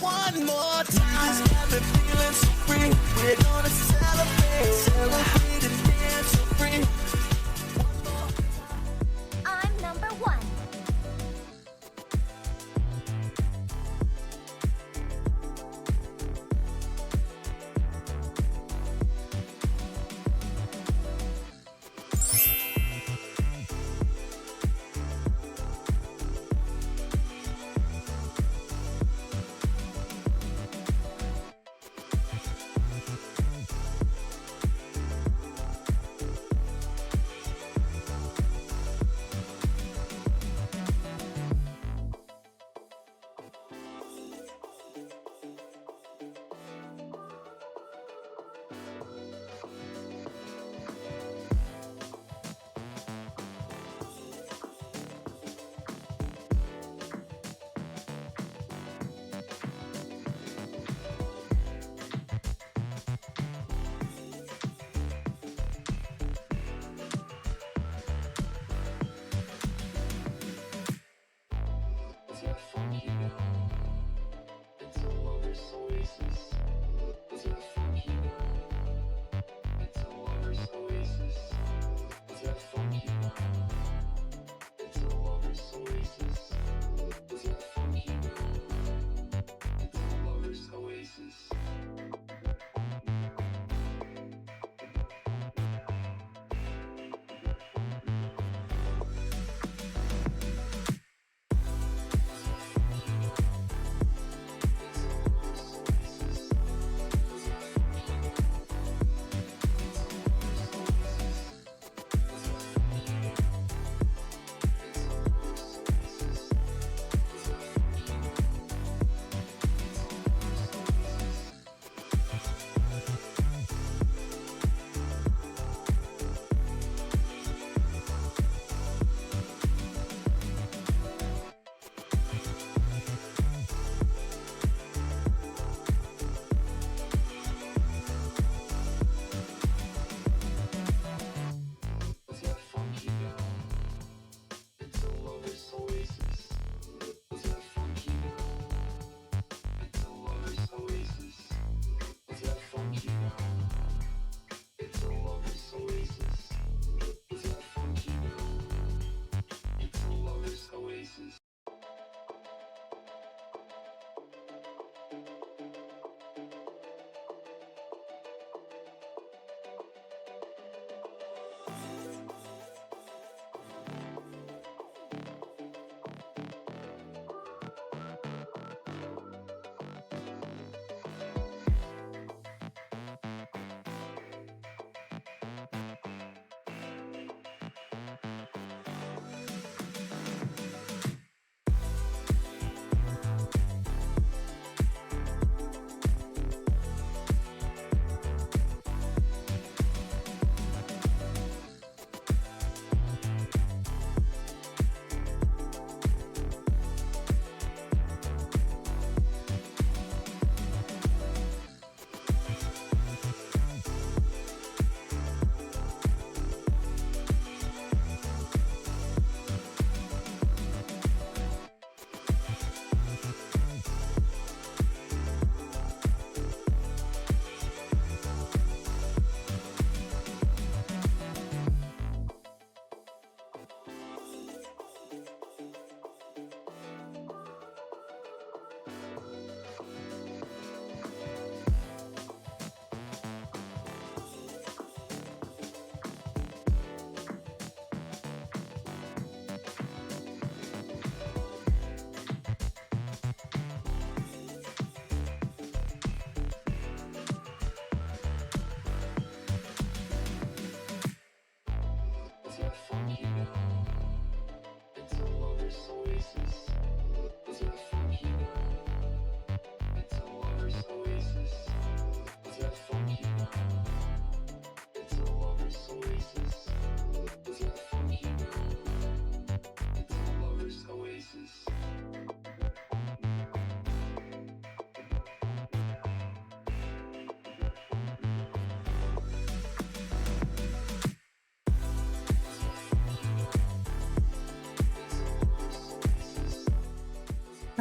One more time, it's got me feeling so free. We're gonna celebrate, celebrate and dance so free. I'm number one.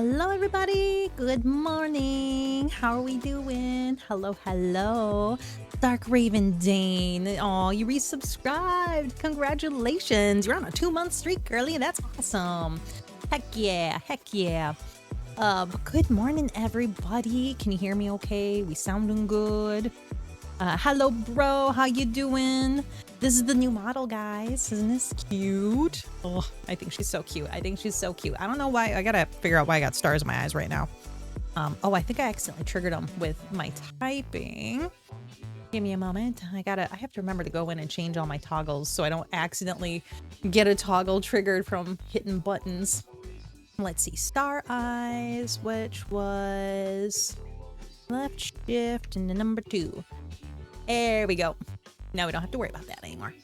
Hello, everybody. Good morning. How are we doing? Hello, hello. Dark Raven Dane. Oh, you resubscribed. Congratulations. You're on a 2-month streak, girly. That's awesome. Heck yeah. Heck yeah. Good morning, everybody. Can you hear me okay? We sounding good. Hello, bro. How you doing? This is the new model, guys. Isn't this cute? Oh, I think she's so cute. I think she's so cute. I don't know why. I gotta figure out why I got stars in my eyes right now. Oh, I think I accidentally triggered them with my typing. Give me a moment. I have to remember to go in and change all my toggles so I don't accidentally get a toggle triggered from hitting buttons. Let's see. Star eyes, which was left shift and the number 2. There we go. Now we don't have to worry about that anymore.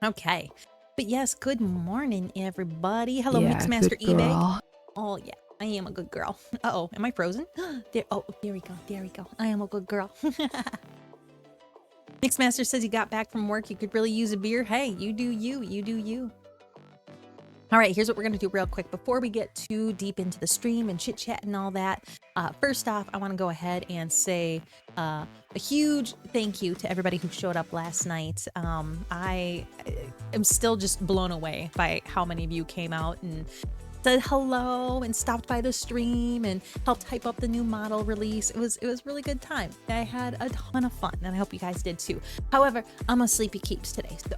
Okay. But yes, good morning, everybody. Hello, Mixmaster eBay. Oh, yeah. I am a good girl. Uh-oh. Am I frozen? There we go. There we go. I am a good girl. Mixmaster says he got back from work. You could really use a beer. Hey, you do you. You do you. All right, here's what we're going to do real quick before we get too deep into the stream and chit chat and all that. First off, I want to go ahead and say a huge thank you to everybody who showed up last night. I am still just blown away by how many of you came out and said hello and stopped by the stream and helped hype up the new model release. It was a really good time. I had a ton of fun, and I hope you guys did too. However, I'm a sleepy keeps today, so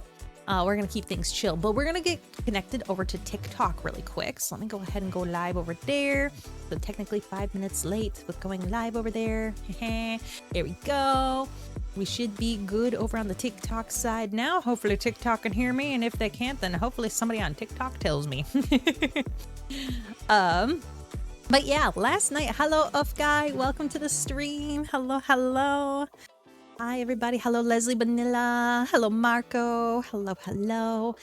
we're going to keep things chill, but we're going to get connected over to TikTok really quick. So let me go ahead and go live over there. So technically 5 minutes late with going live over there. There we go. We should be good over on the TikTok side now. Hopefully TikTok can hear me. And if they can't, then hopefully somebody on TikTok tells me. But yeah, last night, hello, Uff Guy. Welcome to the stream. Hello, hello. Hi, everybody. Hello, Leslie Vanilla. Hello, Marco. Hello, hello.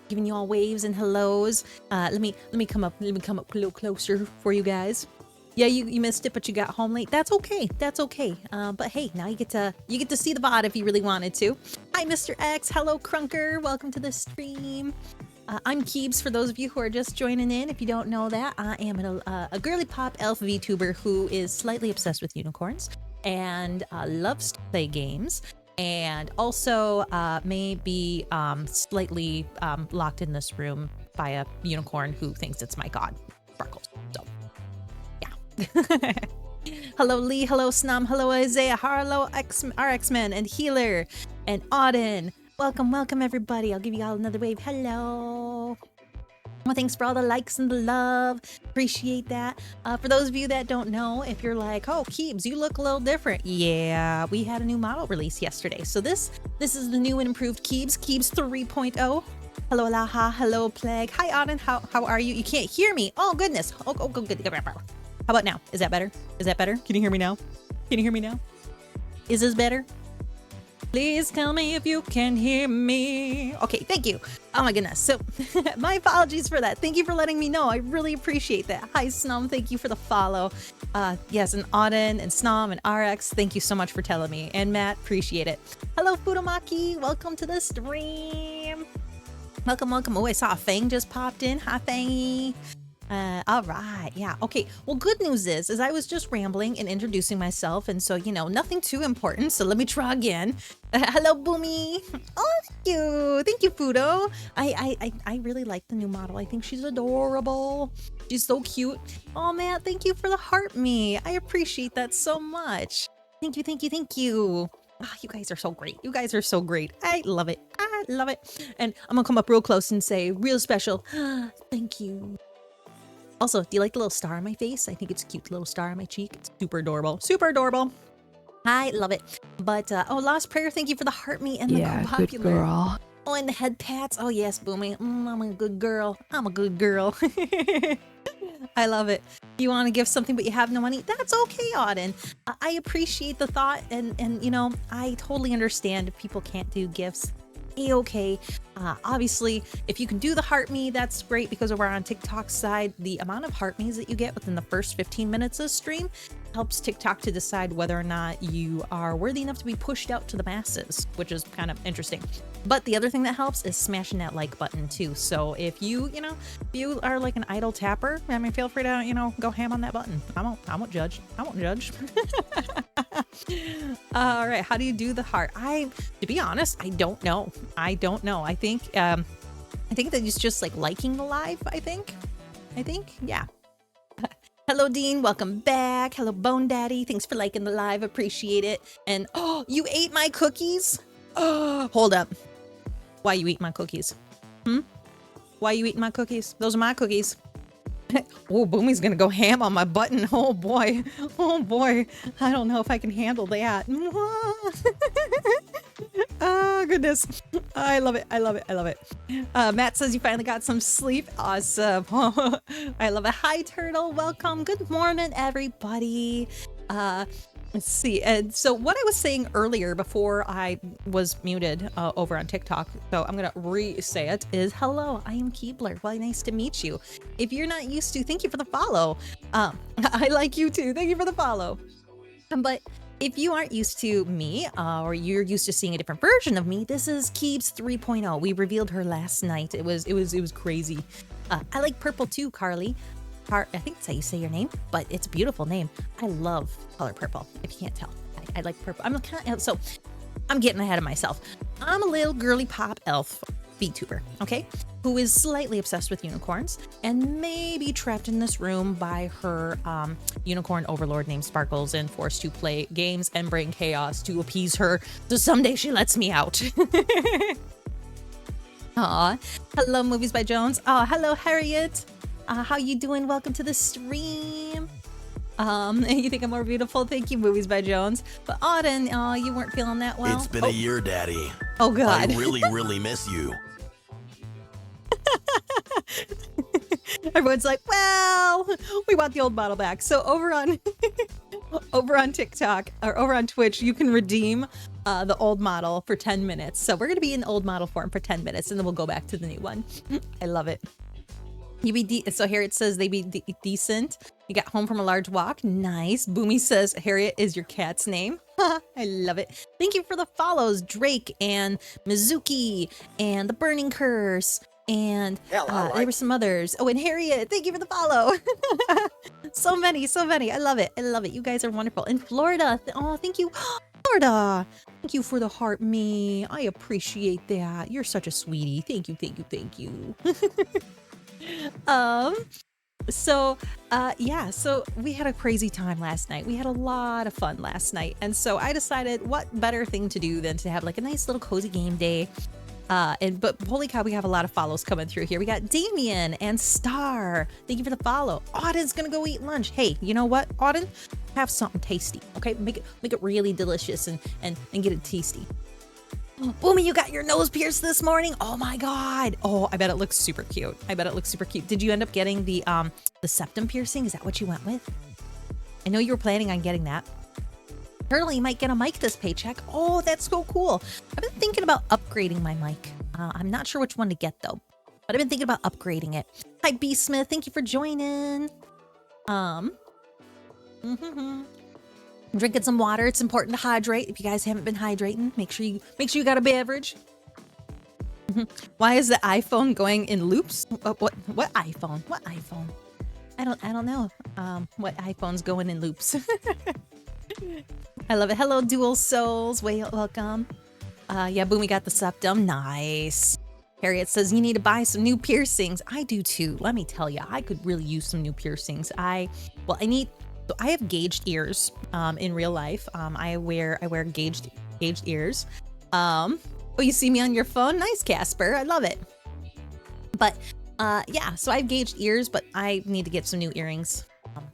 Giving you all waves and hellos. Let me come up a little closer for you guys. Yeah, you missed it, but you got home late. That's okay. That's okay. But hey, now you get to see the VOD if you really wanted to. Hi, Mr. X. Hello, Crunker. Welcome to the stream. I'm Keebs, for those of you who are just joining in. If you don't know that, I am a girly pop elf VTuber who is slightly obsessed with unicorns and loves to play games, and also may be slightly locked in this room by a unicorn who thinks it's my god, Sparkles. So, yeah. Hello, Lee. Hello, Snum. Hello, Isaiah. Hello, RX-Men and Healer and Auden. Welcome, welcome, everybody. I'll give you all another wave. Hello. Well, thanks for all the likes and the love. Appreciate that. For those of you that don't know, if you're like, oh, Keebs, you look a little different. Yeah, we had a new model release yesterday. So this is the new and improved Keebs 3.0. Hello, Alaha. Hello, Plague. Hi, Auden. How are you? You can't hear me. Oh, goodness. Oh, good. How about now? Is that better? Is that better? Can you hear me now? Can you hear me now? Is this better? Please tell me if you can hear me. Okay, thank you. Oh my goodness. So my apologies for that. Thank you for letting me know. I really appreciate that. Hi, Snum. Thank you for the follow. Yes, and Auden and Snum and RX, thank you so much for telling me. And Matt, appreciate it. Hello, Fudomaki. Welcome to the stream. Welcome, welcome. Oh, I saw a Fang just popped in. Hi, Fangy. All right. Yeah. Okay. Well, good news is I was just rambling and introducing myself. And so, you know, nothing too important. So let me try again. Hello, Boomy. Oh, thank you. Thank you, Fudo. I really like the new model. I think she's adorable. She's so cute. Oh, man. Thank you for the heart me. I appreciate that so much. Thank you. Thank you. Thank you. Ah, you guys are so great. You guys are so great. I love it. I love it. And I'm going to come up real close and say real special. Thank you. Also, do you like the little star on my face? I think it's a cute little star on my cheek. It's super adorable. Super adorable. I love it. But, oh, Lost Prayer, thank you for the heart me and the popular. Good girl. Oh, and the head pats. Oh, yes, Boomy. I'm a good girl. I'm a good girl. I love it. You want to give something but you have no money? That's okay, Auden. I appreciate the thought. And you know, I totally understand if people can't do gifts. a-okay. Obviously, if you can do the heart me, that's great, because over on TikTok's side, the amount of heart me's that you get within the first 15 minutes of stream helps TikTok to decide whether or not you are worthy enough to be pushed out to the masses, which is kind of interesting. But the other thing that helps is smashing that like button too. So if you are like an idle tapper, I mean, feel free to, go ham on that button. I won't judge. I won't judge. All right. How do you do the heart? To be honest, I don't know. I think that it's just like liking the live, I think, yeah. Hello, Dean. Welcome back. Hello, Bone Daddy. Thanks for liking the live. Appreciate it. And oh, you ate my cookies? Oh, hold up. Why you eat my cookies? Why you eating my cookies? Those are my cookies. Oh, Boomy's gonna go ham on my button. Oh boy. Oh boy. I don't know if I can handle that. Oh goodness. I love it. Matt says you finally got some sleep. Awesome. I love it. Hi Turtle, welcome. Good morning everybody. Let's see. And so what I was saying earlier before I was muted over on TikTok, so I'm going to re-say it, is hello, I am Keebler. Well, nice to meet you. If you're not used to, thank you for the follow. I like you too. Thank you for the follow. But if you aren't used to me or you're used to seeing a different version of me, this is Keebs 3.0. We revealed her last night. It was crazy. I like purple too, Carly. I think that's how you say your name, but it's a beautiful name. I love color purple. If you can't tell, I like purple. So I'm getting ahead of myself. I'm a little girly pop elf VTuber, okay, who is slightly obsessed with unicorns and maybe trapped in this room by her unicorn overlord named Sparkles and forced to play games and bring chaos to appease her. So someday she lets me out. Aw, hello, Movies by Jones. Oh, hello, Harriet. How you doing? Welcome to the stream. You think I'm more beautiful? Thank you, Movies by Jones. But Auden, you weren't feeling that well. It's been a year, Daddy. Oh God. I really miss you. Everyone's like, well, we want the old model back. So over on TikTok or over on Twitch, you can redeem the old model for 10 minutes. So we're gonna be in old model form for 10 minutes, and then we'll go back to the new one. I love it. So here it says they be decent. You got home from a large walk. Nice. Boomy says Harriet is your cat's name. I love it. Thank you for the follows, Drake and Mizuki and the Burning Curse and there were some others. Oh, and Harriet. Thank you for the follow. so many. I love it. You guys are wonderful. In Florida. Oh, thank you. Florida. Thank you for the heart me. I appreciate that. You're such a sweetie. Thank you. So we had a crazy time last night. We had a lot of fun last night, and so I decided what better thing to do than to have like a nice little cozy game day. But holy cow, we have a lot of follows coming through here. We got Damien and Star. Thank you for the follow. Auden's gonna go eat lunch. Hey, you know what, Auden? Have something tasty, okay? Make it really delicious and get it tasty. Boomy, you got your nose pierced this morning? Oh my God. Oh, I bet it looks super cute. Did you end up getting the septum piercing? Is that what you went with? I know you were planning on getting that. Turtle, you might get a mic this paycheck. Oh, that's so cool. I've been thinking about upgrading my mic. I'm not sure which one to get though, but I've been thinking about upgrading it. Hi, B Smith. Thank you for joining. Drinking some water. It's important to hydrate. If you guys haven't been hydrating, make sure you got a beverage. Why is the iPhone going in loops? What iPhone? I don't know. What iPhone's going in loops? I love it. Hello, Dual Souls. Welcome. Yeah, Boomy got the septum. Nice. Harriet says you need to buy some new piercings. I do too. Let me tell you, I could really use some new piercings. I have gauged ears in real life. I wear gauged ears. Oh, you see me on your phone? Nice, Casper. I love it. But yeah, so I have gauged ears, but I need to get some new earrings.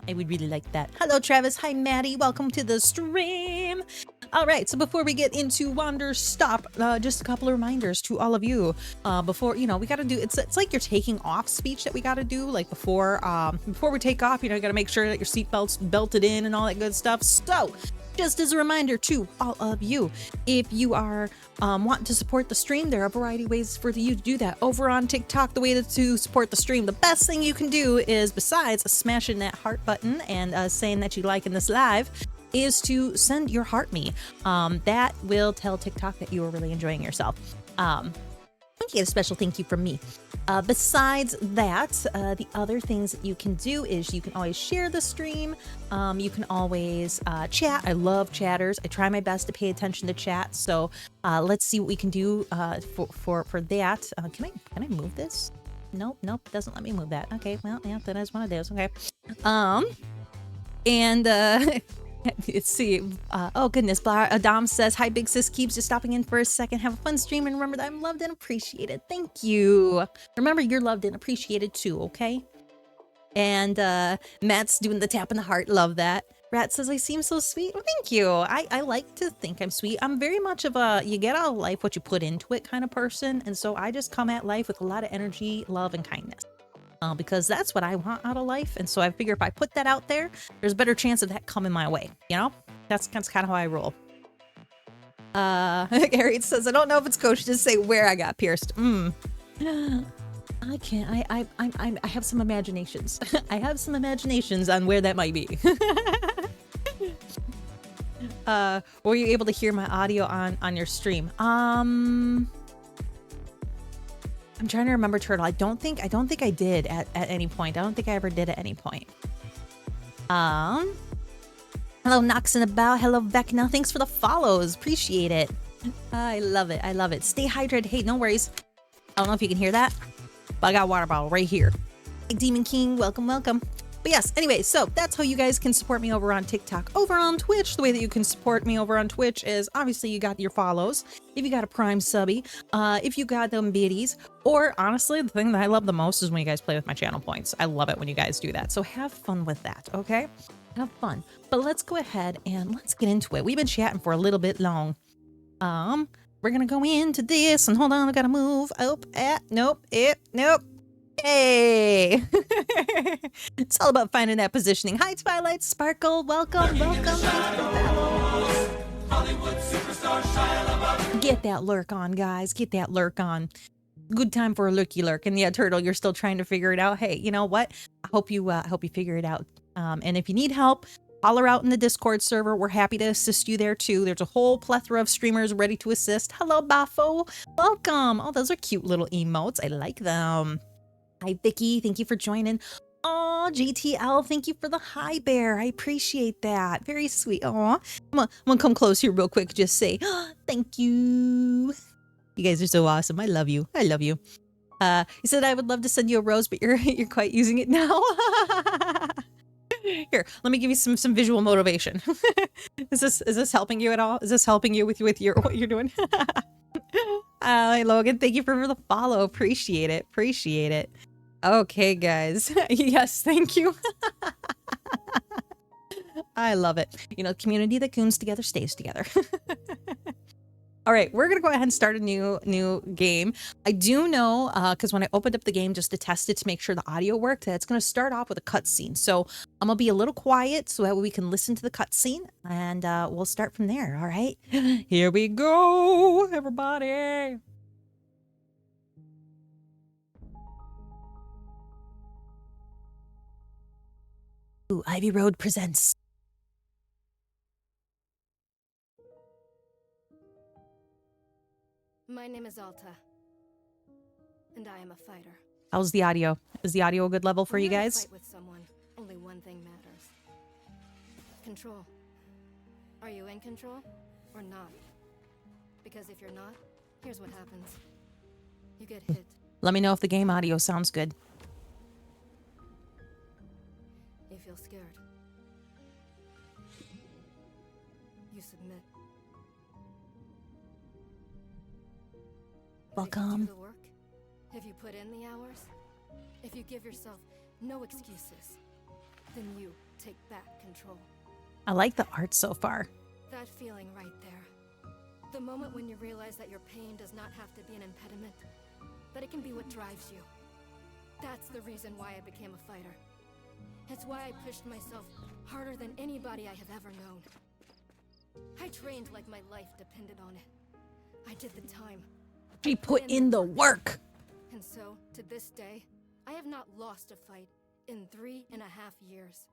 I would really like that. Hello, Travis. Hi, Maddie. Welcome to the stream. All right, so before we get into Wanderstop, just a couple of reminders to all of you. Before, we got to do, it's like your taking off speech that we got to do, like before we take off, you got to make sure that your seatbelt's belted in and all that good stuff. So Just as a reminder to all of you, if you are wanting to support the stream, there are a variety of ways for you to do that. Over on TikTok, the way to support the stream, the best thing you can do is, besides smashing that heart button and saying that you like in this live, is to send your heart me. That will tell TikTok that you are really enjoying yourself. You get a special thank you from me. Besides that, the other things that you can do is you can always share the stream. You can always chat. I love chatters. I try my best to pay attention to chat. So let's see what we can do for that. Can I move this? Nope, it doesn't let me move that. Okay, well, yeah, that is one of those. Okay. Let's see. Oh goodness, Adam says, hi Big Sis Keeps, just stopping in for a second. Have a fun stream and remember that I'm loved and appreciated. Thank you. Remember, you're loved and appreciated too, okay? And Matt's doing the tap in the heart. Love that. Rat says, I seem so sweet. Well, thank you. I like to think I'm sweet. I'm very much of a you get out of life what you put into it kind of person. And so I just come at life with a lot of energy, love, and kindness. Because that's what I want out of life. And so I figure if I put that out there, there's a better chance of that coming my way. You know, that's kind of how I roll. Gary says, I don't know if it's kosher to say where I got pierced. I can't. I have some imaginations. I have some imaginations on where that might be. Were you able to hear my audio on your stream? I'm trying to remember, Turtle. I don't think I did at any point. I don't think I ever did at any point. Hello, Knox and About. Hello, Vecna. Thanks for the follows. Appreciate it. I love it. I love it. Stay hydrated. Hey, no worries. I don't know if you can hear that, but I got a water bottle right here. Hey, Demon King. Welcome, welcome. But yes, anyway, so that's how you guys can support me over on TikTok. Over on Twitch, the way that you can support me over on Twitch is obviously you got your follows, if you got a Prime subby, if you got them biddies, or honestly, the thing that I love the most is when you guys play with my channel points. I love it when you guys do that. So have fun with that, okay? Have fun. But let's go ahead and let's get into it. We've been chatting for a little bit long. We're gonna go into this and hold on, I gotta move. Nope. Hey! It's all about finding that positioning. Hi, Twilight Sparkle. Welcome. Get that lurk on, guys. Get that lurk on. Good time for a lurky lurk. And yeah, Turtle, you're still trying to figure it out. Hey, you know what? I hope you figure it out. And if you need help, holler out in the Discord server. We're happy to assist you there too. There's a whole plethora of streamers ready to assist. Hello, Bafo. Welcome. Oh, those are cute little emotes. I like them. Hi, Vicky. Thank you for joining. Oh, GTL. Thank you for the hi bear. I appreciate that. Very sweet. Aw. I'm gonna come close here real quick. Just say, thank you. You guys are so awesome. I love you. I love you. You said I would love to send you a rose, but you're quite using it now. Here, let me give you some visual motivation. Is this helping you at all? Is this helping you with your what you're doing? Hi, Logan. Thank you for the follow. Appreciate it. Appreciate it. Okay, guys. Yes, thank you. I love it. You know, community that coons together stays together. All right, we're gonna go ahead and start a new game. I do know, because when I opened up the game just to test it to make sure the audio worked, that it's gonna start off with a cutscene. So I'm gonna be a little quiet so that we can listen to the cutscene, and we'll start from there. All right, here we go, everybody. Ooh, Ivy Road presents. My name is Alta, and I am a fighter. How's the audio? Is the audio a good level for you When I guys? fight with someone, only one thing matters. Control. Are you in control or not? Because if you're not, here's what happens. You get hit. Let me know if the game audio sounds good. You feel scared. You submit. Welcome. If you do the work, if you put in the hours, if you give yourself no excuses, then you take back control. I like the art so far. That feeling right there. The moment when you realize that your pain does not have to be an impediment, that it can be what drives you. That's the reason why I became a fighter. It's why I pushed myself harder than anybody I have ever known. trained like my life depended on it. I did the time. She put in the work. And so, to this day, I have not lost a fight in 3.5 years.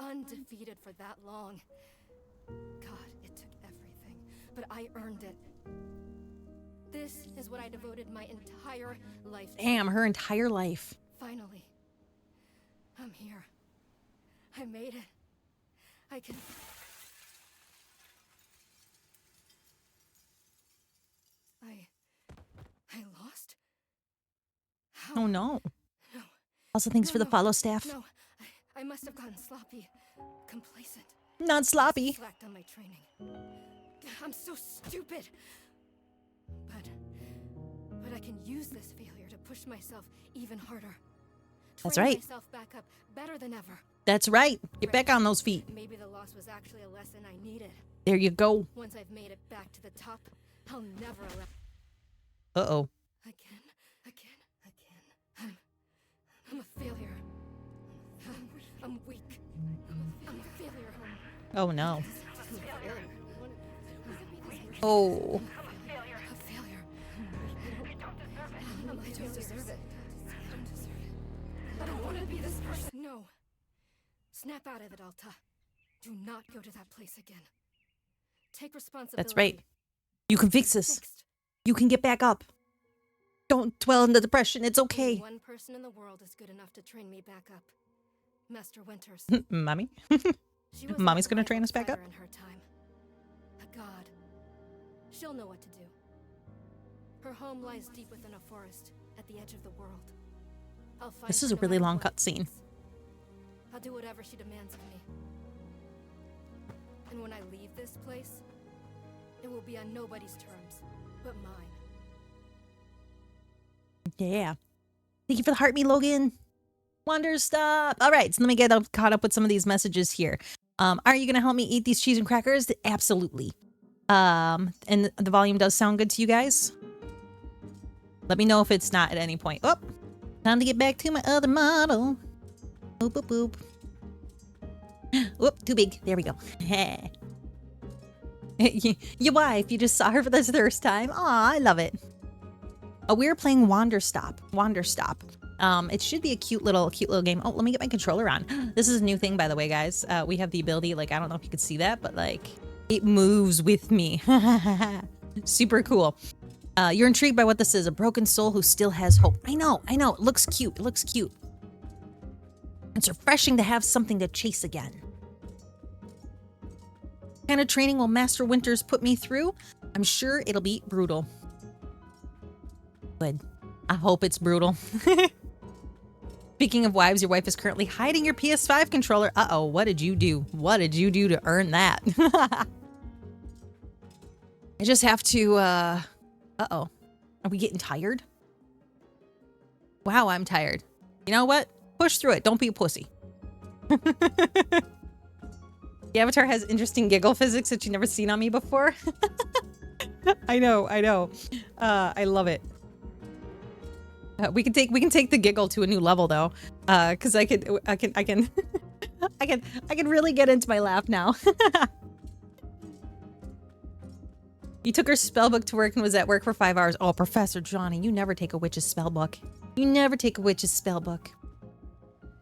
Undefeated for that long. God, it took everything, but I earned it. This is what I devoted my entire life to. Damn, her entire life. Finally, I'm here. I made it. I can... I lost? How? Oh no. No. Also thanks for the No. follow, staff. No, I must have gotten sloppy, complacent. Not sloppy. Slacked on my training. I'm so stupid. But I can use this failure to push myself even harder. That's Train right. myself back up better than ever. That's right. Get back on those feet. Maybe the loss was actually a lesson I needed. There you go. Once I've made it back to the top, I'll never allow... Uh-oh. Again. I'm a failure. I'm weak. I'm a failure. Oh no. I'm a failure. Oh. A failure. I don't deserve it. I don't want to be this person. No. Snap out of it, Alta. Do not go to that place again. Take responsibility. That's right. You can fix this. Fixed. You can get back up. Don't dwell in the depression. It's Only okay. one person in the world is good enough to train me back up. Master Winters. Mommy? She was Mommy's like a gonna train rival us back up? fighter in her time. A god. She'll know what to do. Her home lies deep within a forest at the edge of the world. I'll find This her is a no really matter long what it cutscene. takes. I'll do whatever she demands of me. And when I leave this place, it will be on nobody's terms but mine. Yeah. Thank you for the heart me, Logan. Wanderstop. All right, so let me get caught up with some of these messages here. Are you gonna help me eat these cheese and crackers? Absolutely. And the volume does sound good to you guys. Let me know if it's not at any point. Oh, time to get back to my other model. Boop boop boop. Whoop, too big. There we go. Your wife, you just saw her for the first time. Aw, I love it. Oh, we were playing Wanderstop. It should be a cute little game. Oh, let me get my controller on. This is a new thing, by the way, guys. We have the ability, like, I don't know if you could see that, but like, it moves with me. Super cool. You're intrigued by what this is, a broken soul who still has hope. I know. It looks cute. It's refreshing to have something to chase again. What kind of training will Master Winters put me through? I'm sure it'll be brutal. Good. I hope it's brutal. Speaking of wives, your wife is currently hiding your PS5 controller. Uh-oh, what did you do? What did you do to earn that? I just have to, uh-oh. Are we getting tired? Wow, I'm tired. You know what? Push through it. Don't be a pussy. The avatar has interesting giggle physics that you've never seen on me before. I know. I love it. We can take the giggle to a new level though, because I can really get into my laugh now. You took her spellbook to work and was at work for 5 hours. Oh, Professor Johnny, you never take a witch's spellbook. You never take a witch's spellbook.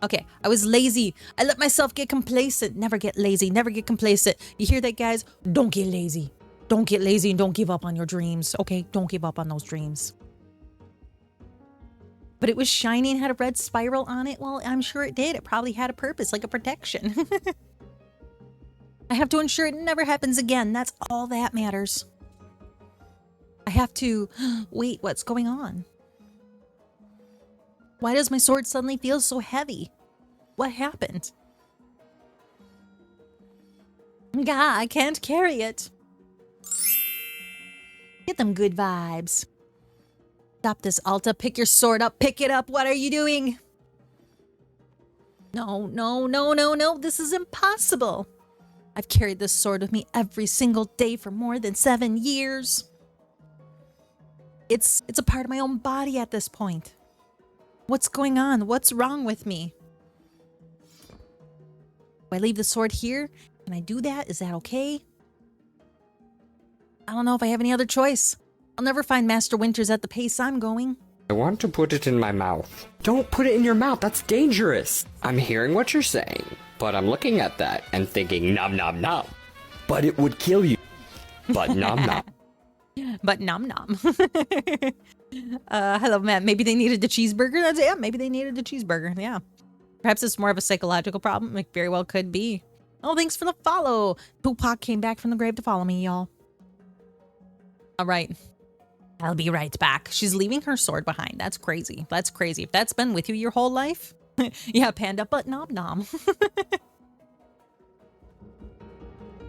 Okay, I was lazy. I let myself get complacent. Never get lazy. Never get complacent. You hear that, guys? Don't get lazy. Don't get lazy and don't give up on your dreams. Okay, don't give up on those dreams. But it was shiny and had a red spiral on it. Well, I'm sure it did. It probably had a purpose, like a protection. I have to ensure it never happens again. That's all that matters. I have to... Wait, what's going on? Why does my sword suddenly feel so heavy? What happened? Gah, I can't carry it. Get them good vibes. Stop this, Alta. Pick your sword up. Pick it up. What are you doing? No. This is impossible. I've carried this sword with me every single day for more than 7 years. It's a part of my own body at this point. What's going on? What's wrong with me? Do I leave the sword here? Can I do that? Is that okay? I don't know if I have any other choice. I'll never find Master Winters at the pace I'm going. I want to put it in my mouth. Don't put it in your mouth, that's dangerous. I'm hearing what you're saying, but I'm looking at that and thinking nom nom nom. But it would kill you. But nom nom. But nom nom. Hello, Matt. Maybe they needed the cheeseburger. Yeah, maybe they needed the cheeseburger. Yeah. Perhaps it's more of a psychological problem. It very well could be. Oh, thanks for the follow. Tupac came back from the grave to follow me, y'all. All right. I'll be right back. She's leaving her sword behind. That's crazy. That's crazy. If that's been with you your whole life. Yeah, panda, but nom nom.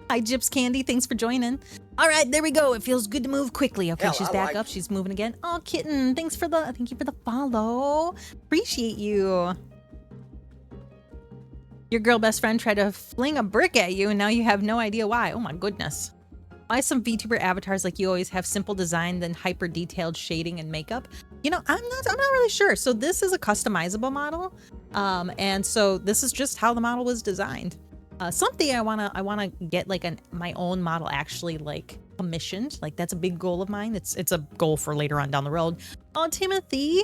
Hi, Gyps Candy. Thanks for joining. All right, there we go. It feels good to move quickly. Okay, she's back up. She's moving again. Oh, kitten. Thank you for the follow. Appreciate you. Your girl best friend tried to fling a brick at you, and now you have no idea why. Oh my goodness. Why some VTuber avatars like you always have simple design, then hyper detailed shading and makeup? You know, I'm not really sure. So this is a customizable model, and so this is just how the model was designed. Someday I wanna get like my own model actually like commissioned. Like that's a big goal of mine. It's a goal for later on down the road. Oh, Timothy,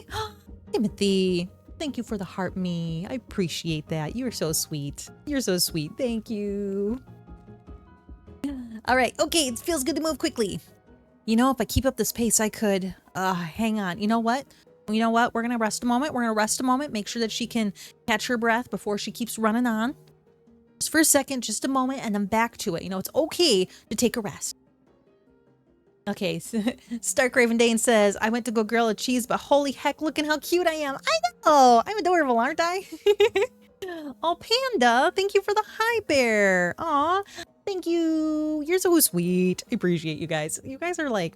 Timothy, thank you for the heart me. I appreciate that. You're so sweet. You're so sweet. Thank you. All right. Okay. It feels good to move quickly. You know, if I keep up this pace, I could. Hang on. You know what? You know what? We're gonna rest a moment. We're gonna rest a moment. Make sure that she can catch her breath before she keeps running on. Just for a second, just a moment, and then back to it. You know, it's okay to take a rest. Okay, so Stark Raven Dane says, I went to go grill a cheese, but holy heck, look at how cute I am. I know, I'm adorable, aren't I? Oh, Panda, thank you for the hi bear. Aw, thank you. You're so sweet. I appreciate you guys. You guys are like,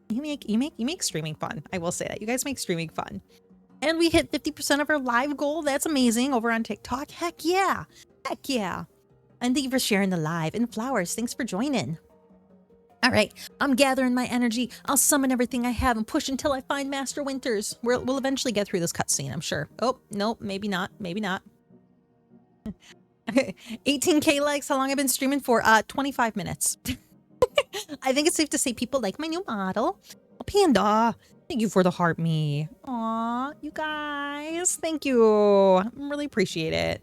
you make streaming fun. I will say that. You guys make streaming fun. And we hit 50% of our live goal. That's amazing over on TikTok. Heck yeah. Heck yeah. And thank you for sharing the live. And Flowers, thanks for joining. All right, I'm gathering my energy. I'll summon everything I have and push until I find Master Winters. We'll eventually get through this cutscene, I'm sure. Oh, nope, maybe not. Maybe not. 18K likes. How long I've been streaming for? 25 minutes. I think it's safe to say people like my new model. Oh, Panda, thank you for the heart me. Aw, you guys, thank you. I really appreciate it.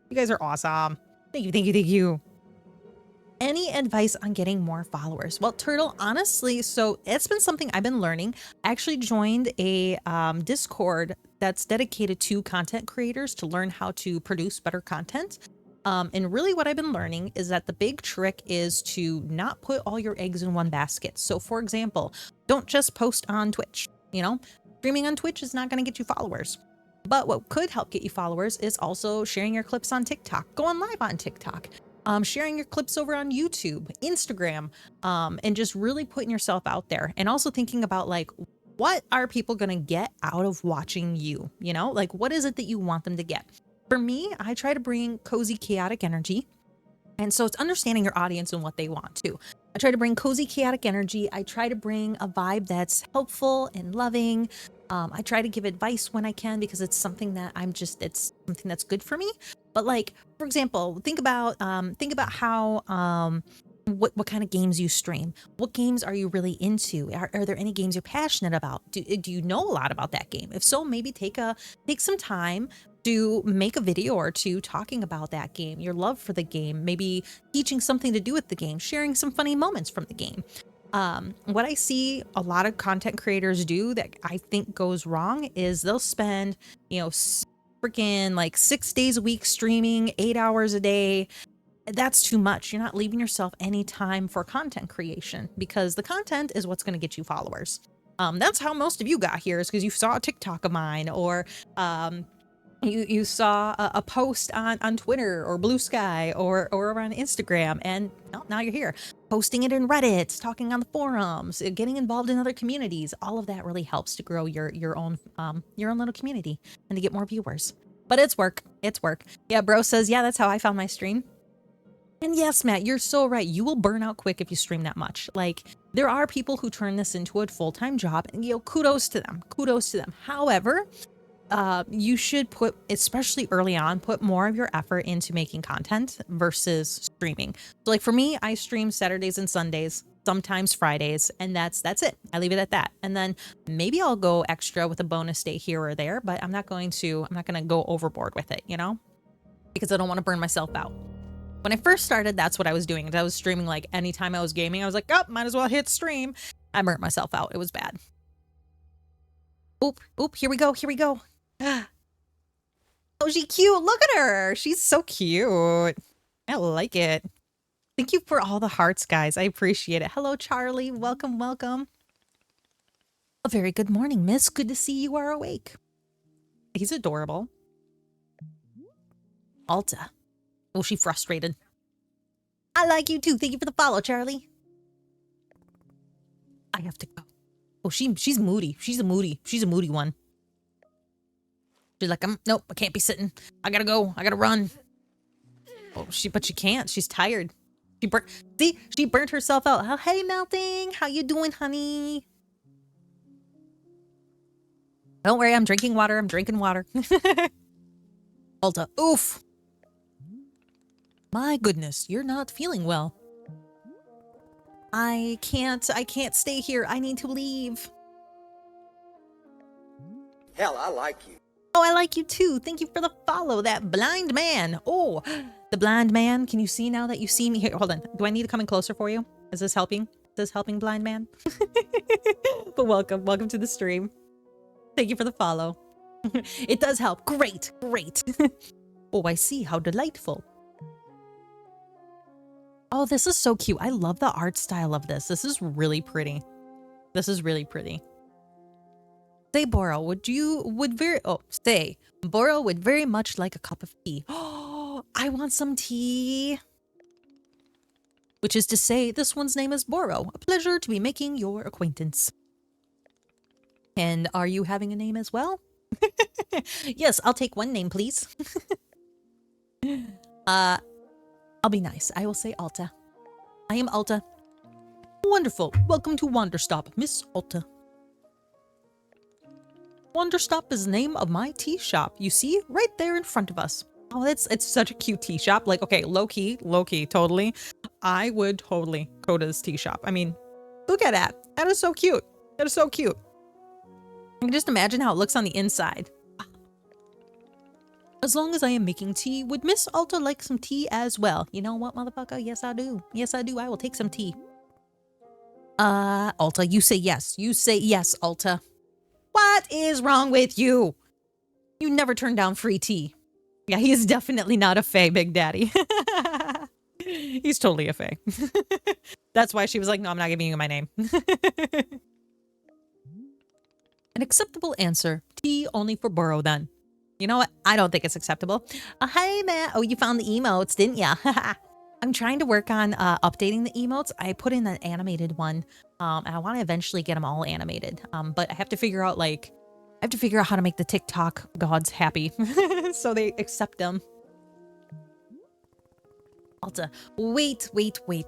You guys are awesome. Thank you, thank you, thank you. Any advice on getting more followers? Well, Turtle, honestly, so it's been something I've been learning. I actually joined a Discord that's dedicated to content creators to learn how to produce better content. And really what I've been learning is that the big trick is to not put all your eggs in one basket. So for example, don't just post on Twitch. You know, streaming on Twitch is not going to get you followers. But what could help get you followers is also sharing your clips on TikTok, going live on TikTok. Sharing your clips over on YouTube, Instagram, and just really putting yourself out there. And also thinking about like, what are people going to get out of watching you? You know, like what is it that you want them to get? For me, I try to bring cozy, chaotic energy. And so it's understanding your audience and what they want to. I try to bring cozy, chaotic energy. I try to bring a vibe that's helpful and loving. I try to give advice when I can because it's something that it's something that's good for me. But like, for example, think about how, what kind of games you stream. What games are you really into? Are there any games you're passionate about? Do you know a lot about that game? If so, maybe take some time to make a video or two talking about that game, your love for the game, maybe teaching something to do with the game, sharing some funny moments from the game. What I see a lot of content creators do that I think goes wrong is they'll spend, you know, freaking like 6 days a week streaming 8 hours a day. That's too much. You're not leaving yourself any time for content creation because the content is what's going to get you followers. That's how most of you got here, is because you saw a TikTok of mine, or you saw a post on Twitter or Blue Sky or on Instagram, and now you're here posting it in Reddit, talking on the forums, getting involved in other communities. All of that really helps to grow your own little community and to get more viewers. But it's work. Yeah, bro says, yeah, that's how I found my stream. And yes, Matt, you're so right. You will burn out quick if you stream that much. Like, there are people who turn this into a full-time job, and kudos to them. However, you should put, especially early on, put more of your effort into making content versus streaming. So like for me, I stream Saturdays and Sundays. sometimes Fridays, and that's it. I leave it at that. And then maybe I'll go extra with a bonus day here or there, but I'm not going to go overboard with it, you know? Because I don't want to burn myself out. When I first started, that's what I was doing. I was streaming like anytime I was gaming. I was like, oh, might as well hit stream. I burnt myself out. It was bad. Oop, here we go. Oh, she's cute. Look at her. She's so cute. I like it. Thank you for all the hearts, guys. I appreciate it. Hello, Charlie. Welcome. A very good morning, miss. Good to see you are awake. He's adorable. Alta. Oh, she frustrated. I like you too. Thank you for the follow, Charlie. I have to go. Oh, she's moody. She's a moody one. She's like, nope, I can't be sitting. I gotta go. I gotta run. Oh, but she can't. She's tired. She burnt herself out. Oh, hey, Melting. How you doing, honey? Don't worry, I'm drinking water. Alta, oof. My goodness, you're not feeling well. I can't stay here. I need to leave. Hell, I like you. Oh, I like you too. Thank you for the follow. That blind man. Oh, the blind man. Can you see now that you see me? Here, hold on. Do I need to come in closer for you? Is this helping? Is this helping, blind man? But welcome to the stream. Thank you for the follow. It does help. Great. Oh, I see. How delightful. Oh, this is so cute. I love the art style of this. This is really pretty. Say, Boro, Boro would very much like a cup of tea. Oh, I want some tea. Which is to say, this one's name is Boro. A pleasure to be making your acquaintance. And are you having a name as well? Yes, I'll take one name, please. I'll be nice. I will say Alta. I am Alta. Wonderful. Welcome to Wanderstop, Miss Alta. Wanderstop is the name of my tea shop. You see, right there in front of us. Oh, it's such a cute tea shop. Like, okay, low key, totally. I would totally go to this tea shop. I mean, look at that. That is so cute. I can just imagine how it looks on the inside. As long as I am making tea, would Miss Alta like some tea as well? You know what, motherfucker? Yes, I do. I will take some tea. Alta, you say yes. Alta. What is wrong with you? You never turn down free tea. Yeah, he is definitely not a fae, Big Daddy. He's totally a fae. That's why she was like, no, I'm not giving you my name. An acceptable answer. Tea only for Burrow, then. You know what? I don't think it's acceptable. Hey, man. Oh, you found the emotes, didn't ya? I'm trying to work on updating the emotes. I put in an animated one, and I want to eventually get them all animated. But I have to figure out how to make the TikTok gods happy so they accept them. Alta, wait.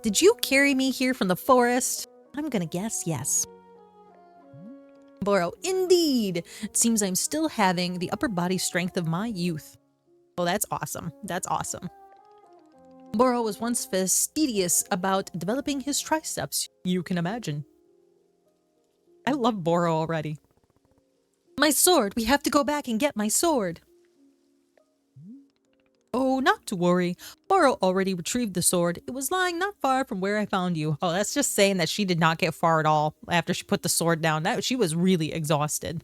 Did you carry me here from the forest? I'm gonna guess yes. Boro, indeed. It seems I'm still having the upper body strength of my youth. Oh, that's awesome. Boro was once fastidious about developing his triceps. You can imagine. I love Boro already. My sword! We have to go back and get my sword! Oh, not to worry. Boro already retrieved the sword. It was lying not far from where I found you. Oh, that's just saying that she did not get far at all after she put the sword down. She was really exhausted.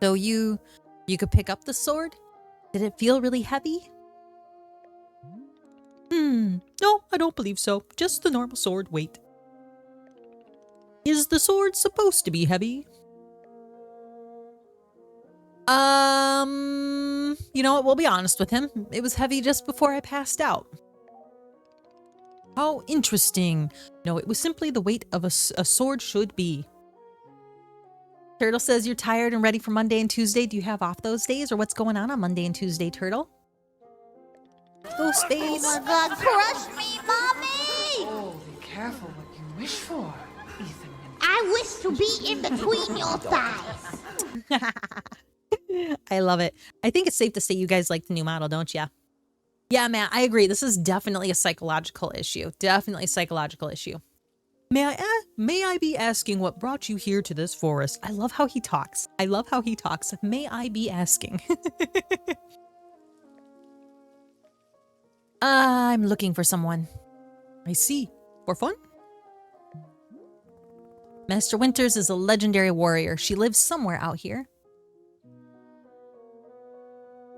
So you could pick up the sword? Did it feel really heavy? No, I don't believe so. Just the normal sword weight. Is the sword supposed to be heavy? You know what? We'll be honest with him. It was heavy just before I passed out. How interesting. No, it was simply the weight of a sword should be. Turtle says you're tired and ready for Monday and Tuesday. Do you have off those days, or what's going on Monday and Tuesday, Turtle? Go space. Oh my God, crush me, mommy! Oh, be careful what you wish for, Ethan. I wish to be in between your thighs. I love it. I think it's safe to say you guys like the new model, don't ya? Yeah, man, I agree. This is definitely a psychological issue. Definitely a psychological issue. May I be asking what brought you here to this forest? I love how he talks. I love how he talks. May I be asking? I'm looking for someone. I see. For fun? Master Winters is a legendary warrior. She lives somewhere out here.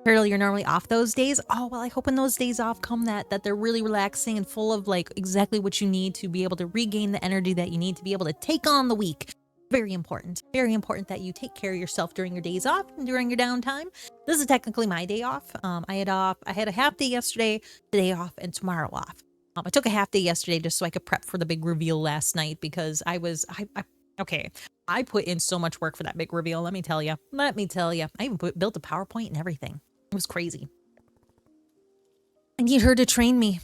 Turtle, you're normally off those days? Oh, well, I hope when those days off come that they're really relaxing and full of like exactly what you need to be able to regain the energy that you need to be able to take on the week. Very important. Very important that you take care of yourself during your days off and during your downtime. This is technically my day off. I had a half day yesterday, today off, and tomorrow off. I took a half day yesterday just so I could prep for the big reveal last night because I put in so much work for that big reveal. Let me tell you. I even built a PowerPoint and everything. It was crazy. I need her to train me.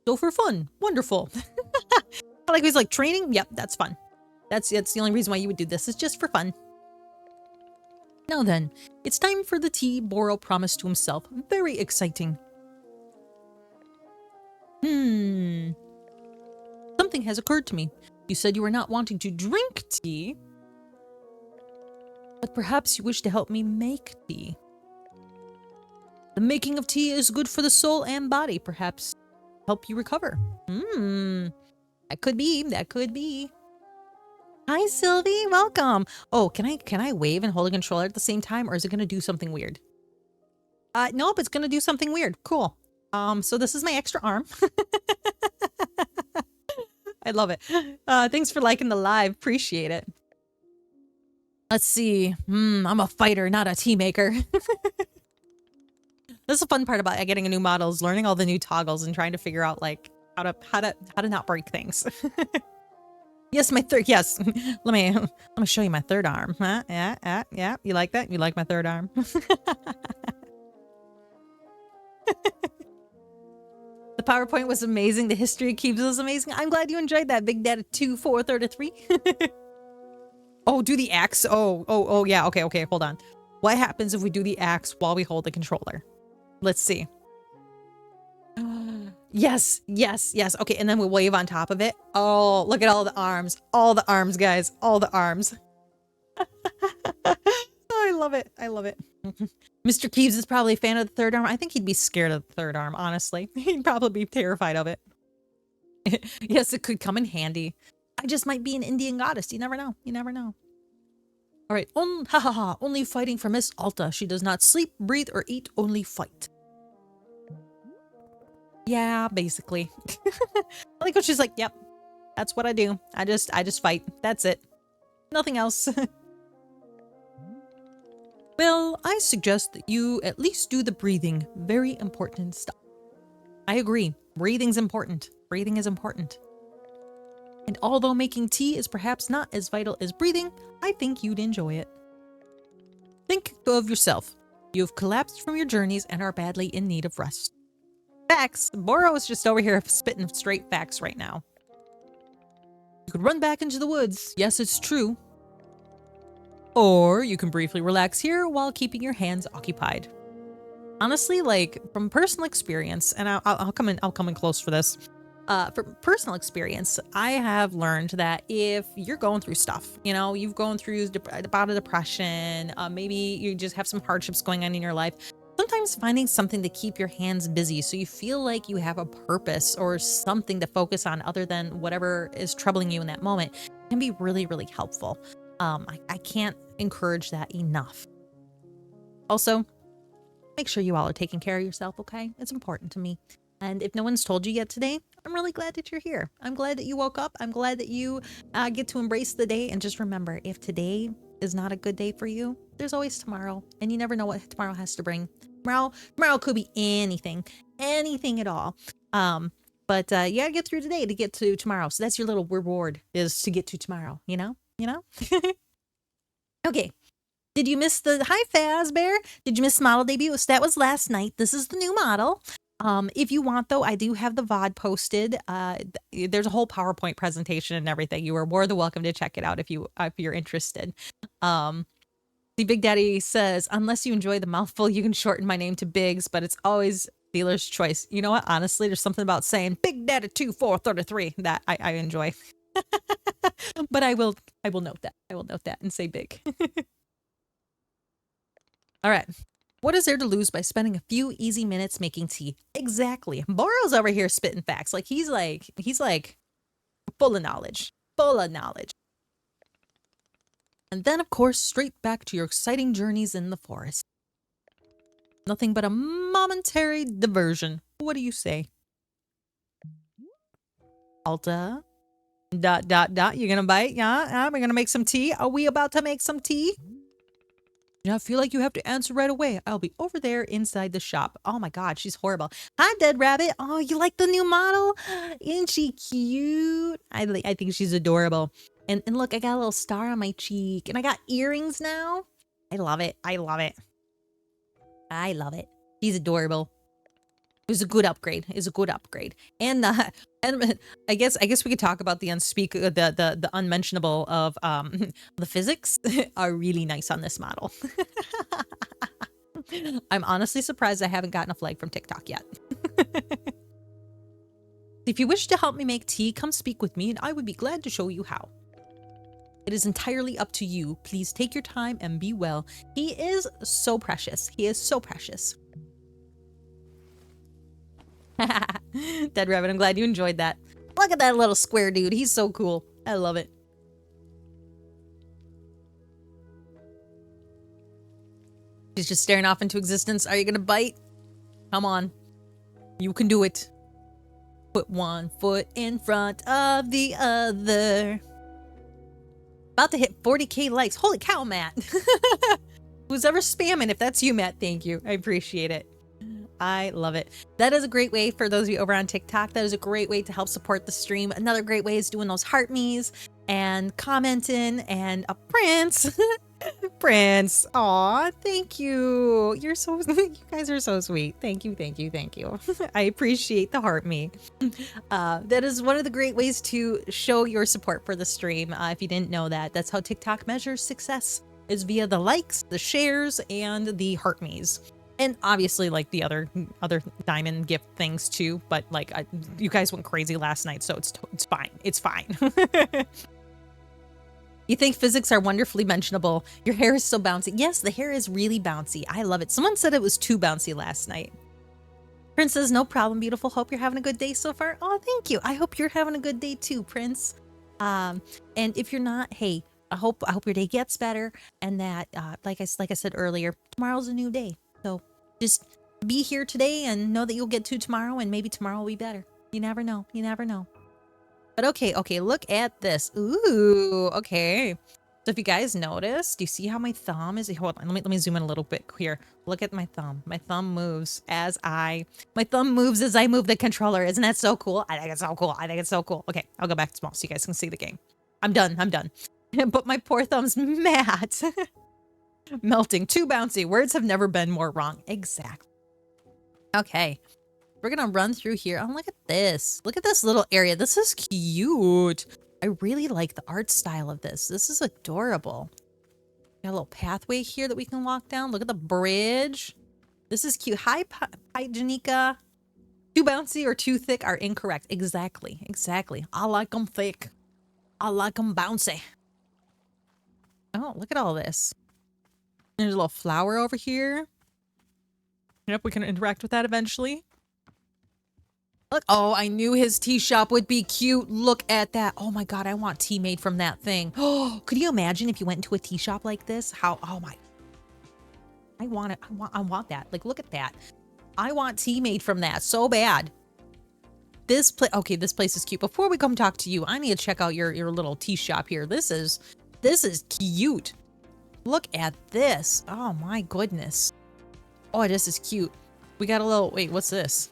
Go for fun. Wonderful. I like he's like training. Yep, that's fun. That's the only reason why you would do this. Is just for fun. Now then, it's time for the tea Boro promised to himself. Very exciting. Something has occurred to me. You said you were not wanting to drink tea, but perhaps you wish to help me make tea. The making of tea is good for the soul and body. Perhaps help you recover. That could be. Hi, Sylvie. Welcome. Oh, can I wave and hold a controller at the same time, or is it going to do something weird? Nope, it's going to do something weird. Cool. So this is my extra arm. I love it. Thanks for liking the live. Appreciate it. Let's see. I'm a fighter, not a tea maker. That's the fun part about getting a new model is learning all the new toggles and trying to figure out like how to not break things. Yes, my third. Yes, let me show you my third arm. Huh? Yeah. You like that? You like my third arm? The PowerPoint was amazing. The history of cubes was amazing. I'm glad you enjoyed that. Big Data 2, 4, 33. Oh, do the axe. Oh, yeah. Okay. Hold on. What happens if we do the axe while we hold the controller? Let's see. Yes. Okay, and then we'll wave on top of it. Oh, look at all the arms. All the arms, guys. All the arms. Oh, I love it. Mr. Keeves is probably a fan of the third arm. I think he'd be scared of the third arm, honestly. He'd probably be terrified of it. Yes, it could come in handy. I just might be an Indian goddess. You never know. All right. Only fighting for Miss Alta. She does not sleep, breathe, or eat. Only fight. Yeah, basically. I like what she's like. Yep, that's what I do. I just fight. That's it. Nothing else. Well, I suggest that you at least do the breathing. Very important stuff. I agree. Breathing's important. Breathing is important. And although making tea is perhaps not as vital as breathing, I think you'd enjoy it. Think of yourself. You've collapsed from your journeys and are badly in need of rest. Facts. Boro is just over here spitting straight facts right now. You could run back into the woods. Yes, it's true. Or you can briefly relax here while keeping your hands occupied. Honestly, like from personal experience, and I'll come in close for this. From personal experience, I have learned that if you're going through stuff, you've gone through about a depression, maybe you just have some hardships going on in your life. Sometimes finding something to keep your hands busy so you feel like you have a purpose or something to focus on other than whatever is troubling you in that moment can be really, really helpful. I can't encourage that enough. Also, make sure you all are taking care of yourself, okay? It's important to me. And if no one's told you yet today, I'm really glad that you're here. I'm glad that you woke up. I'm glad that you get to embrace the day. And just remember, if today is not a good day for you, there's always tomorrow. And you never know what tomorrow has to bring. Tomorrow could be anything at all. But you gotta get through today to get to tomorrow. So that's your little reward, is to get to tomorrow, you know? Okay. Did you miss hi Fazbear? Did you miss model debut? So that was last night. This is the new model. If you want though, I do have the VOD posted. There's a whole PowerPoint presentation and everything. You are more than welcome to check it out if you're interested. The Big Daddy says, unless you enjoy the mouthful, you can shorten my name to Biggs, but it's always dealer's choice. You know what? Honestly, there's something about saying Big Daddy 2433 that I enjoy. But I will note that. I will note that and say big. All right. What is there to lose by spending a few easy minutes making tea? Exactly. Boro's over here spitting facts. He's like full of knowledge. Full of knowledge. And then, of course, straight back to your exciting journeys in the forest. Nothing but a momentary diversion. What do you say? Alta? ... You gonna bite? Yeah? We're gonna make some tea? Are we about to make some tea? Yeah, I feel like you have to answer right away. I'll be over there inside the shop. Oh my god, she's horrible. Hi, Dead Rabbit. Oh, you like the new model? Isn't she cute? I think she's adorable. And look, I got a little star on my cheek. And I got earrings now. I love it. I love it. I love it. She's adorable. It was a good upgrade. It was a good upgrade. And I guess we could talk about the the unmentionable of the physics are really nice on this model. I'm honestly surprised I haven't gotten a flag from TikTok yet. If you wish to help me make tea, come speak with me and I would be glad to show you how. It is entirely up to you. Please take your time and be well. He is so precious. He is so precious. Dead Rabbit, I'm glad you enjoyed that. Look at that little square dude. He's so cool. I love it. He's just staring off into existence. Are you gonna bite? Come on. You can do it. Put one foot in front of the other. About to hit 40k likes. Holy cow, Matt. Who's ever spamming? If that's you, Matt, thank you. I appreciate it. I love it. That is a great way for those of you over on TikTok. That is a great way to help support the stream. Another great way is doing those heart me's and commenting and a Prince. Prince. Aw, thank you. You're so, you guys are so sweet. Thank you, thank you, thank you. I appreciate the heart me. That is one of the great ways to show your support for the stream. If you didn't know that, that's how TikTok measures success, is via the likes, the shares, and the heart me's. And obviously, like the other diamond gift things too. But like, you guys went crazy last night, so it's fine. It's fine. You think physics are wonderfully mentionable. Your hair is so bouncy. Yes, the hair is really bouncy. I love it. Someone said it was too bouncy last night. Prince says, no problem, beautiful. Hope you're having a good day so far. Oh, thank you. I hope you're having a good day too, Prince. And if you're not, hey, I hope your day gets better. And that, like I said earlier, tomorrow's a new day. So just be here today and know that you'll get to tomorrow, and maybe tomorrow will be better. You never know. You never know. But okay, look at this. Ooh, okay. So if you guys notice, do you see how my thumb is? Hold on, let me zoom in a little bit here. Look at my thumb. My thumb moves as I move the controller. Isn't that so cool? I think it's so cool. I think it's so cool. Okay, I'll go back to small so you guys can see the game. I'm done. But my poor thumb's matte. Melting, too bouncy. Words have never been more wrong. Exactly. Okay. We're gonna run through here. Oh, look at this. Look at this little area. This is cute. I really like the art style of this. This is adorable. Got a little pathway here that we can walk down. Look at the bridge. This is cute. Hi, Janika. Too bouncy or too thick are incorrect. Exactly. I like them thick. I like them bouncy. Oh, look at all this. There's a little flower over here. Yep, we can interact with that eventually. Look, oh, I knew his tea shop would be cute. Look at that. Oh my god, I want tea made from that thing. Oh, could you imagine if you went into a tea shop like this? How, oh my. I want it. I want that. Like, look at that. I want tea made from that so bad. This place, okay, this place is cute. Before we come talk to you, I need to check out your little tea shop here. This is cute. Look at this. Oh my goodness. Oh, this is cute. We got a little, wait, what's this?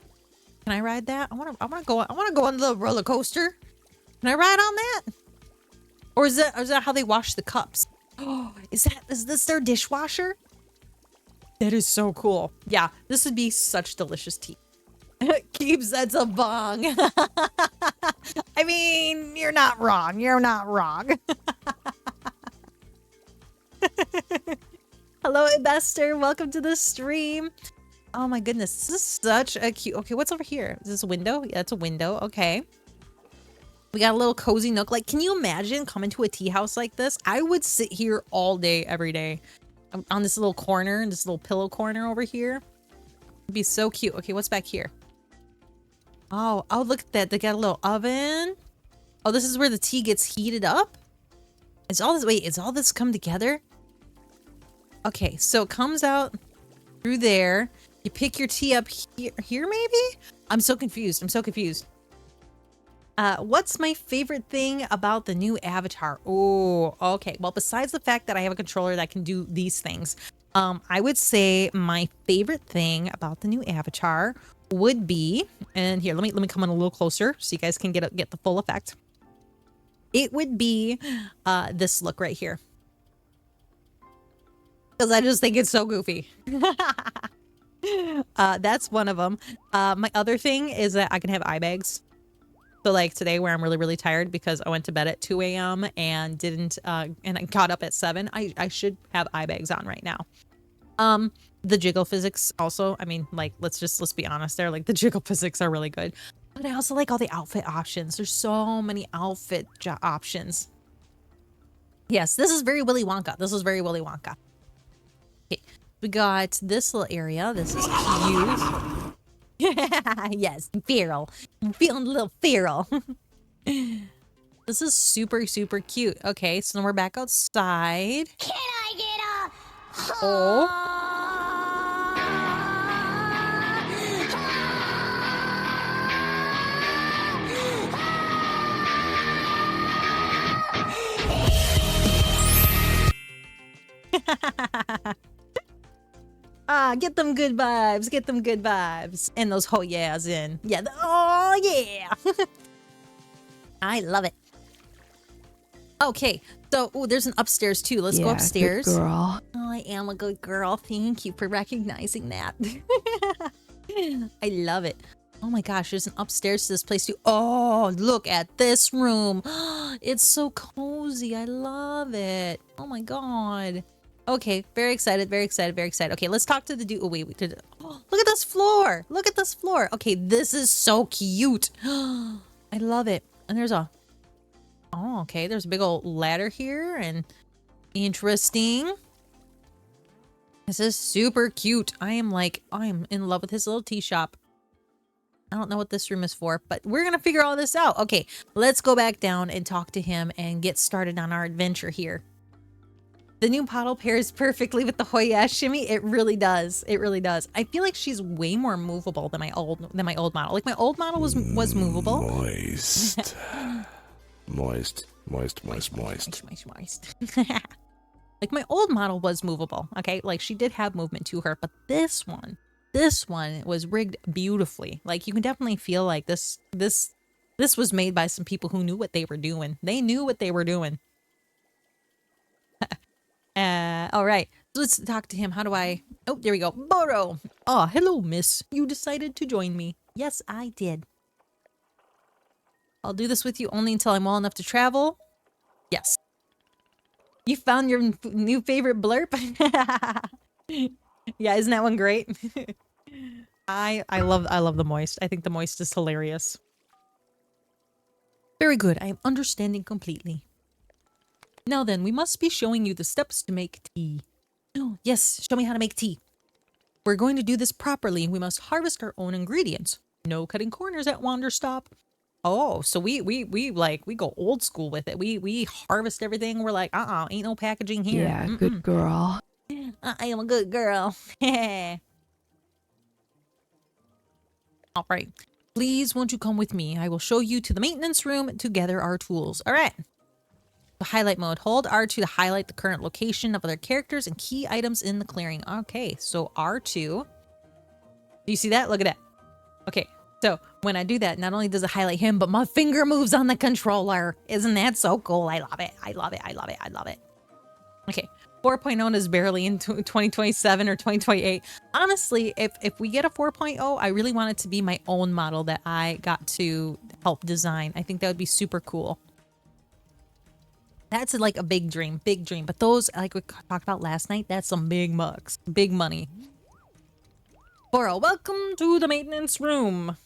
Can I ride that? I want to go on the roller coaster. Can I ride on that? Or is that how they wash the cups? Oh, is this their dishwasher? That is so cool. Yeah, this would be such delicious tea. Keep sets a bong. I mean, you're not wrong. You're not wrong. Hello, investor. Welcome to the stream. Oh my goodness, this is such a cute. Okay, what's over here? Is this a window? Yeah, it's a window. Okay. We got a little cozy nook. Like, can you imagine coming to a tea house like this? I would sit here all day, every day. On this little corner, this little pillow corner over here. It'd be so cute. Okay, what's back here? Oh, look at that. They got a little oven. Oh, this is where the tea gets heated up? Is all this come together? Okay, so it comes out through there. You pick your tea up here maybe? I'm so confused. What's my favorite thing about the new avatar? Oh, okay. Well, besides the fact that I have a controller that can do these things, I would say my favorite thing about the new avatar would be, and here, let me come on a little closer so you guys can get the full effect. It would be this look right here. Because I just think it's so goofy. That's one of them. My other thing is that I can have eye bags. So like today where I'm really, really tired because I went to bed at 2 a.m. and and I got up at 7. I should have eye bags on right now. The jiggle physics also, I mean, like, let's be honest there. Like the jiggle physics are really good. But I also like all the outfit options. There's so many outfit options. Yes, this is very Willy Wonka. Okay, we got this little area. This is cute. Yes, feral. I'm feeling a little feral. This is super, super cute. Okay, so then we're back outside. Can I get a... Oh. Get them good vibes. And those oh yeahs in. Yeah, oh yeah. I love it. Okay, so there's an upstairs too. Let's go upstairs. Good girl. Oh, I am a good girl. Thank you for recognizing that. I love it. Oh my gosh, there's an upstairs to this place too. Oh, look at this room. It's so cozy. I love it. Oh my god. Okay, very excited. Okay, let's talk to the dude. Oh, wait. Oh, look at this floor. Okay, this is so cute. I love it. And there's a... Oh, okay. There's a big old ladder here and interesting. This is super cute. I am in love with his little tea shop. I don't know what this room is for, but we're going to figure all this out. Okay, let's go back down and talk to him and get started on our adventure here. The new bottle pairs perfectly with the Hoya shimmy. It really does. I feel like she's way more movable than my old model. Like my old model was movable. Moist. Moist. Like my old model was movable. Okay, like she did have movement to her, but this one was rigged beautifully. Like you can definitely feel like this was made by some people who knew what they were doing. They knew what they were doing. All right, so let's talk to him. How do I... Oh, there we go. Boro. Oh, hello, miss. You decided to join me. Yes, I did. I'll do this with you only until I'm well enough to travel. Yes. You found your new favorite blurb? Yeah, isn't that one great? I love the moist. I think the moist is hilarious. Very good. I am understanding completely. Now then, we must be showing you the steps to make tea. Oh, yes, show me how to make tea. We're going to do this properly. We must harvest our own ingredients. No cutting corners at Wanderstop. Oh, so we go old school with it. We harvest everything. We're like, ain't no packaging here. Yeah, good girl. I am a good girl. All right. Please, won't you come with me? I will show you to the maintenance room to gather our tools. All right. The highlight mode. Hold R2 to highlight the current location of other characters and key items in the clearing. Okay, so R2. Do you see that? Look at that. Okay, so when I do that, not only does it highlight him, but my finger moves on the controller. Isn't that so cool? I love it. Okay, 4.0 is barely in 2027 or 2028. Honestly, if we get a 4.0, I really want it to be my own model that I got to help design. I think that would be super cool. That's like a big dream, big dream. But those, like we talked about last night, that's some big bucks, big money. Bora, welcome to the maintenance room.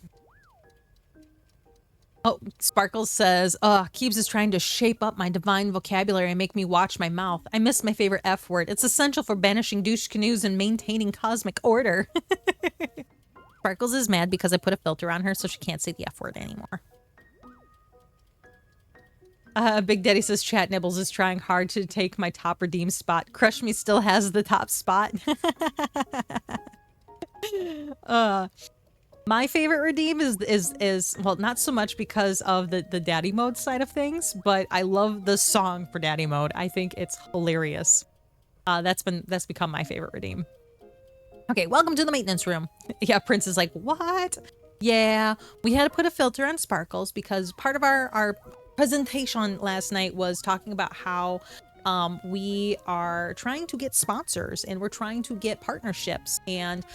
Oh, Sparkles says, Keebs is trying to shape up my divine vocabulary and make me watch my mouth. I miss my favorite F word. It's essential for banishing douche canoes and maintaining cosmic order. Sparkles is mad because I put a filter on her so she can't say the F word anymore. Big Daddy says, Chat Nibbles is trying hard to take my top redeem spot. Crush Me still has the top spot. My favorite redeem is well, not so much because of the daddy mode side of things, but I love the song for daddy mode. I think it's hilarious. That's become my favorite redeem. Okay, welcome to the maintenance room. Yeah, Prince is like, what? Yeah, we had to put a filter on Sparkles because part of our presentation last night was talking about how we are trying to get sponsors and we're trying to get partnerships, and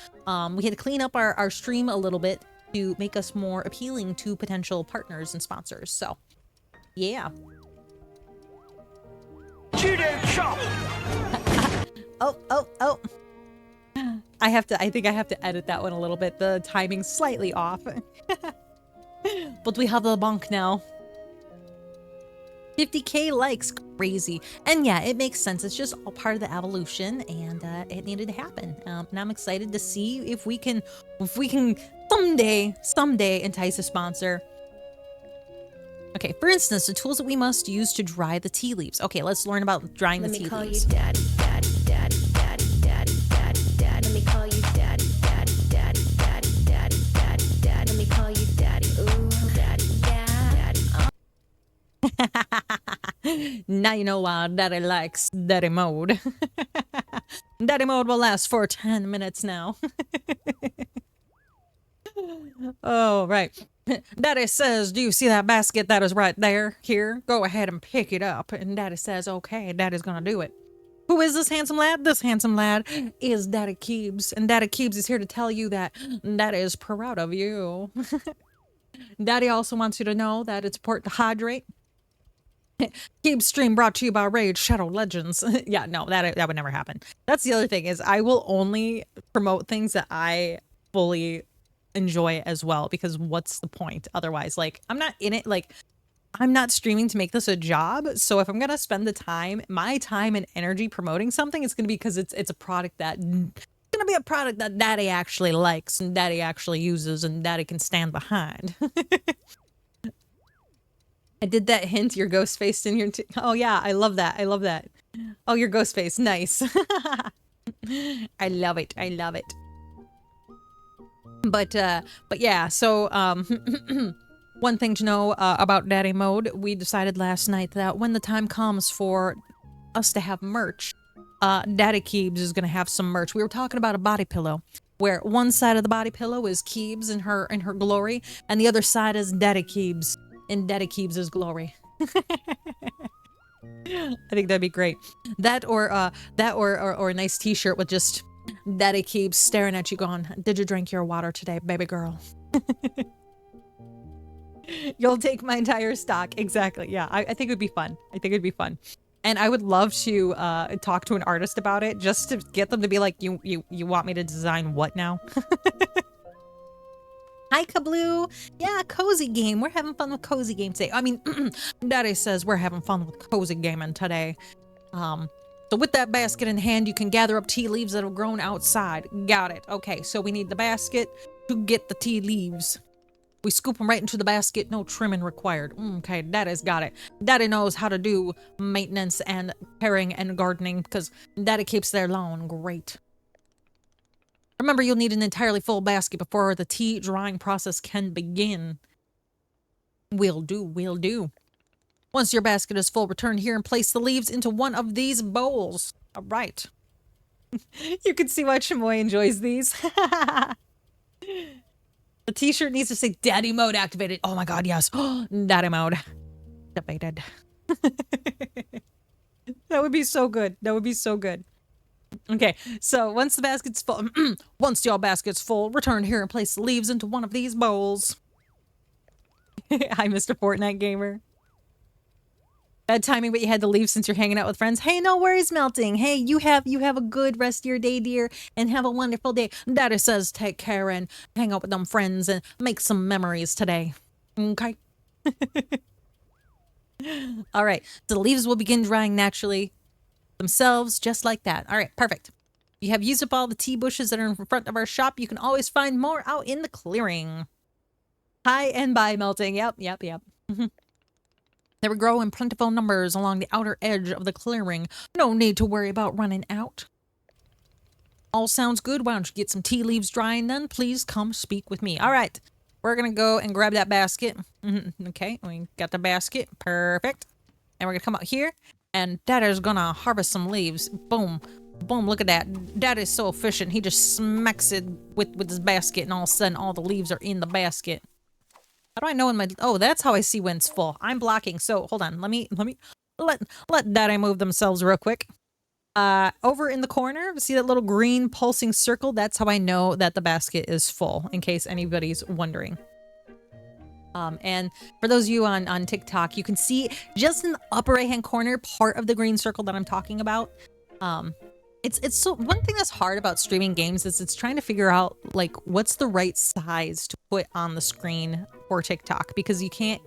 we had to clean up our stream a little bit to make us more appealing to potential partners and sponsors. So yeah. Oh. I think I have to edit that one a little bit. The timing's slightly off. But we have the bunk now. 50k likes, crazy. And yeah, it makes sense. It's just all part of the evolution, and it needed to happen. And I'm excited to see if we can someday entice a sponsor. Okay, for instance, the tools that we must use to dry the tea leaves. Okay, let's learn about drying the tea leaves. Let me call you daddy, daddy, daddy, daddy, daddy, daddy, daddy. Let me call you daddy, daddy, daddy, daddy, daddy, daddy, daddy. Let me call you daddy, ooh, daddy, yeah, daddy. Now you know why Daddy likes Daddy mode. Daddy mode will last for 10 minutes now. Oh, right. Daddy says, do you see that basket that is right there? Here, go ahead and pick it up. And Daddy says, okay, Daddy's gonna do it. Who is this handsome lad? This handsome lad is Daddy Keebs. And Daddy Keebs is here to tell you that Daddy is proud of you. Daddy also wants you to know that it's important to hydrate. Keebs stream brought to you by Raid Shadow Legends. Yeah, no, that would never happen. That's the other thing, is I will only promote things that I fully enjoy as well, because what's the point otherwise? Like, I'm not in it, like, I'm not streaming to make this a job. So if I'm gonna spend the time, my time and energy promoting something, it's gonna be because it's a product that gonna be a product that Daddy actually likes and Daddy actually uses and Daddy can stand behind. I did that hint, you're ghost faced in your oh yeah, I love that. I love that. Oh, you're ghost faced. Nice. I love it. I love it. But yeah, so one thing to know about Daddy mode, we decided last night that when the time comes for us to have merch, Daddy Keebs is gonna have some merch. We were talking about a body pillow, where one side of the body pillow is Keebs in her glory, and the other side is Daddy Keebs in Daddy Keebs' glory. I think that'd be great. That or a nice t-shirt with just Daddy Keebs staring at you going, did you drink your water today, baby girl? You'll take my entire stock. Exactly. Yeah, I think it would be fun. I think it'd be fun. And I would love to talk to an artist about it, just to get them to be like, you want me to design what now? Hi, Kabloo. Yeah, cozy game. We're having fun with cozy game today. I mean, Daddy says we're having fun with cozy gaming today. So with that basket in hand, you can gather up tea leaves that have grown outside. Got it. Okay, so we need the basket to get the tea leaves. We scoop them right into the basket. No trimming required. Okay, Daddy's got it. Daddy knows how to do maintenance and caring and gardening because Daddy keeps their lawn great. Remember, you'll need an entirely full basket before the tea drying process can begin. Will do, will do. Once your basket is full, return here and place the leaves into one of these bowls. All right. You can see why Chamoy enjoys these. The t-shirt needs to say Daddy mode activated. Oh my god, yes. Daddy mode activated. That would be so good. That would be so good. Okay, so once the basket's full, once your basket's full, return here and place the leaves into one of these bowls. Hi, Mr. Fortnite Gamer. Bad timing, but you had to leave since you're hanging out with friends. Hey, no worries, Melting. Hey, you have a good rest of your day, dear, and have a wonderful day. Daddy says take care and hang out with them friends and make some memories today. Okay. All right. So the leaves will begin drying naturally themselves, just like that. All right, perfect. You have used up all the tea bushes that are in front of our shop. You can always find more out in the clearing. Hi and bye, Melting. Yep. They would grow in plentiful numbers along the outer edge of the clearing. No need to worry about running out. All sounds good. Why don't you get some tea leaves drying then? Please come speak with me. All right. We're going to go and grab that basket. Okay. We got the basket. Perfect. And we're going to come out here. And Daddy's going to harvest some leaves. Boom. Boom. Look at that. Daddy's so efficient. He just smacks it with his basket. And all of a sudden, all the leaves are in the basket. How do I know when my... Oh, that's how I see when it's full. I'm blocking. So, hold on. Let Daddy move themselves real quick. Over in the corner, see that little green pulsing circle? That's how I know that the basket is full, in case anybody's wondering. And for those of you on TikTok, you can see just in the upper right-hand corner, part of the green circle that I'm talking about. It's so one thing that's hard about streaming games is it's trying to figure out like what's the right size to put on the screen for TikTok, because you can't,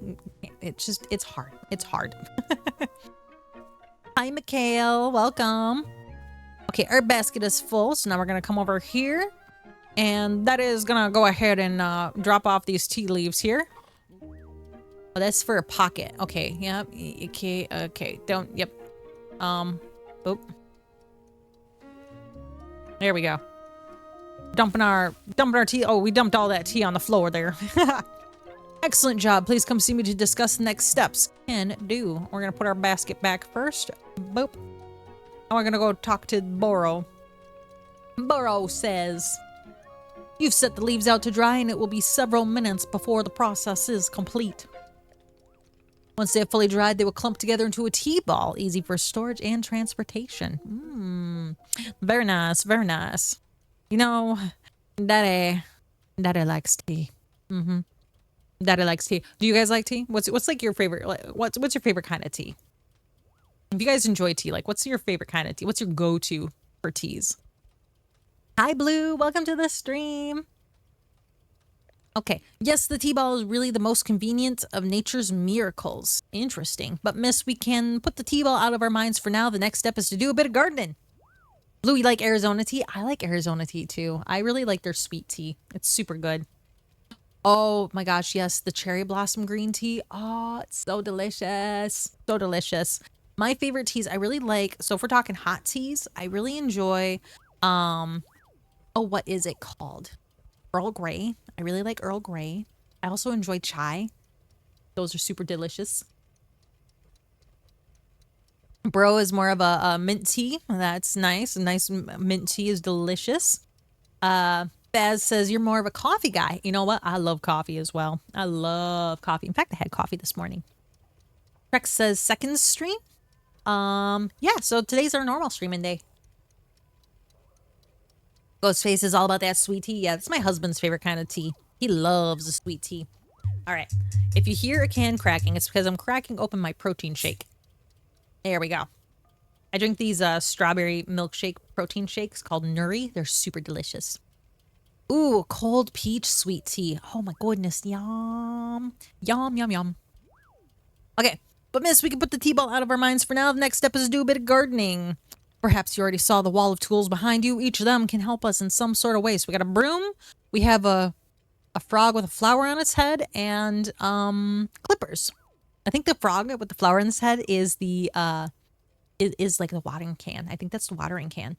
it's hard. It's hard. Hi, Mikhail. Welcome. Okay, our basket is full, so now we're going to come over here. And that is going to go ahead and drop off these tea leaves here. Oh, that's for a pocket. Okay, yep. Okay, don't, yep. Oop. There we go. Dumping our tea. Oh, we dumped all that tea on the floor there. Excellent job. Please come see me to discuss the next steps. Can do. We're going to put our basket back first. Boop. And we're going to go talk to Boro. Boro says, you've set the leaves out to dry and it will be several minutes before the process is complete. Once they have fully dried, they will clump together into a tea ball, easy for storage and transportation. Very nice, very nice. You know, Daddy likes tea. Daddy likes tea. Do you guys like tea? What's like your favorite? What's your favorite kind of tea? If you guys enjoy tea, like what's your favorite kind of tea? What's your go-to for teas? Hi, Blue. Welcome to the stream. Okay. Yes, the tea ball is really the most convenient of nature's miracles. Interesting. But miss, we can put the tea ball out of our minds for now. The next step is to do a bit of gardening. Blue, you like Arizona tea? I like Arizona tea too. I really like their sweet tea. It's super good. Oh my gosh, yes, the cherry blossom green tea. Oh, it's so delicious. So delicious. My favorite teas, I really like, so if we're talking hot teas, I really enjoy, oh, what is it called? Earl Grey. I really like Earl Grey. I also enjoy chai. Those are super delicious. Bro is more of a mint tea. That's nice. A nice mint tea is delicious. Baz says you're more of a coffee guy. You know what? I love coffee as well. I love coffee. In fact, I had coffee this morning. Rex says second stream. Yeah, so today's our normal streaming day. Ghostface is all about that sweet tea. Yeah, it's my husband's favorite kind of tea. He loves the sweet tea. All right. If you hear a can cracking, it's because I'm cracking open my protein shake. There we go. I drink these strawberry milkshake protein shakes called Nuri. They're super delicious. Ooh, cold peach sweet tea. Oh my goodness. Yum. Yum, yum, yum. Okay. But miss, we can put the tea ball out of our minds for now. The next step is to do a bit of gardening. Perhaps you already saw the wall of tools behind you. Each of them can help us in some sort of way. So we got a broom. We have a frog with a flower on its head and clippers. I think the frog with the flower on its head is the is like the watering can. I think that's the watering can.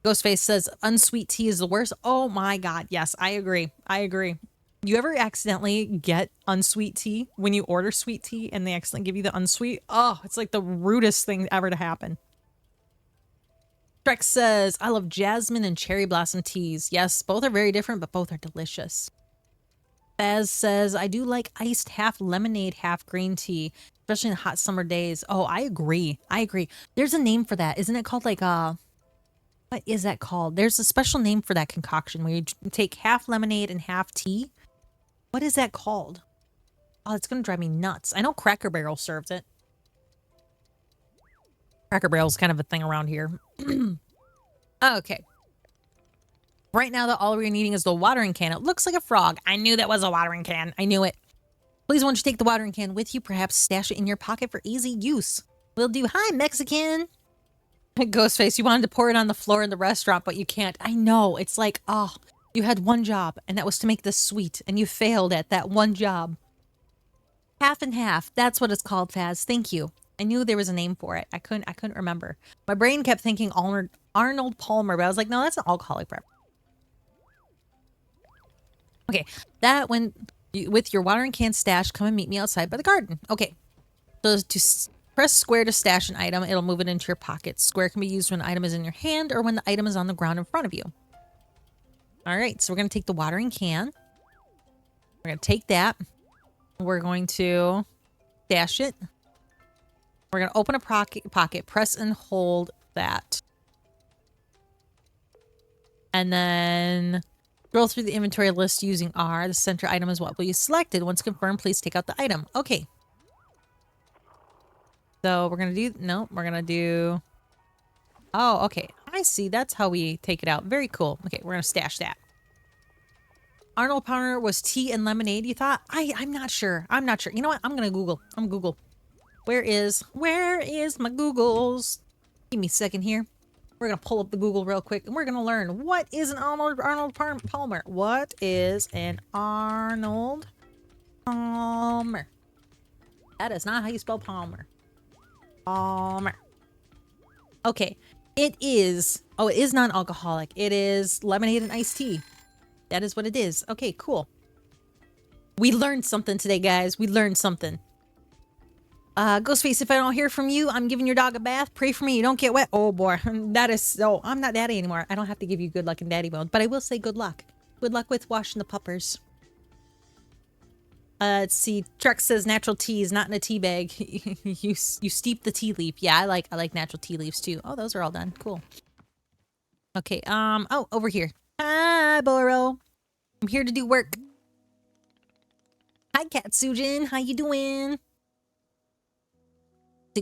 Ghostface says unsweet tea is the worst. Oh my god, yes, I agree. I agree. You ever accidentally get unsweet tea when you order sweet tea and they accidentally give you the unsweet? Oh, it's like the rudest thing ever to happen. Trex says, I love jasmine and cherry blossom teas. Yes, both are very different, but both are delicious. Baz says, I do like iced half lemonade, half green tea, especially in hot summer days. Oh, I agree. I agree. There's a name for that. Isn't it called like, what is that called? There's a special name for that concoction where you take half lemonade and half tea. What is that called? Oh, it's going to drive me nuts. I know Cracker Barrel serves it. Cracker Barrel's kind of a thing around here. Okay. Right now, all we're needing is the watering can. It looks like a frog. I knew that was a watering can. I knew it. Please, won't you take the watering can with you? Perhaps stash it in your pocket for easy use. Will do. Hi, Mexican. Ghostface, you wanted to pour it on the floor in the restaurant, but you can't. I know. It's like, oh, you had one job, and that was to make this sweet, and you failed at that one job. Half and half. That's what it's called, Faz. Thank you. I knew there was a name for it. I couldn't remember. My brain kept thinking Arnold Palmer, but I was like, no, that's an alcoholic beverage. Okay, that when with your watering can stash, come and meet me outside by the garden. Okay, so to press square to stash an item, it'll move it into your pocket. Square can be used when the item is in your hand or when the item is on the ground in front of you. All right, so we're going to take the watering can. We're going to take that. We're going to stash it. We're going to open a pocket, press and hold that. And then scroll through the inventory list using R. The center item is what will you selected. Once confirmed, please take out the item. Okay. So we're going to do, no, we're going to do, oh, okay. I see. That's how we take it out. Very cool. Okay, we're going to stash that. Arnold Palmer was tea and lemonade, you thought? I'm not sure. I'm not sure. You know what? I'm going to Google. I'm Google. Where is my Googles? Give me a second here. We're going to pull up the Google real quick, and we're going to learn what is an Arnold Palmer. What is an Arnold Palmer? That is not how you spell Palmer. Palmer. Okay. It is, oh, it is non-alcoholic. It is lemonade and iced tea. That is what it is. Okay, cool. We learned something today, guys. We learned something. Ghostface, if I don't hear from you, I'm giving your dog a bath. Pray for me. You don't get wet. Oh, boy. That is so... I'm not daddy anymore. I don't have to give you good luck and daddy mode. But I will say good luck. Good luck with washing the puppers. Let's see. Trex says natural teas, not in a tea bag. you steep the tea leaf. Yeah, I like natural tea leaves, too. Oh, those are all done. Cool. Okay, oh, over here. Hi, Boro. I'm here to do work. Hi, Katsujin. How you doing?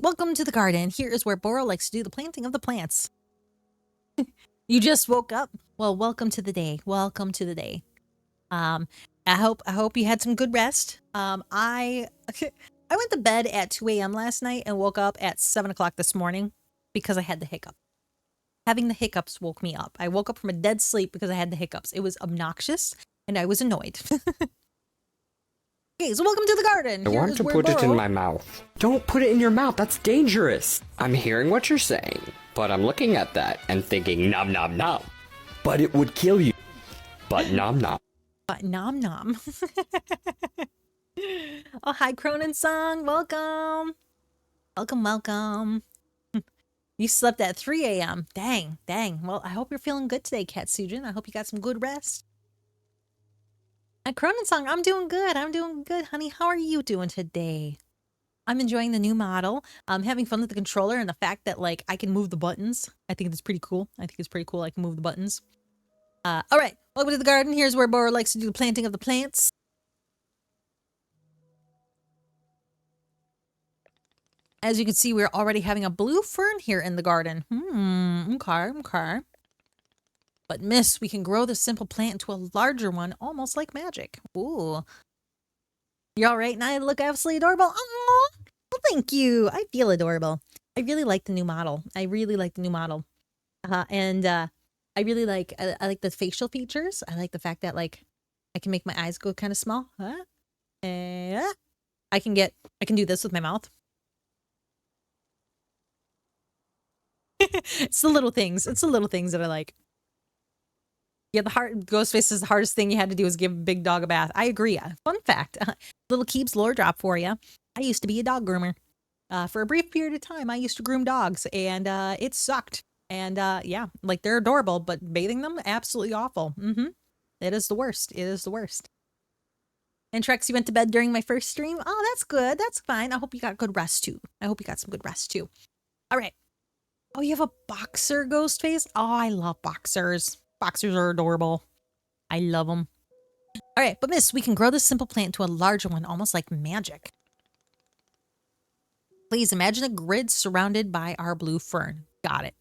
Welcome to the garden. Here is where Boro likes to do the planting of the plants. You just woke up? Well, welcome to the day. Welcome to the day. I hope you had some good rest. I went to bed at 2 a.m. last night and woke up at 7 o'clock this morning because I had the hiccup. Having the hiccups woke me up. I woke up from a dead sleep because I had the hiccups. It was obnoxious and I was annoyed. Okay, so welcome to the garden. I want to put it in my mouth. Don't put it in your mouth. That's dangerous. I'm hearing what you're saying, but I'm looking at that and thinking nom nom nom. But it would kill you. But nom nom. But nom nom. Oh, hi, Cronin Song. Welcome. Welcome, welcome. You slept at 3 a.m. Dang, dang. Well, I hope you're feeling good today, Katsujin. I hope you got some good rest. And Cronin Song, I'm doing good. I'm doing good, honey. How are you doing today? I'm enjoying the new model. I'm having fun with the controller and the fact that, like, I can move the buttons. I think it's pretty cool. I think it's pretty cool I can move the buttons. All right. Welcome to the garden. Here's where Bora likes to do the planting of the plants. As you can see, we're already having a blue fern here in the garden. Okay. But miss, we can grow this simple plant into a larger one, almost like magic. Ooh. You all right? And I look absolutely adorable. Oh, well, thank you. I feel adorable. I really like the new model. I really like I really like, I like the facial features. I like the fact that, like, I can make my eyes go kind of small. I can do this with my mouth. It's the little things. It's the little things that I like. Yeah, Ghostface is the hardest thing you had to do is give a big dog a bath. I agree. Fun fact, little Keeb's lore drop for you. I used to be a dog groomer. For a brief period of time, I used to groom dogs, and it sucked. And yeah, like, they're adorable, but bathing them, absolutely awful. It is the worst. It is the worst. And Trex, you went to bed during my first stream? Oh, that's good. That's fine. I hope you got good rest, too. I hope you got some good rest, too. All right. Oh, you have a boxer, Ghostface? Oh, I love boxers. Boxers are adorable. I love them. All right, but miss, we can grow this simple plant into a larger one, almost like magic. Please imagine a grid surrounded by our blue fern. Got it.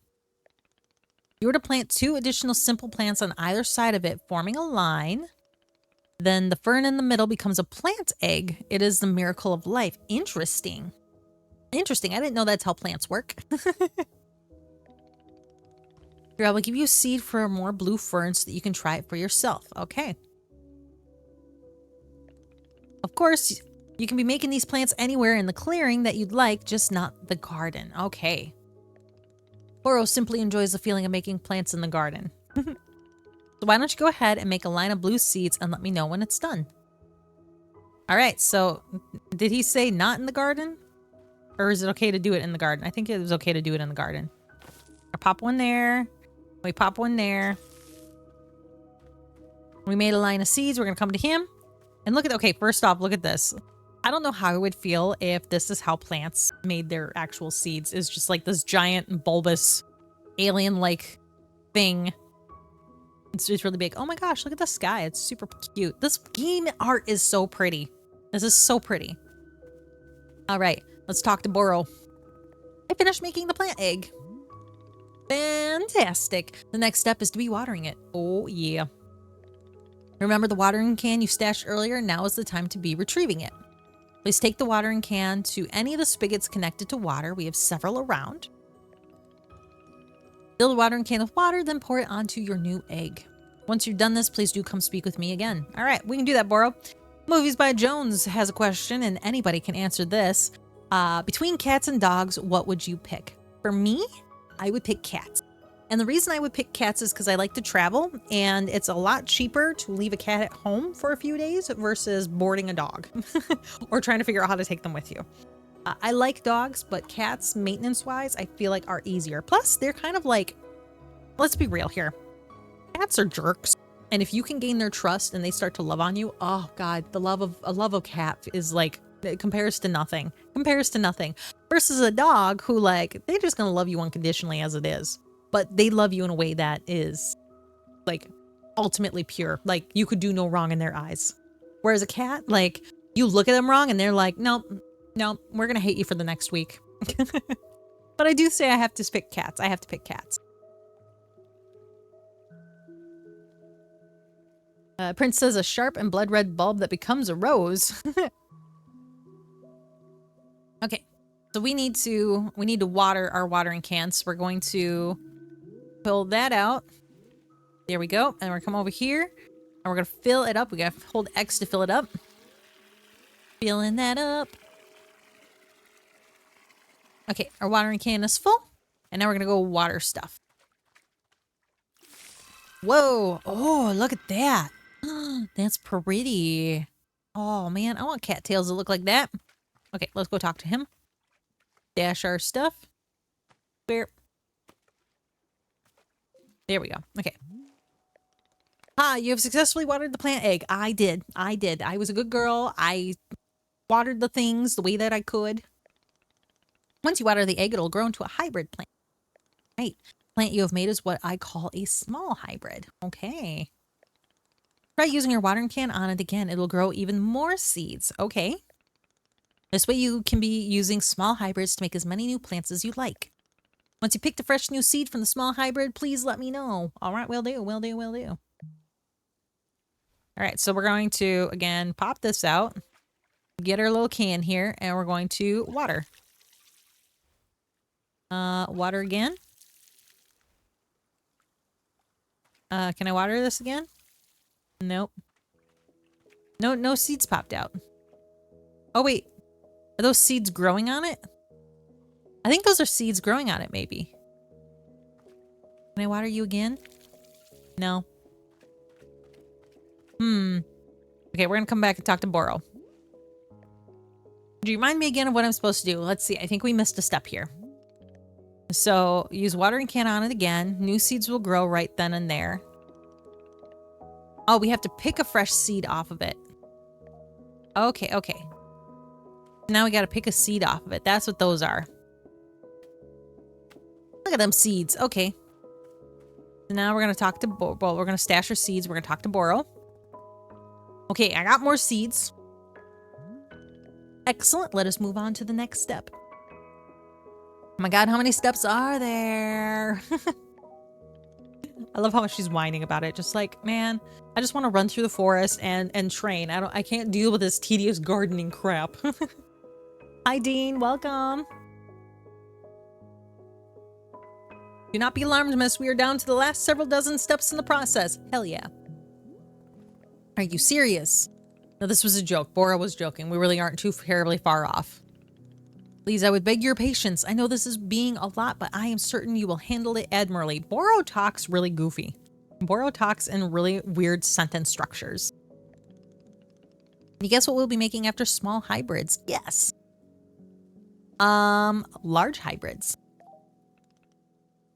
If you were to plant 2 additional simple plants on either side of it, forming a line, then the fern in the middle becomes a plant egg. It is the miracle of life. Interesting. Interesting. I didn't know that's how plants work. Here, I will give you a seed for more blue fern so that you can try it for yourself. Okay. Of course, you can be making these plants anywhere in the clearing that you'd like, just not the garden. Okay. Boro simply enjoys the feeling of making plants in the garden. So why don't you go ahead and make a line of blue seeds and let me know when it's done. All right, so did he say not in the garden? Or is it okay to do it in the garden? I think it was okay to do it in the garden. I'll pop one there. We pop one there. We made a line of seeds. We're going to come to him. And look at, okay, first off, look at this. I don't know how I would feel if this is how plants made their actual seeds. It's just like this giant bulbous alien-like thing. It's really big. Oh my gosh, look at the sky. It's super cute. This game art is so pretty. This is so pretty. All right, let's talk to Boro. I finished making the plant egg. Fantastic. The next step is to be watering it. Oh yeah. Remember the watering can you stashed earlier? Now is the time to be retrieving it. Please take the watering can to any of the spigots connected to water. We have several around. Fill the watering can with water, then pour it onto your new egg. Once you've done this, please do come speak with me again. All right, we can do that, Boro. Movies by Jones has a question, and anybody can answer this. Between cats and dogs, what would you pick? For me, I would pick cats. And the reason I would pick cats is because I like to travel, and it's a lot cheaper to leave a cat at home for a few days versus boarding a dog or trying to figure out how to take them with you. I like dogs, but cats, maintenance-wise, I feel like are easier. Plus, they're kind of like, let's be real here. Cats are jerks, and if you can gain their trust and they start to love on you, oh god, a love of cat is like, it compares to nothing. Compares to nothing. Versus a dog who, like, they're just gonna love you unconditionally as it is. But they love you in a way that is, like, ultimately pure. Like, you could do no wrong in their eyes. Whereas a cat, like, you look at them wrong and they're like, nope, we're gonna hate you for the next week. But I do say I have to pick cats. I have to pick cats. Prince says a sharp and blood red bulb that becomes a rose. Okay, so we need to water our watering cans. We're going to fill that out. There we go. And we're gonna come over here and we're gonna fill it up. We gotta hold X to fill it up. Filling that up. Okay, our watering can is full. And now we're gonna go water stuff. Whoa! Oh, look at that. That's pretty. Oh man, I want cattails that look like that. Okay, let's go talk to him. Dash our stuff. Bear. There we go. Okay. You have successfully watered the plant egg. I did. I was a good girl. I watered the things the way that I could. Once you water the egg, it'll grow into a hybrid plant. Right. Plant you have made is what I call a small hybrid. Okay. Try using your watering can on it again. It'll grow even more seeds. Okay. This way you can be using small hybrids to make as many new plants as you like. Once you picked a fresh new seed from the small hybrid, please let me know. All right, will do. All right, so we're going to, again, pop this out, get our little can here, and we're going to water. Water again. Can I water this again? Nope. No seeds popped out. Oh, wait. Are those seeds growing on it? I think those are seeds growing on it, maybe. Can I water you again? No. Okay, we're gonna come back and talk to Boro. Do you remind me again of what I'm supposed to do? Let's see. I think we missed a step here. So, use watering can on it again. New seeds will grow right then and there. Oh, we have to pick a fresh seed off of it. Okay, okay. Now we gotta pick a seed off of it. That's what those are. Look at them seeds. Okay. Now we're gonna talk to Boro. Well, we're gonna stash our seeds. We're gonna talk to Boro. Okay, I got more seeds. Excellent. Let us move on to the next step. Oh my god, how many steps are there? I love how much she's whining about it. Just like, man, I just want to run through the forest and train. I can't deal with this tedious gardening crap. Hi Dean, welcome. Do not be alarmed, miss. We are down to the last several dozen steps in the process. Hell yeah. Are you serious? No, this was a joke. Bora was joking. We really aren't too terribly far off. Please, I would beg your patience. I know this is being a lot, but I am certain you will handle it admirably. Boro talks really goofy. Boro talks in really weird sentence structures. You guess what we'll be making after small hybrids? Yes. Large hybrids.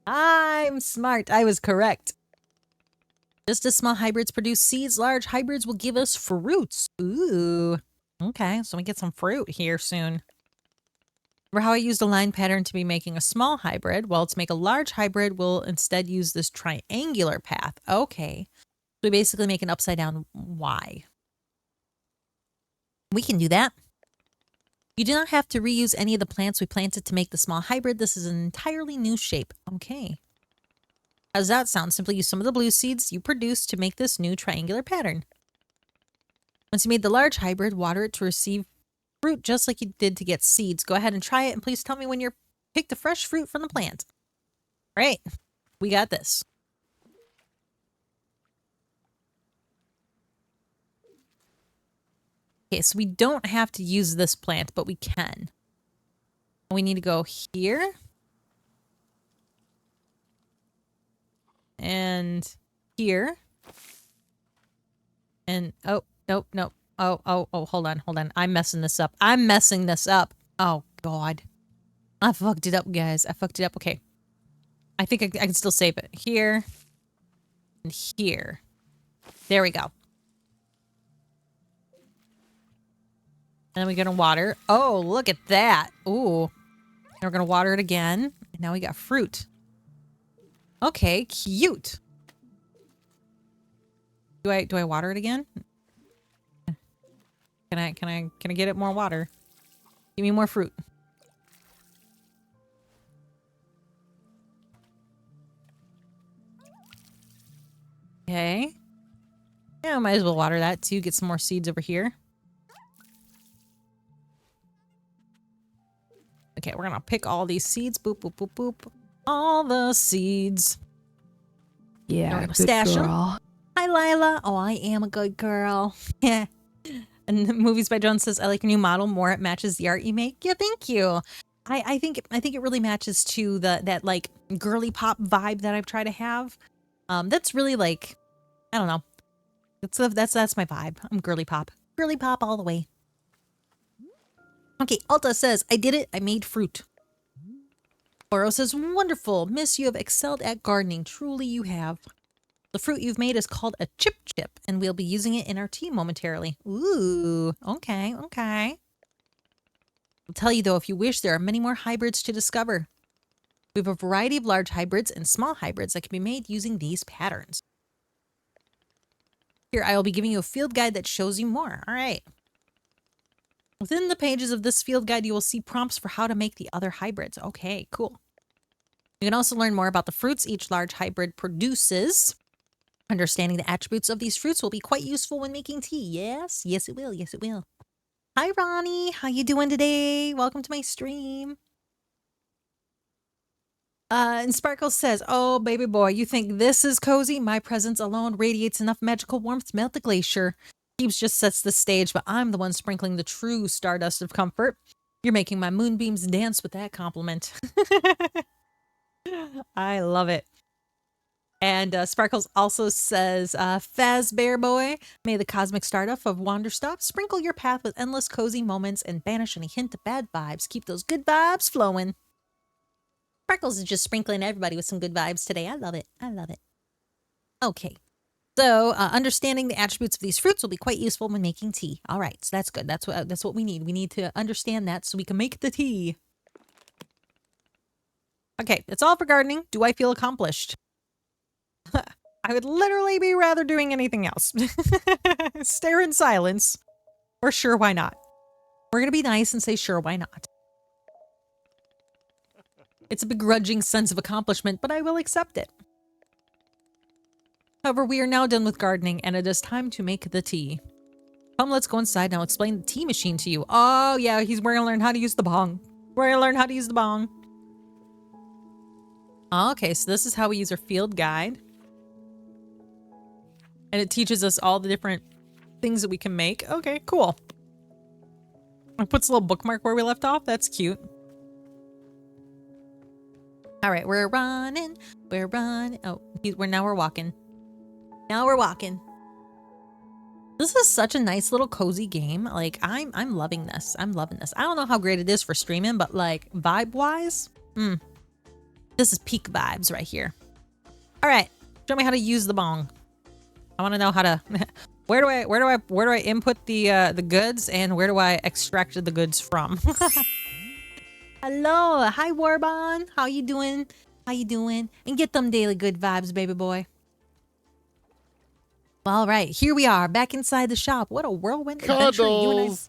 I'm smart. I was correct. Just as small hybrids produce seeds, large hybrids will give us fruits. Ooh. Okay, so we get some fruit here soon. Remember how I used a line pattern to be making a small hybrid? Well, to make a large hybrid, we'll instead use this triangular path. Okay. So we basically make an upside down Y. We can do that. You do not have to reuse any of the plants we planted to make the small hybrid. This is an entirely new shape. Okay. How does that sound? Simply use some of the blue seeds you produced to make this new triangular pattern. Once you made the large hybrid, water it to receive fruit just like you did to get seeds. Go ahead and try it, and please tell me when you're picked the fresh fruit from the plant. All right, we got this. Okay, so we don't have to use this plant, but we can. We need to go here. And here. And, oh, nope, nope. Oh, hold on. I'm messing this up. Oh, God. I fucked it up, guys. I fucked it up. Okay. I think I can still save it. Here. And here. There we go. And then we're going to water. Oh, look at that. Ooh. And we're going to water it again. And now we got fruit. Okay, cute. Do I water it again? Can I get it more water? Give me more fruit. Okay. Yeah, I might as well water that too. Get some more seeds over here. Okay, we're gonna pick all these seeds. Boop, boop, boop, boop. All the seeds. Yeah, we're gonna stash them. Hi, Lila. Oh, I am a good girl. Yeah. And the Movies by Jones says, I like your new model more. It matches the art you make. Yeah, thank you. I think it really matches to that like girly pop vibe that I've tried to have. That's really like, I don't know. That's my vibe. I'm girly pop. Girly pop all the way. Okay, Alta says, I did it. I made fruit. Oro says, wonderful. Miss, you have excelled at gardening. Truly you have. The fruit you've made is called a chip, and we'll be using it in our tea momentarily. Ooh, okay. I'll tell you though, if you wish, there are many more hybrids to discover. We have a variety of large hybrids and small hybrids that can be made using these patterns. Here, I will be giving you a field guide that shows you more. All right. Within the pages of this field guide, you will see prompts for how to make the other hybrids. Okay, cool. You can also learn more about the fruits each large hybrid produces. Understanding the attributes of these fruits will be quite useful when making tea. Yes, it will. Yes, it will. Hi, Ronnie. How you doing today? Welcome to my stream. And Sparkle says, oh, baby boy, you think this is cozy? My presence alone radiates enough magical warmth to melt the glacier. Keeps just sets the stage, but I'm the one sprinkling the true stardust of comfort. You're making my moonbeams dance with that compliment. I love it. And Sparkles also says, Fazbear Boy, may the cosmic stardust of Wanderstop sprinkle your path with endless cozy moments and banish any hint of bad vibes. Keep those good vibes flowing. Sparkles is just sprinkling everybody with some good vibes today. I love it. Okay. So, understanding the attributes of these fruits will be quite useful when making tea. All right, so that's good. That's what we need. We need to understand that so we can make the tea. Okay, that's all for gardening. Do I feel accomplished? I would literally be rather doing anything else. Stare in silence. Or sure, why not? We're going to be nice and say sure, why not? It's a begrudging sense of accomplishment, but I will accept it. However, we are now done with gardening, and it is time to make the tea. Come, let's go inside and I'll explain the tea machine to you. Oh, yeah, we're gonna learn how to use the bong. We're gonna learn how to use the bong. Okay, so this is how we use our field guide. And it teaches us all the different things that we can make. Okay, cool. It puts a little bookmark where we left off. That's cute. All right, we're running. We're running. Oh, we're walking. Now we're walking. This is such a nice little cozy game. Like, I'm loving this. I'm loving this. I don't know how great it is for streaming, but like vibe-wise, this is peak vibes right here. All right, show me how to use the bong. I want to know how to. Where do I input the goods, and where do I extract the goods from? Hello, hi Warbon. How you doing? How you doing? And get them daily good vibes, baby boy. All right, here we are, back inside the shop. What a whirlwind adventure you and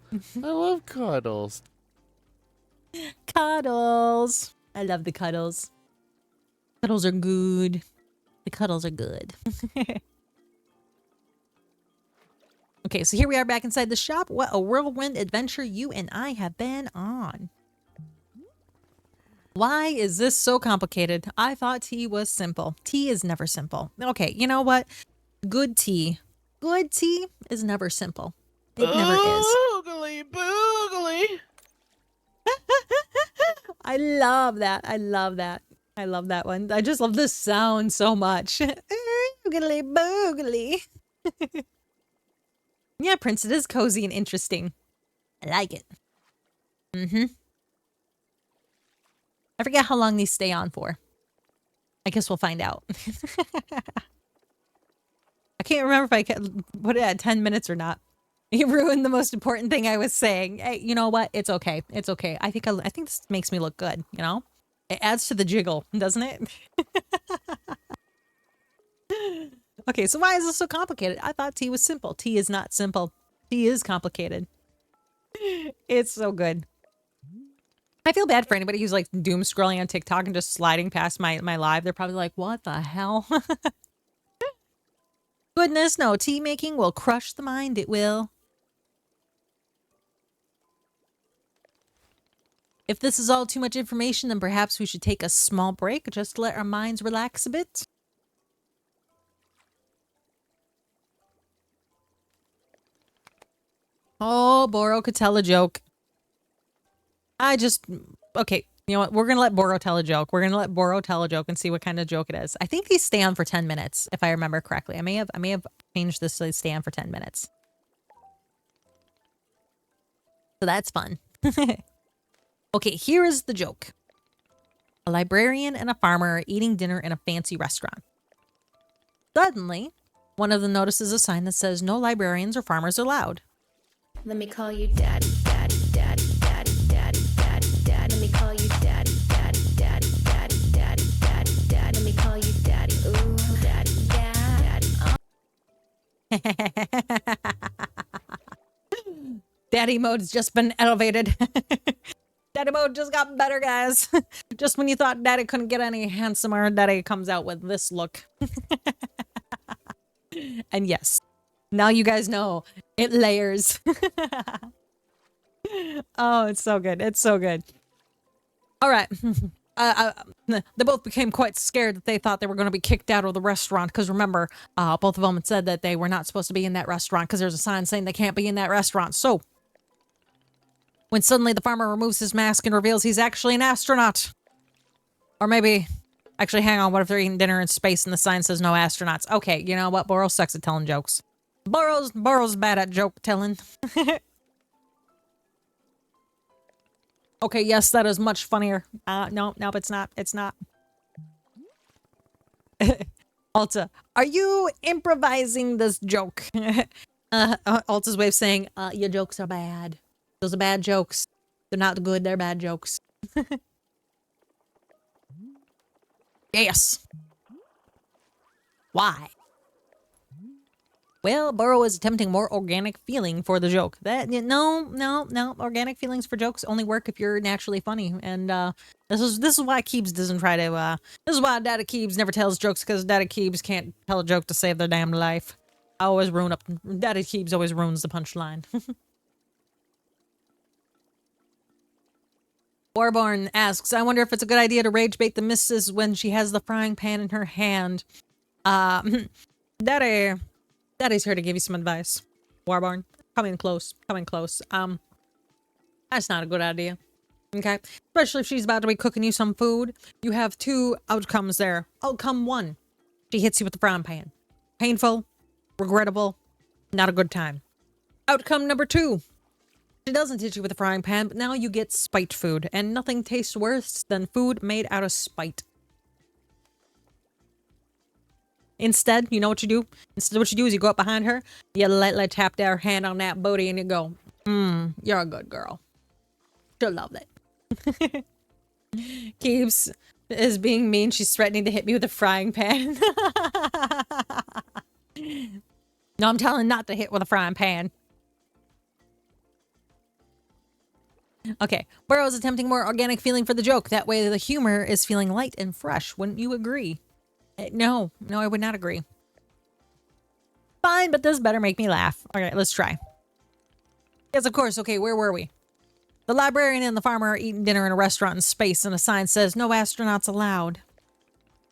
I... I love cuddles. Cuddles. I love the cuddles. Cuddles are good. The cuddles are good. Okay, so here we are back inside the shop. What a whirlwind adventure you and I have been on. Why is this so complicated? I thought tea was simple. Tea is never simple. Okay, you know what? Good tea is never simple. It never is. Boogly, boogly. I love that. I love that. I love that one. I just love this sound so much. Boogly, boogly. Yeah, Prince, it is cozy and interesting. I like it. I forget how long these stay on for. I guess we'll find out. I can't remember if I can put it at 10 minutes or not. You ruined the most important thing I was saying. Hey, you know what? It's okay. It's okay. I think this makes me look good, you know? It adds to the jiggle, doesn't it? Okay, so why is this so complicated? I thought tea was simple. Tea is not simple. Tea is complicated. It's so good. I feel bad for anybody who's like doom scrolling on TikTok and just sliding past my live. They're probably like, what the hell? Goodness, no. Tea making will crush the mind. It will. If this is all too much information, then perhaps we should take a small break just to let our minds relax a bit. Oh, Boro could tell a joke. Okay, you know what? We're going to let Boro tell a joke. We're going to let Boro tell a joke and see what kind of joke it is. I think these stay on for 10 minutes, if I remember correctly. I may have changed this so they stay on for 10 minutes. So that's fun. Okay, here is the joke. A librarian and a farmer are eating dinner in a fancy restaurant. Suddenly, one of them notices a sign that says no librarians or farmers allowed. Let me call you daddy, daddy, daddy, daddy, daddy, daddy, daddy. Let me call you daddy, daddy, daddy, daddy, daddy, daddy, daddy. Let me call you daddy, ooh, daddy, yeah, daddy. Daddy mode's just been elevated. Daddy mode just got better, guys. Just when you thought Daddy couldn't get any handsomer, Daddy comes out with this look. And yes, now you guys know it layers. Oh, it's so good. It's so good. All right. They both became quite scared that they thought they were going to be kicked out of the restaurant. Because remember, both of them had said that they were not supposed to be in that restaurant because there's a sign saying they can't be in that restaurant. So when suddenly the farmer removes his mask and reveals he's actually an astronaut. Or maybe, actually, hang on, what if they're eating dinner in space and the sign says no astronauts? Okay, you know what? Boro sucks at telling jokes. Boro's bad at joke telling. Okay, yes, that is much funnier. No, it's not. It's not. Alta, are you improvising this joke? Alta's way of saying, your jokes are bad. Those are bad jokes. They're not good, they're bad jokes. Yes. Why? Well, Burrow is attempting more organic feeling for the joke. No. Organic feelings for jokes only work if you're naturally funny. And this is why Keebs doesn't try to. This is why Daddy Keebs never tells jokes, because Daddy Keebs can't tell a joke to save their damn life. I always ruin up. Daddy Keebs always ruins the punchline. Warborn asks, I wonder if it's a good idea to rage bait the missus when she has the frying pan in her hand. Daddy's here to give you some advice. Warborn, coming close. That's not a good idea. Okay? Especially if she's about to be cooking you some food. You have two outcomes there. Outcome one, she hits you with the frying pan. Painful, regrettable, not a good time. Outcome number two, she doesn't hit you with a frying pan, but now you get spite food, and nothing tastes worse than food made out of spite. Instead, you know what you do? Instead, what you do is you go up behind her, you lightly tap their hand on that booty, and you go, you're a good girl. She'll love it. Keeps is being mean. She's threatening to hit me with a frying pan. No, I'm telling not to hit with a frying pan. Okay, Burrow's attempting more organic feeling for the joke. That way the humor is feeling light and fresh. Wouldn't you agree? No, I would not agree. Fine, but this better make me laugh. All right, let's try. Yes, of course. Okay, where were we? The librarian and the farmer are eating dinner in a restaurant in space, and a sign says, no astronauts allowed.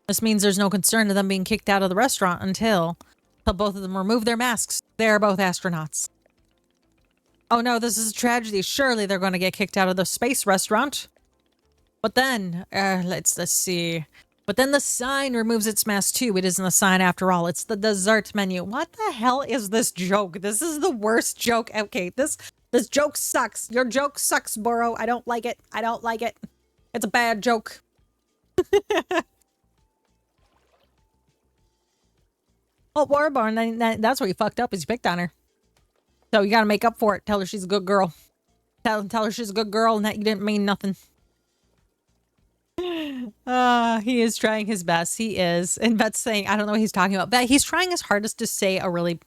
This means there's no concern of them being kicked out of the restaurant until both of them remove their masks. They're both astronauts. Oh no, this is a tragedy. Surely they're going to get kicked out of the space restaurant. But then, let's see. But then the sign removes its mask too. It isn't a sign after all. It's the dessert menu. What the hell is this joke? This is the worst joke. Okay, this joke sucks. Your joke sucks, Burrow. I don't like it. It's a bad joke. Oh, Warborn, that's where you fucked up, is you picked on her. So you gotta make up for it. Tell her she's a good girl. Tell her she's a good girl and that you didn't mean nothing. He is trying his best. He is. And Bet's saying, I don't know what he's talking about. Bet he's trying his hardest to say a really,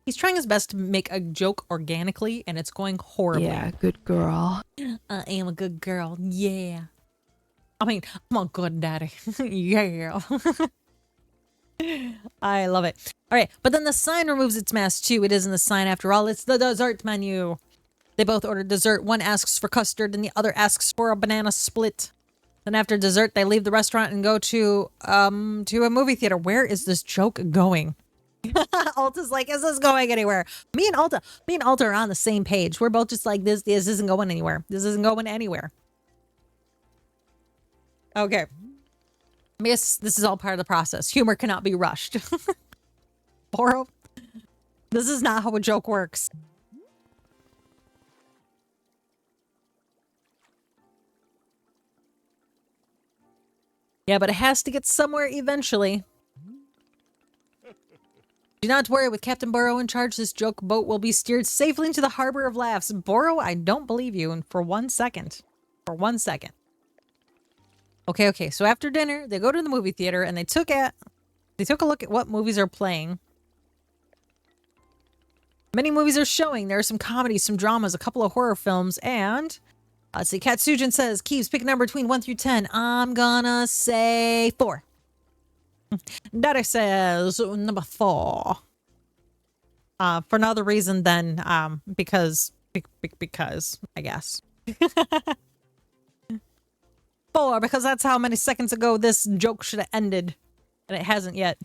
he's trying his best to make a joke organically, and it's going horribly. Yeah, good girl. I am a good girl. Yeah. I mean, I'm a good daddy. Yeah. I love it. All right, but then the sign removes its mask too. It isn't a sign after all. It's the dessert menu. They both order dessert. One asks for custard and the other asks for a banana split. Then after dessert, they leave the restaurant and go to a movie theater. Where is this joke going? Alta's like, is this going anywhere? Me and Alta are on the same page. We're both just like, this isn't going anywhere. This isn't going anywhere. Okay. Miss, this is all part of the process. Humor cannot be rushed. Boro, this is not how a joke works. Yeah, but it has to get somewhere eventually. Do not worry, with Captain Burrow in charge, this joke boat will be steered safely into the harbor of laughs. Burrow, I don't believe you, and for 1 second. For 1 second. Okay, so after dinner, they go to the movie theater and they took a look at what movies are playing. Many movies are showing. There are some comedies, some dramas, a couple of horror films, and let's see, Katsujin says, Keeps, pick a number between 1 through 10. I'm gonna say 4. Daddy says number 4. For no other reason than because I guess. 4, because that's how many seconds ago this joke should have ended. And it hasn't yet.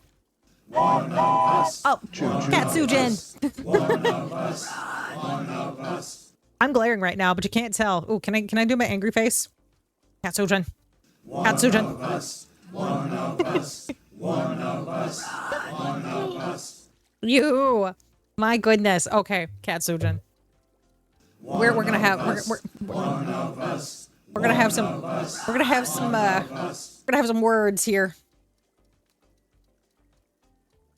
One of us. Oh, Katsujin. One of us. One of us. I'm glaring right now, but you can't tell. Ooh, can I do my angry face? Katsujin. Katsujin. One of us. One of us. One of us. One of us. You. My goodness. Okay, Katsujin. We're gonna have one of us. We're gonna have some words here.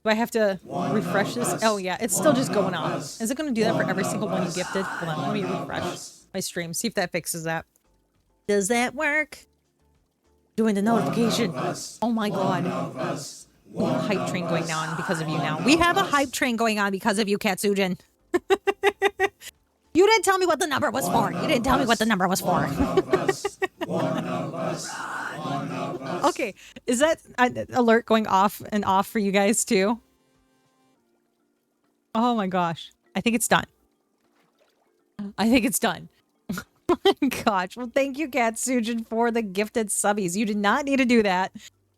Do I have to refresh this? Oh yeah, it's still just going on. Is it gonna do that for every single one you gifted? Hold on, let me refresh my stream. See if that fixes that. Does that work? Doing the notification. Oh my god. hype train going on because of you now. We have a hype train going on because of you, Katsujin. You didn't tell me what the number was for. You didn't tell me what the number was for. Okay, is that an alert going off and off for you guys too? Oh my gosh. I think it's done. I think it's done. Oh my gosh. Well, thank you, Katsujin, for the gifted subbies. You did not need to do that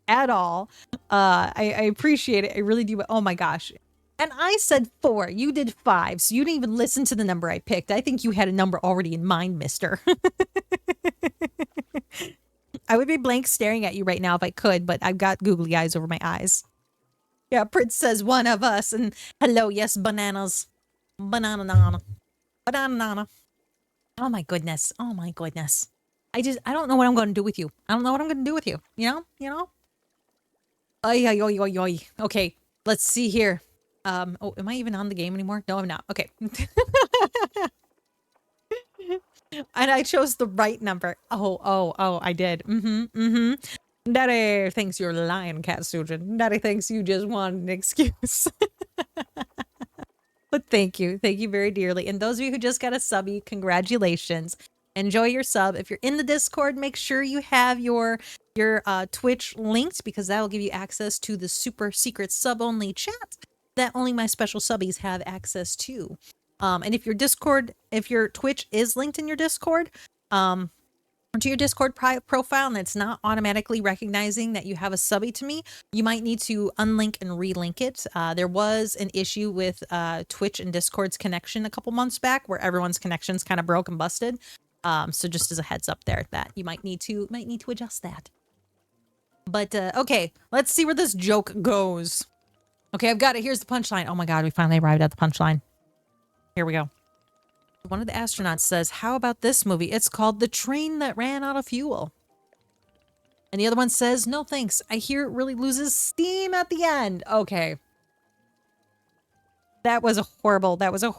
at all. I appreciate it. I really do. Oh my gosh. And I said 4. You did 5. So you didn't even listen to the number I picked. I think you had a number already in mind, mister. I would be blank staring at you right now if I could, but I've got googly eyes over my eyes. Yeah, Prince says one of us. And hello, yes, bananas. Banana. Banana. Oh my goodness. Oh my goodness. I don't know what I'm going to do with you. I don't know what I'm going to do with you. You know? Oy, oy, oy, oy, oy. Okay, let's see here. Oh, am I even on the game anymore? No, I'm not. Okay. And I chose the right number. Oh, I did. Daddy thinks you're lying, Katsujin. Daddy thinks you just want an excuse. But thank you. Thank you very dearly. And those of you who just got a subby, congratulations. Enjoy your sub. If you're in the Discord, make sure you have your Twitch linked because that will give you access to the super secret sub-only chat that only my special subbies have access to. And if your Twitch is linked in your Discord, to your Discord profile and it's not automatically recognizing that you have a subby to me, you might need to unlink and relink it. There was an issue with Twitch and Discord's connection a couple months back where everyone's connections kind of broke and busted. So just as a heads up there that you might need to adjust that. But okay, let's see where this joke goes. Okay, I've got it. Here's the punchline. Oh my god, we finally arrived at the punchline. Here we go. One of the astronauts says, how about this movie? It's called The Train That Ran Out of Fuel. And the other one says, no thanks. I hear it really loses steam at the end. Okay. That was a horrible little, that was a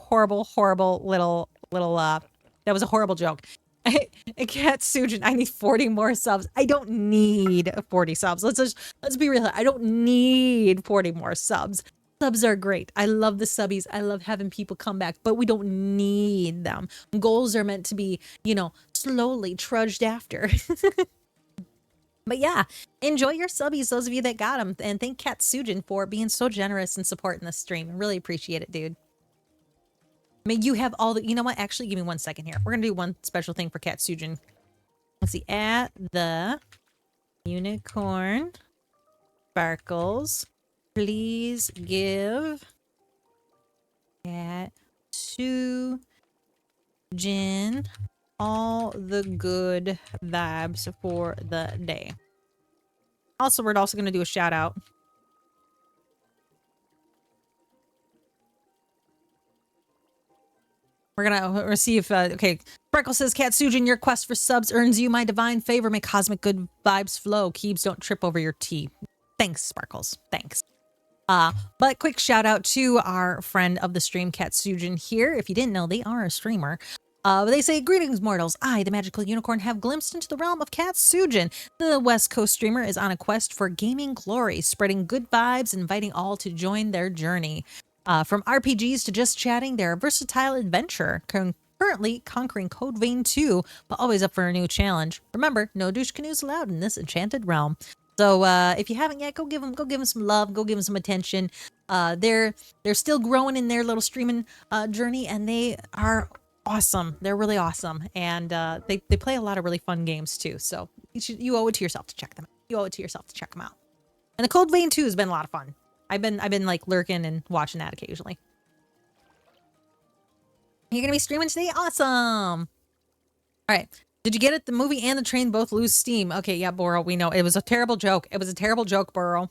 horrible joke. Katsujin, I need 40 more subs. I don't need 40 subs. Let's be real. I don't need 40 more subs. Subs are great. I love the subbies. I love having people come back, but we don't need them. Goals are meant to be, slowly trudged after. But yeah, enjoy your subbies, those of you that got them. And thank Katsujin for being so generous and supporting the stream. I really appreciate it, dude. May you have all the... You know what? Actually, give me 1 second here. We're going to do one special thing for Katsujin. Let's see. At the unicorn sparkles... Please give Katsujin all the good vibes for the day. Also, we're also going to do a shout out. We're going to see if, okay. Sparkle says, Katsujin, your quest for subs earns you my divine favor. May cosmic good vibes flow. Keebs, don't trip over your tea. Thanks, Sparkles. Thanks. But quick shout out to our friend of the stream, Katsujin here. If you didn't know, they are a streamer. They say, greetings, mortals. I, the magical unicorn, have glimpsed into the realm of Katsujin. The West Coast streamer is on a quest for gaming glory, spreading good vibes, inviting all to join their journey. From RPGs to just chatting, they're a versatile adventurer, currently conquering Code Vein 2, but always up for a new challenge. Remember, no douche canoes allowed in this enchanted realm. So if you haven't yet, go give them some love, go give them some attention. They're still growing in their little streaming journey, and they are awesome. They're really awesome, and they play a lot of really fun games too. So you owe it to yourself to check them out. You owe it to yourself to check them out. And the Cold Vein 2 has been a lot of fun. I've been like lurking and watching that occasionally. You're gonna be streaming today? Awesome. All right. Did you get it? The movie and the train both lose steam. Okay, yeah, Boro, we know. It was a terrible joke. It was a terrible joke, Boro.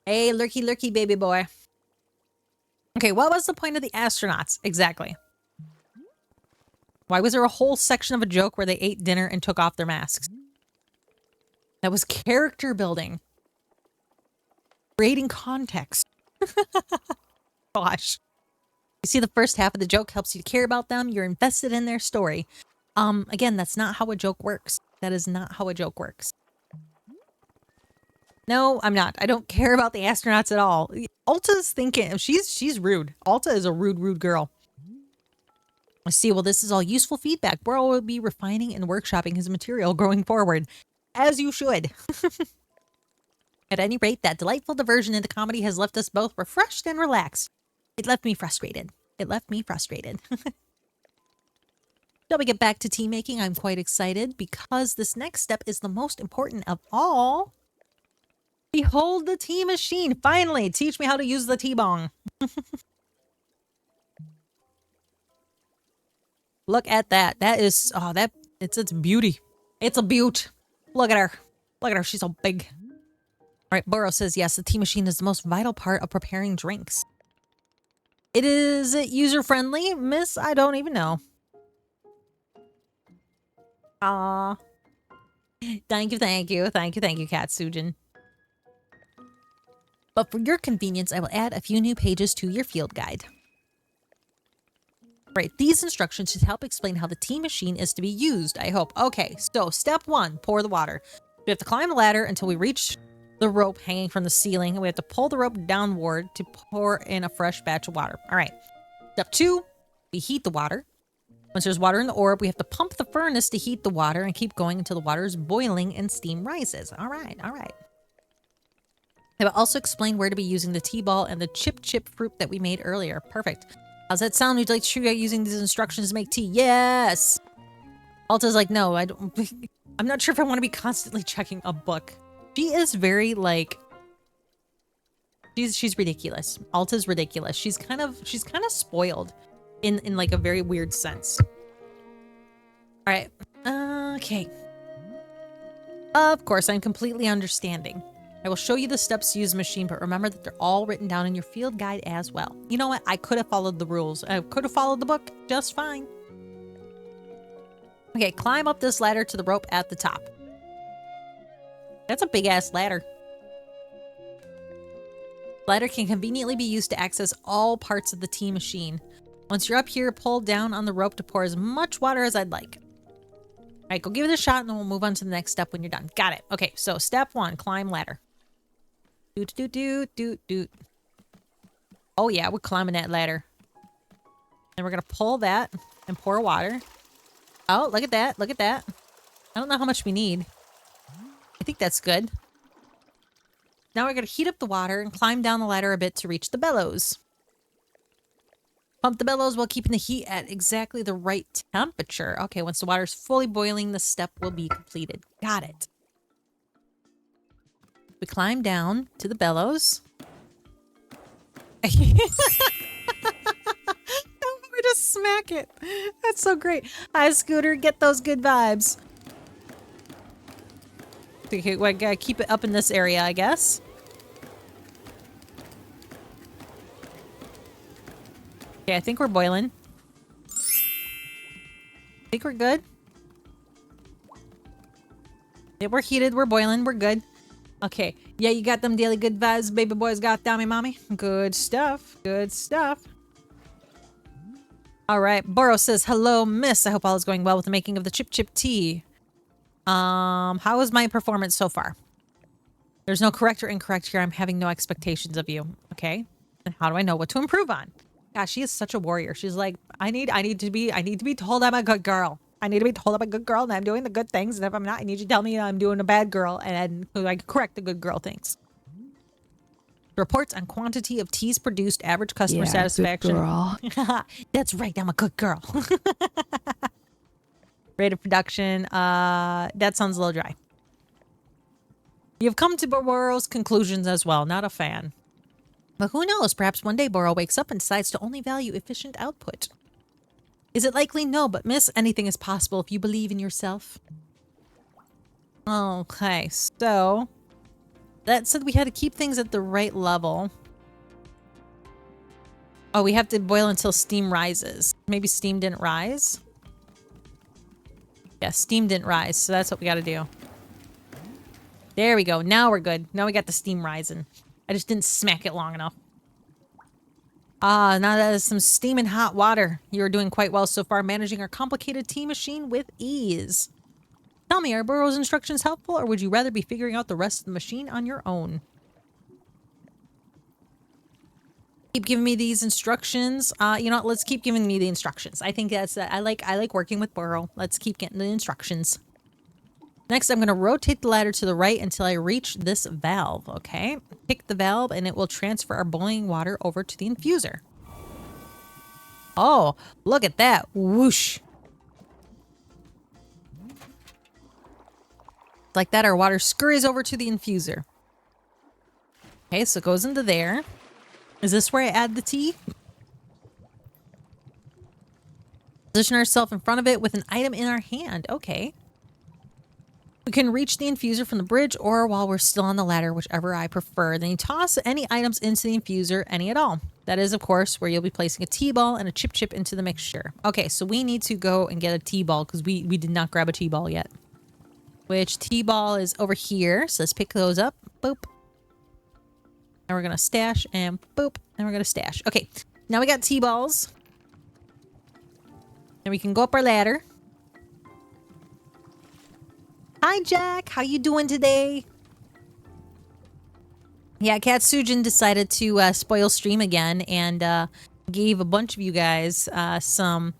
Hey, lurky, lurky, baby boy. Okay, what was the point of the astronauts? Exactly. Why was there a whole section of a joke where they ate dinner and took off their masks? That was character building. Creating context. Gosh. You see, the first half of the joke helps you care about them. You're invested in their story. Again, that's not how a joke works. That is not how a joke works. No, I'm not. I don't care about the astronauts at all. Alta's thinking she's rude. Alta is a rude girl. Let's see. Well, this is all useful feedback. Burrow will be refining and workshopping his material going forward, as you should. At any rate, that delightful diversion into comedy has left us both refreshed and relaxed. It left me frustrated. Shall we get back to tea making? I'm quite excited because this next step is the most important of all. Behold the tea machine. Finally, teach me how to use the tea bong. Look at that. That is, it's beauty. It's a beaut. Look at her. Look at her. She's so big. All right, Burrow says, yes, the tea machine is the most vital part of preparing drinks. Is it user-friendly? Miss, I don't even know. Aw. Thank you, Katsujin. But for your convenience, I will add a few new pages to your field guide. Right, these instructions should help explain how the tea machine is to be used, I hope. Okay, so step 1, pour the water. We have to climb a ladder until we reach the rope hanging from the ceiling, and we have to pull the rope downward to pour in a fresh batch of water. All right. Step 2, we heat the water. Once there's water in the orb, we have to pump the furnace to heat the water and keep going until the water is boiling and steam rises. All right. I will also explain where to be using the tea ball and the chip fruit that we made earlier. Perfect. How's that sound? Would you like to try using these instructions to make tea? Yes! Alta's like, no, I don't. I'm not sure if I want to be constantly checking a book. She is very, like, she's ridiculous. Alta's ridiculous. She's kind of spoiled in like a very weird sense. All right. Okay. Of course, I'm completely understanding. I will show you the steps to use the machine, but remember that they're all written down in your field guide as well. You know what? I could have followed the rules. I could have followed the book just fine. Okay, climb up this ladder to the rope at the top. That's a big-ass ladder. Ladder can conveniently be used to access all parts of the tea machine. Once you're up here, pull down on the rope to pour as much water as I'd like. All right, go give it a shot, and then we'll move on to the next step when you're done. Got it. Okay, so step 1, climb ladder. Doot. Oh yeah, we're climbing that ladder. And we're gonna pull that and pour water. Oh, look at that. Look at that. I don't know how much we need. I think that's good. Now we're gonna heat up the water and climb down the ladder a bit to reach the bellows. Pump the bellows while keeping the heat at exactly the right temperature. Okay, once the water's fully boiling, the step will be completed. Got it. We climb down to the bellows. We just smack it. That's so great. Hi, Scooter. Get those good vibes. Okay, we gotta keep it up in this area, I guess. Okay, I think we're boiling. I think we're good. Yeah, we're heated. We're boiling. We're good. Okay. Yeah, you got them daily good vibes, baby boys. Got dummy mommy. Good stuff. Good stuff. All right. Burrow says, hello, miss. I hope all is going well with the making of the chip tea. How is my performance so far? There's no correct or incorrect here. I'm having no expectations of you. Okay. And how do I know what to improve on? Gosh, she is such a warrior. She's like, I need to be told I'm a good girl. I need to be told I'm a good girl and I'm doing the good things. And if I'm not, I need you to tell me I'm doing a bad girl and I correct the good girl things. Reports on quantity of teas produced, average customer satisfaction. Good girl. That's right. I'm a good girl. Rate of production. That sounds a little dry. You've come to Burrow's conclusions as well. Not a fan. But who knows? Perhaps one day Burrow wakes up and decides to only value efficient output. Is it likely? No, but miss, anything is possible if you believe in yourself. Okay, so that said we had to keep things at the right level. Oh, we have to boil until steam rises. Maybe steam didn't rise? Yeah, steam didn't rise, so that's what we got to do. There we go. Now we're good. Now we got the steam rising. I just didn't smack it long enough. Ah, now that is some steaming hot water. You're doing quite well so far, managing our complicated tea machine with ease. Tell me, are Burrow's instructions helpful, or would you rather be figuring out the rest of the machine on your own? Keep giving me these instructions. You know what? Let's keep giving me the instructions. I think that's I like working with Burrow. Let's keep getting the instructions. Next, I'm going to rotate the ladder to the right until I reach this valve, okay? Pick the valve and it will transfer our boiling water over to the infuser. Oh, look at that. Whoosh. Like that, our water scurries over to the infuser. Okay, so it goes into there. Is this where I add the tea? Position ourselves in front of it with an item in our hand. Okay. We can reach the infuser from the bridge or while we're still on the ladder, whichever I prefer. Then you toss any items into the infuser, any at all. That is, of course, where you'll be placing a T-ball and a chip into the mixture. Okay, so we need to go and get a T-ball because we did not grab a T-ball yet. Which T-ball is over here. So let's pick those up. Boop. And we're going to stash and boop. And we're going to stash. Okay, now we got T-balls. And we can go up our ladder. Hi, Jack. How you doing today? Yeah, Katsujin decided to spoil stream again and gave a bunch of you guys some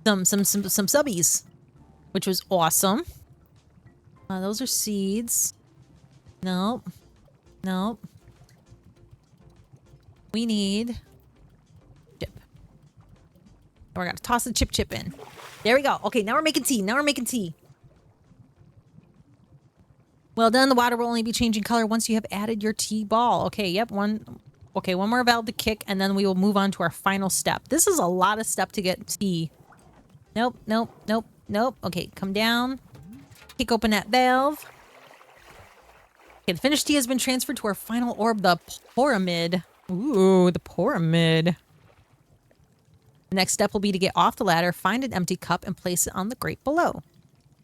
subbies, which was awesome. Those are seeds. Nope. Nope. We need chip. We're gonna toss the chip in. There we go. Okay, now we're making tea. Now we're making tea. Well done. The water will only be changing color once you have added your tea ball. Okay, yep. One more valve to kick, and then we will move on to our final step. This is a lot of step to get tea. Nope, nope, nope, nope. Okay, come down. Kick open that valve. Okay, the finished tea has been transferred to our final orb, the pyramid. Ooh, the pyramid. The next step will be to get off the ladder, find an empty cup, and place it on the grate below.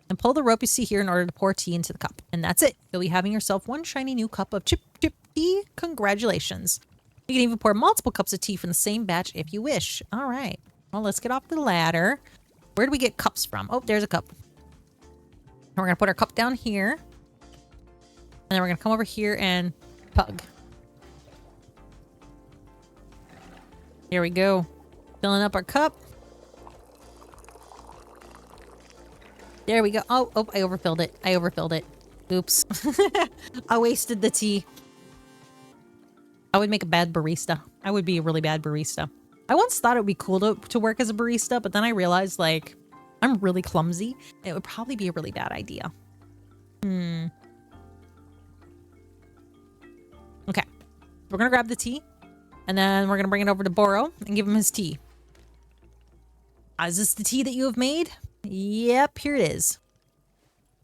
And pull the rope you see here in order to pour tea into the cup. And that's it. You'll be having yourself one shiny new cup of chip tea. Congratulations. You can even pour multiple cups of tea from the same batch if you wish. All right. Well, let's get off the ladder. Where do we get cups from? Oh, there's a cup. And we're going to put our cup down here. And then we're going to come over here and pug. Here we go. Filling up our cup. There we go. Oh, I overfilled it. I overfilled it. Oops. I wasted the tea. I would make a bad barista. I would be a really bad barista. I once thought it would be cool to work as a barista, but then I realized, like, I'm really clumsy. And it would probably be a really bad idea. Okay. We're going to grab the tea. And then we're going to bring it over to Boro and give him his tea. Is this the tea that you have made? Yep, here it is.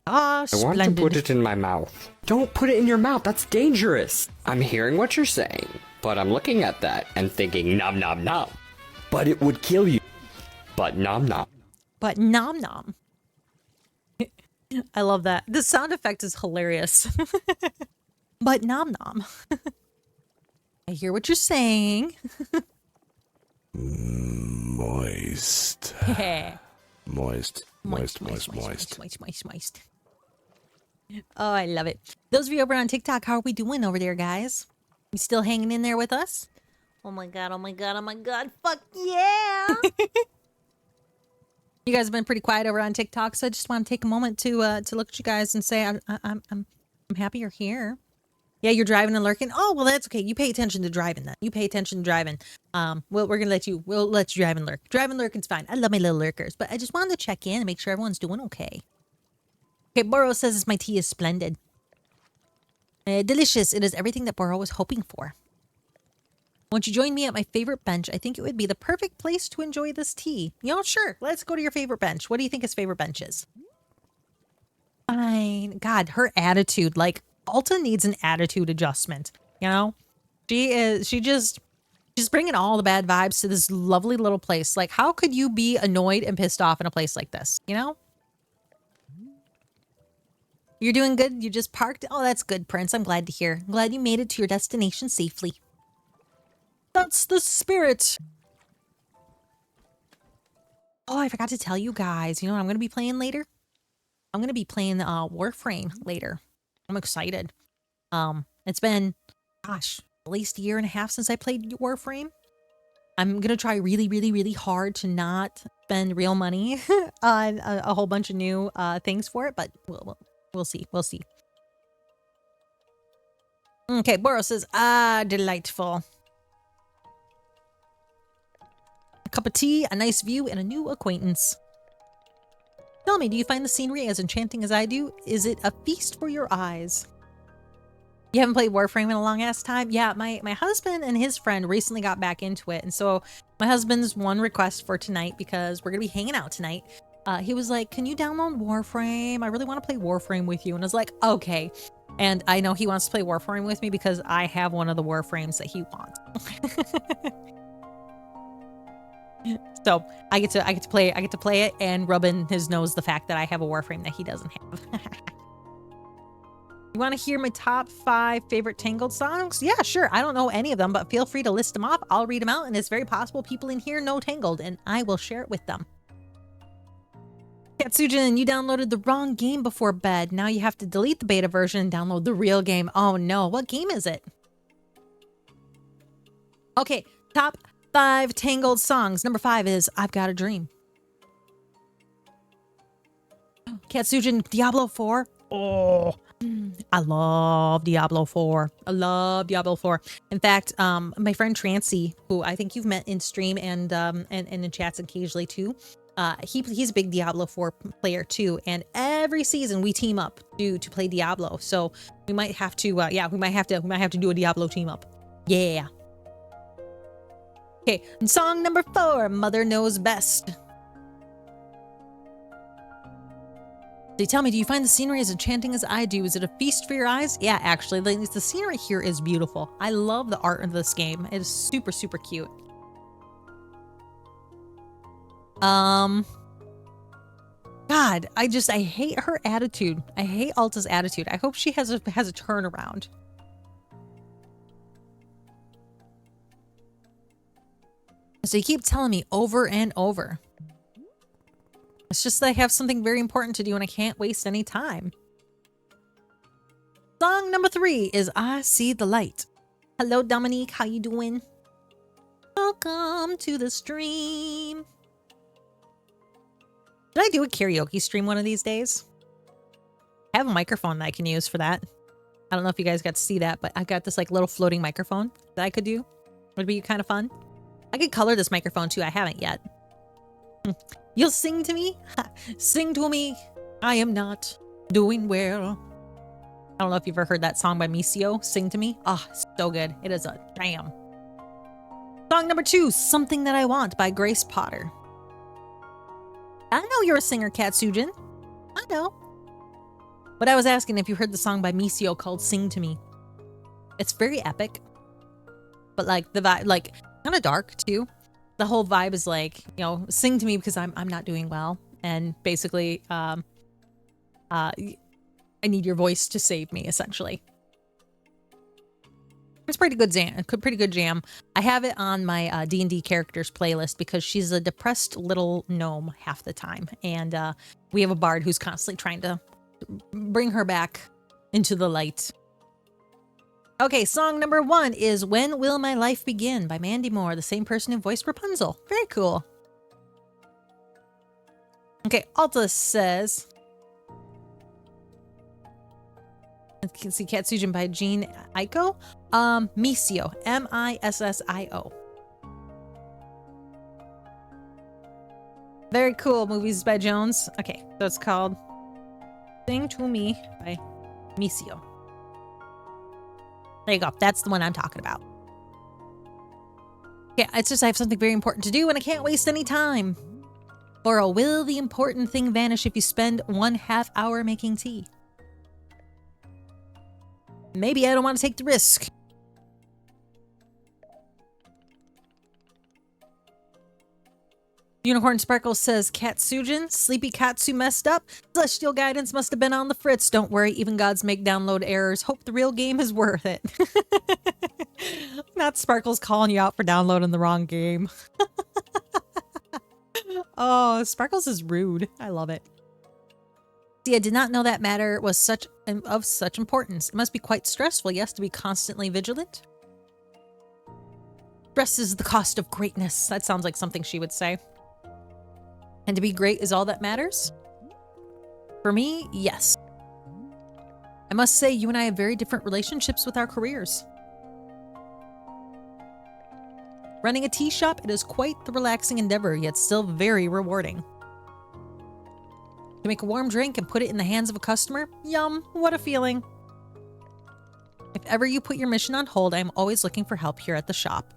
Ah, splendid. I want to put it in my mouth. Don't put it in your mouth. That's dangerous. I'm hearing what you're saying, but I'm looking at that and thinking nom nom nom. But it would kill you. But nom nom. But nom nom. I love that. The sound effect is hilarious. But nom nom. I hear what you're saying. Moist. Moist. Moist. Oh, I love it. Those of you over on TikTok, how are we doing over there, guys? You still hanging in there with us? Oh my god, oh my god, oh my god. Fuck yeah! You guys have been pretty quiet over on TikTok, so I just want to take a moment to look at you guys and say I'm happy you're here. Yeah, you're driving and lurking. Oh, well, that's okay. You pay attention to driving then. You pay attention to driving. Well, we'll let you drive and lurk. Drive and lurking's fine. I love my little lurkers, but I just wanted to check in and make sure everyone's doing okay. Okay, Boro says my tea is splendid. Delicious. It is everything that Boro was hoping for. Won't you join me at my favorite bench? I think it would be the perfect place to enjoy this tea. You know, sure. Let's go to your favorite bench. What do you think his favorite bench is? Fine. God, her attitude, like, Alta needs an attitude adjustment, you know? She's bringing all the bad vibes to this lovely little place. Like, how could you be annoyed and pissed off in a place like this, you know? You're doing good? You just parked? Oh, that's good, Prince. I'm glad to hear. I'm glad you made it to your destination safely. That's the spirit. Oh, I forgot to tell you guys. You know what I'm going to be playing later? I'm going to be playing Warframe later. I'm excited. It's been, gosh, at least a year and a half since I played Warframe. I'm going to try really, really, really hard to not spend real money on a whole bunch of new things for it, but we'll see. We'll see. Okay, Boros says, delightful. A cup of tea, a nice view, and a new acquaintance. Tell me, do you find the scenery as enchanting as I do? Is it a feast for your eyes? You haven't played Warframe in a long ass time? Yeah, my husband and his friend recently got back into it. And so my husband's one request for tonight, because we're going to be hanging out tonight. He was like, can you download Warframe? I really want to play Warframe with you. And I was like, okay. And I know he wants to play Warframe with me because I have one of the Warframes that he wants. So I get to play it and rub in his nose the fact that I have a Warframe that he doesn't have. You want to hear my top 5 favorite Tangled songs? Yeah, sure. I don't know any of them, but feel free to list them off. I'll read them out, and it's very possible people in here know Tangled, and I will share it with them. Katsujin, you downloaded the wrong game before bed. Now you have to delete the beta version and download the real game. Oh no, what game is it? Okay, top 5 Tangled songs. Number 5 is I've Got a Dream. Katsujin, Diablo 4. Oh, I love Diablo 4. I love Diablo 4. In fact, my friend Trancy, who I think you've met in stream and in chats occasionally too, he's a big Diablo 4 player too. And every season we team up to play Diablo. So we might have to, we might have to do a Diablo team up. Yeah. Okay, song number 4, Mother Knows Best. They tell me, do you find the scenery as enchanting as I do? Is it a feast for your eyes? Yeah, actually, the scenery here is beautiful. I love the art of this game. It is super, super cute. God, I hate her attitude. I hate Alta's attitude. I hope she has a turnaround. So you keep telling me over and over. It's just that I have something very important to do and I can't waste any time. Song number 3 is I See the Light. Hello, Dominique. How you doing? Welcome to the stream. Should I do a karaoke stream one of these days? I have a microphone that I can use for that. I don't know if you guys got to see that, but I got this like little floating microphone that I could do. Would be kind of fun. I could color this microphone too. I haven't yet. You'll sing to me? Sing to me. I am not doing well. I don't know if you've ever heard that song by Misio, Sing to Me. Oh, so good. It is a jam. Song number 2, Something That I Want by Grace Potter. I know you're a singer, Katsujin. I know. But I was asking if you heard the song by Misio called Sing to Me. It's very epic. But like the vibe, like kind of dark too. The whole vibe is like, you know, sing to me because I'm not doing well. And basically, I need your voice to save me, essentially. It's pretty good jam. I have it on my D&D characters playlist because she's a depressed little gnome half the time. And we have a bard who's constantly trying to bring her back into the light. Okay, song number 1 is When Will My Life Begin by Mandy Moore, the same person who voiced Rapunzel. Very cool. Okay, Alta says... I can see Katsujin by Jean Aiko. Misio, M-I-S-S-I-O. Very cool. Movies by Jones. Okay, so it's called Sing to Me by Misio. There you go. That's the one I'm talking about. Yeah, it's just I have something very important to do and I can't waste any time. Or will the important thing vanish if you spend 1/2 hour making tea? Maybe I don't want to take the risk. Unicorn Sparkle says, Katsujin, Sleepy Katsu messed up. Celestial Guidance must have been on the fritz. Don't worry, even gods make download errors. Hope the real game is worth it. Not Sparkle's calling you out for downloading the wrong game. Oh, Sparkles is rude. I love it. See, I did not know that matter was of such importance. It must be quite stressful, yes, to be constantly vigilant. Stress is the cost of greatness. That sounds like something she would say. And to be great is all that matters? For me, yes. I must say, you and I have very different relationships with our careers. Running a tea shop, it is quite the relaxing endeavor, yet still very rewarding. To make a warm drink and put it in the hands of a customer? Yum, what a feeling. If ever you put your mission on hold, I am always looking for help here at the shop.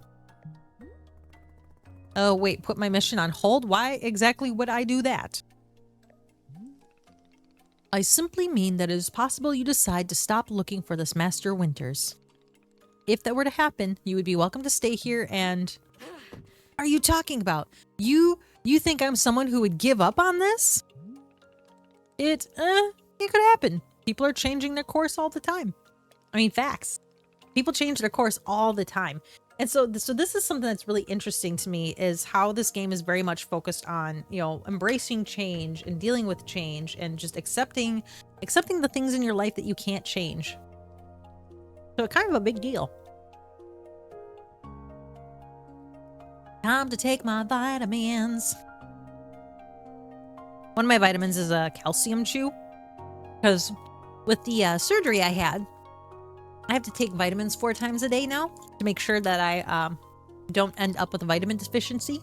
Oh, wait, put my mission on hold? Why exactly would I do that? I simply mean that it is possible you decide to stop looking for this Master Winters. If that were to happen, you would be welcome to stay here and... What are you talking about? You think I'm someone who would give up on this? It could happen. People are changing their course all the time. I mean, facts. People change their course all the time. And so this is something that's really interesting to me, is how this game is very much focused on, you know, embracing change and dealing with change and just accepting the things in your life that you can't change. So it's kind of a big deal. Time to take my vitamins. One of my vitamins is a calcium chew, because with the surgery I had, I have to take vitamins 4 times a day now to make sure that I don't end up with a vitamin deficiency.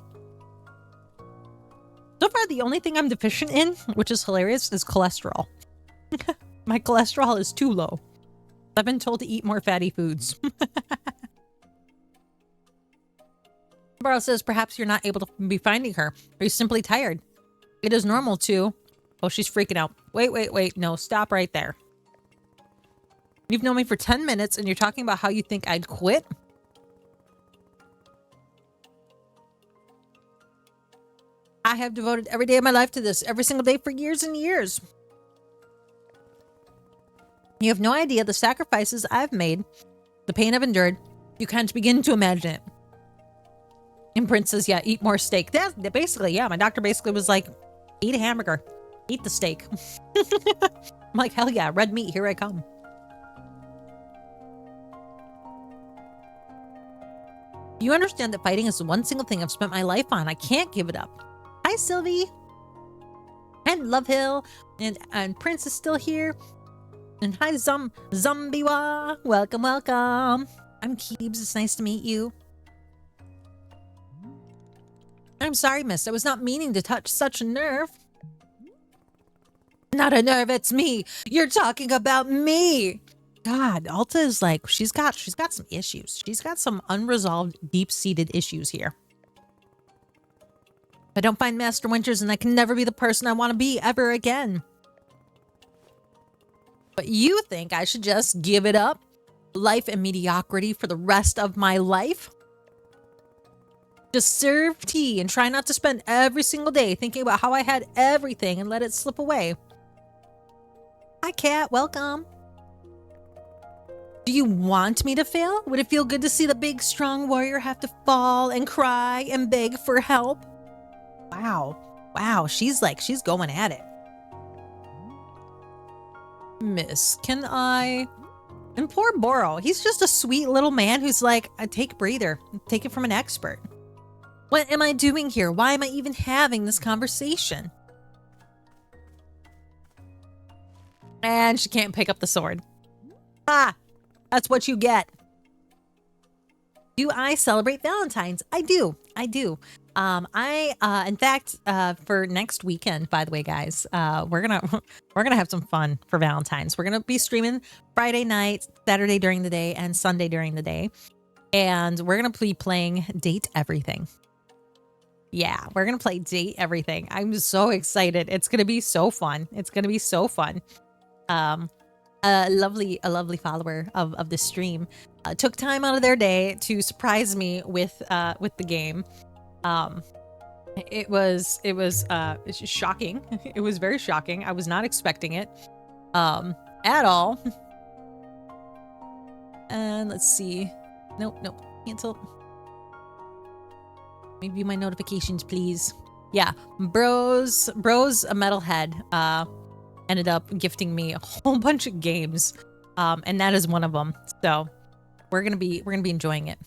So far, the only thing I'm deficient in, which is hilarious, is cholesterol. My cholesterol is too low. I've been told to eat more fatty foods. Barrow says, perhaps you're not able to be finding her. Are you simply tired? It is normal to... Oh, she's freaking out. Wait. No, stop right there. You've known me for 10 minutes and you're talking about how you think I'd quit? I have devoted every day of my life to this, every single day for years and years. You have no idea the sacrifices I've made, the pain I've endured. You can't begin to imagine it. And Prince says, yeah, eat more steak. That basically, yeah, my doctor basically was like, eat a hamburger. Eat the steak. I'm like, hell yeah, red meat, here I come. You understand that fighting is the one single thing I've spent my life on. I can't give it up. Hi, Sylvie. And Love Hill. And Prince is still here. And hi, Zombiwa. Welcome. I'm Keebs. It's nice to meet you. I'm sorry, miss. I was not meaning to touch such a nerve. Not a nerve, it's me. You're talking about me. God, Alta is like, she's got some issues. She's got some unresolved, deep-seated issues here. I don't find Master Winters and I can never be the person I want to be ever again. But you think I should just give it up? Life and mediocrity for the rest of my life? Just serve tea and try not to spend every single day thinking about how I had everything and let it slip away. Hi, Cat. Welcome. Do you want me to fail? Would it feel good to see the big, strong warrior have to fall and cry and beg for help? Wow. She's going at it. Miss, can I... And poor Boro. He's just a sweet little man who's like, take a breather. Take it from an expert. What am I doing here? Why am I even having this conversation? And she can't pick up the sword. Ah, that's what you get. Do I celebrate Valentine's? I do. In fact, for next weekend, by the way, guys, we're gonna have some fun for Valentine's. We're gonna be streaming Friday night, Saturday during the day, and Sunday during the day, and we're gonna be playing Date Everything. Yeah, we're gonna play Date Everything. I'm so excited. It's gonna be so fun. A lovely follower of the stream took time out of their day to surprise me with the game. It was shocking. It was very shocking. I was not expecting it at all. And let's see. Nope. Cancel. Let me view my notifications, please. Yeah, Bro's a metalhead ended up gifting me a whole bunch of games, and that is one of them. So we're gonna be enjoying it.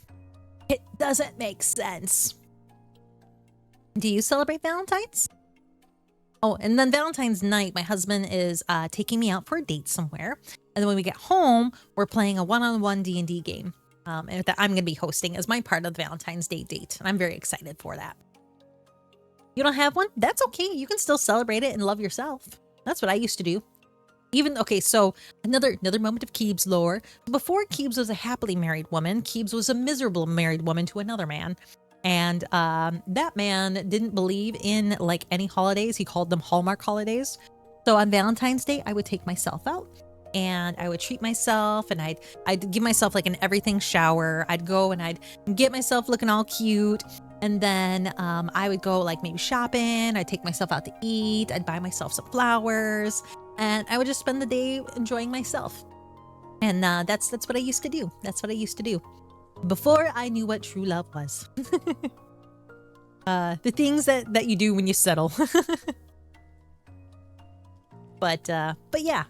It doesn't make sense. Do you celebrate Valentine's? Oh, and then Valentine's night, my husband is taking me out for a date somewhere, and then when we get home, we're playing a one-on-one D&D game, and that I'm gonna be hosting as my part of the Valentine's Day date, and I'm very excited for that. You don't have one? That's okay. You can still celebrate it and love yourself. That's what I used to do. Okay, so another moment of Keebs lore. Before Keebs was a happily married woman, Keebs was a miserable married woman to another man. And that man didn't believe in like any holidays. He called them Hallmark holidays. So on Valentine's Day, I would take myself out and I would treat myself, and I'd give myself like an everything shower. I'd go and I'd get myself looking all cute. And then I would go like maybe shopping. I'd take myself out to eat. I'd buy myself some flowers, and I would just spend the day enjoying myself. And that's what I used to do. That's what I used to do before I knew what true love was. The things that you do when you settle. But yeah,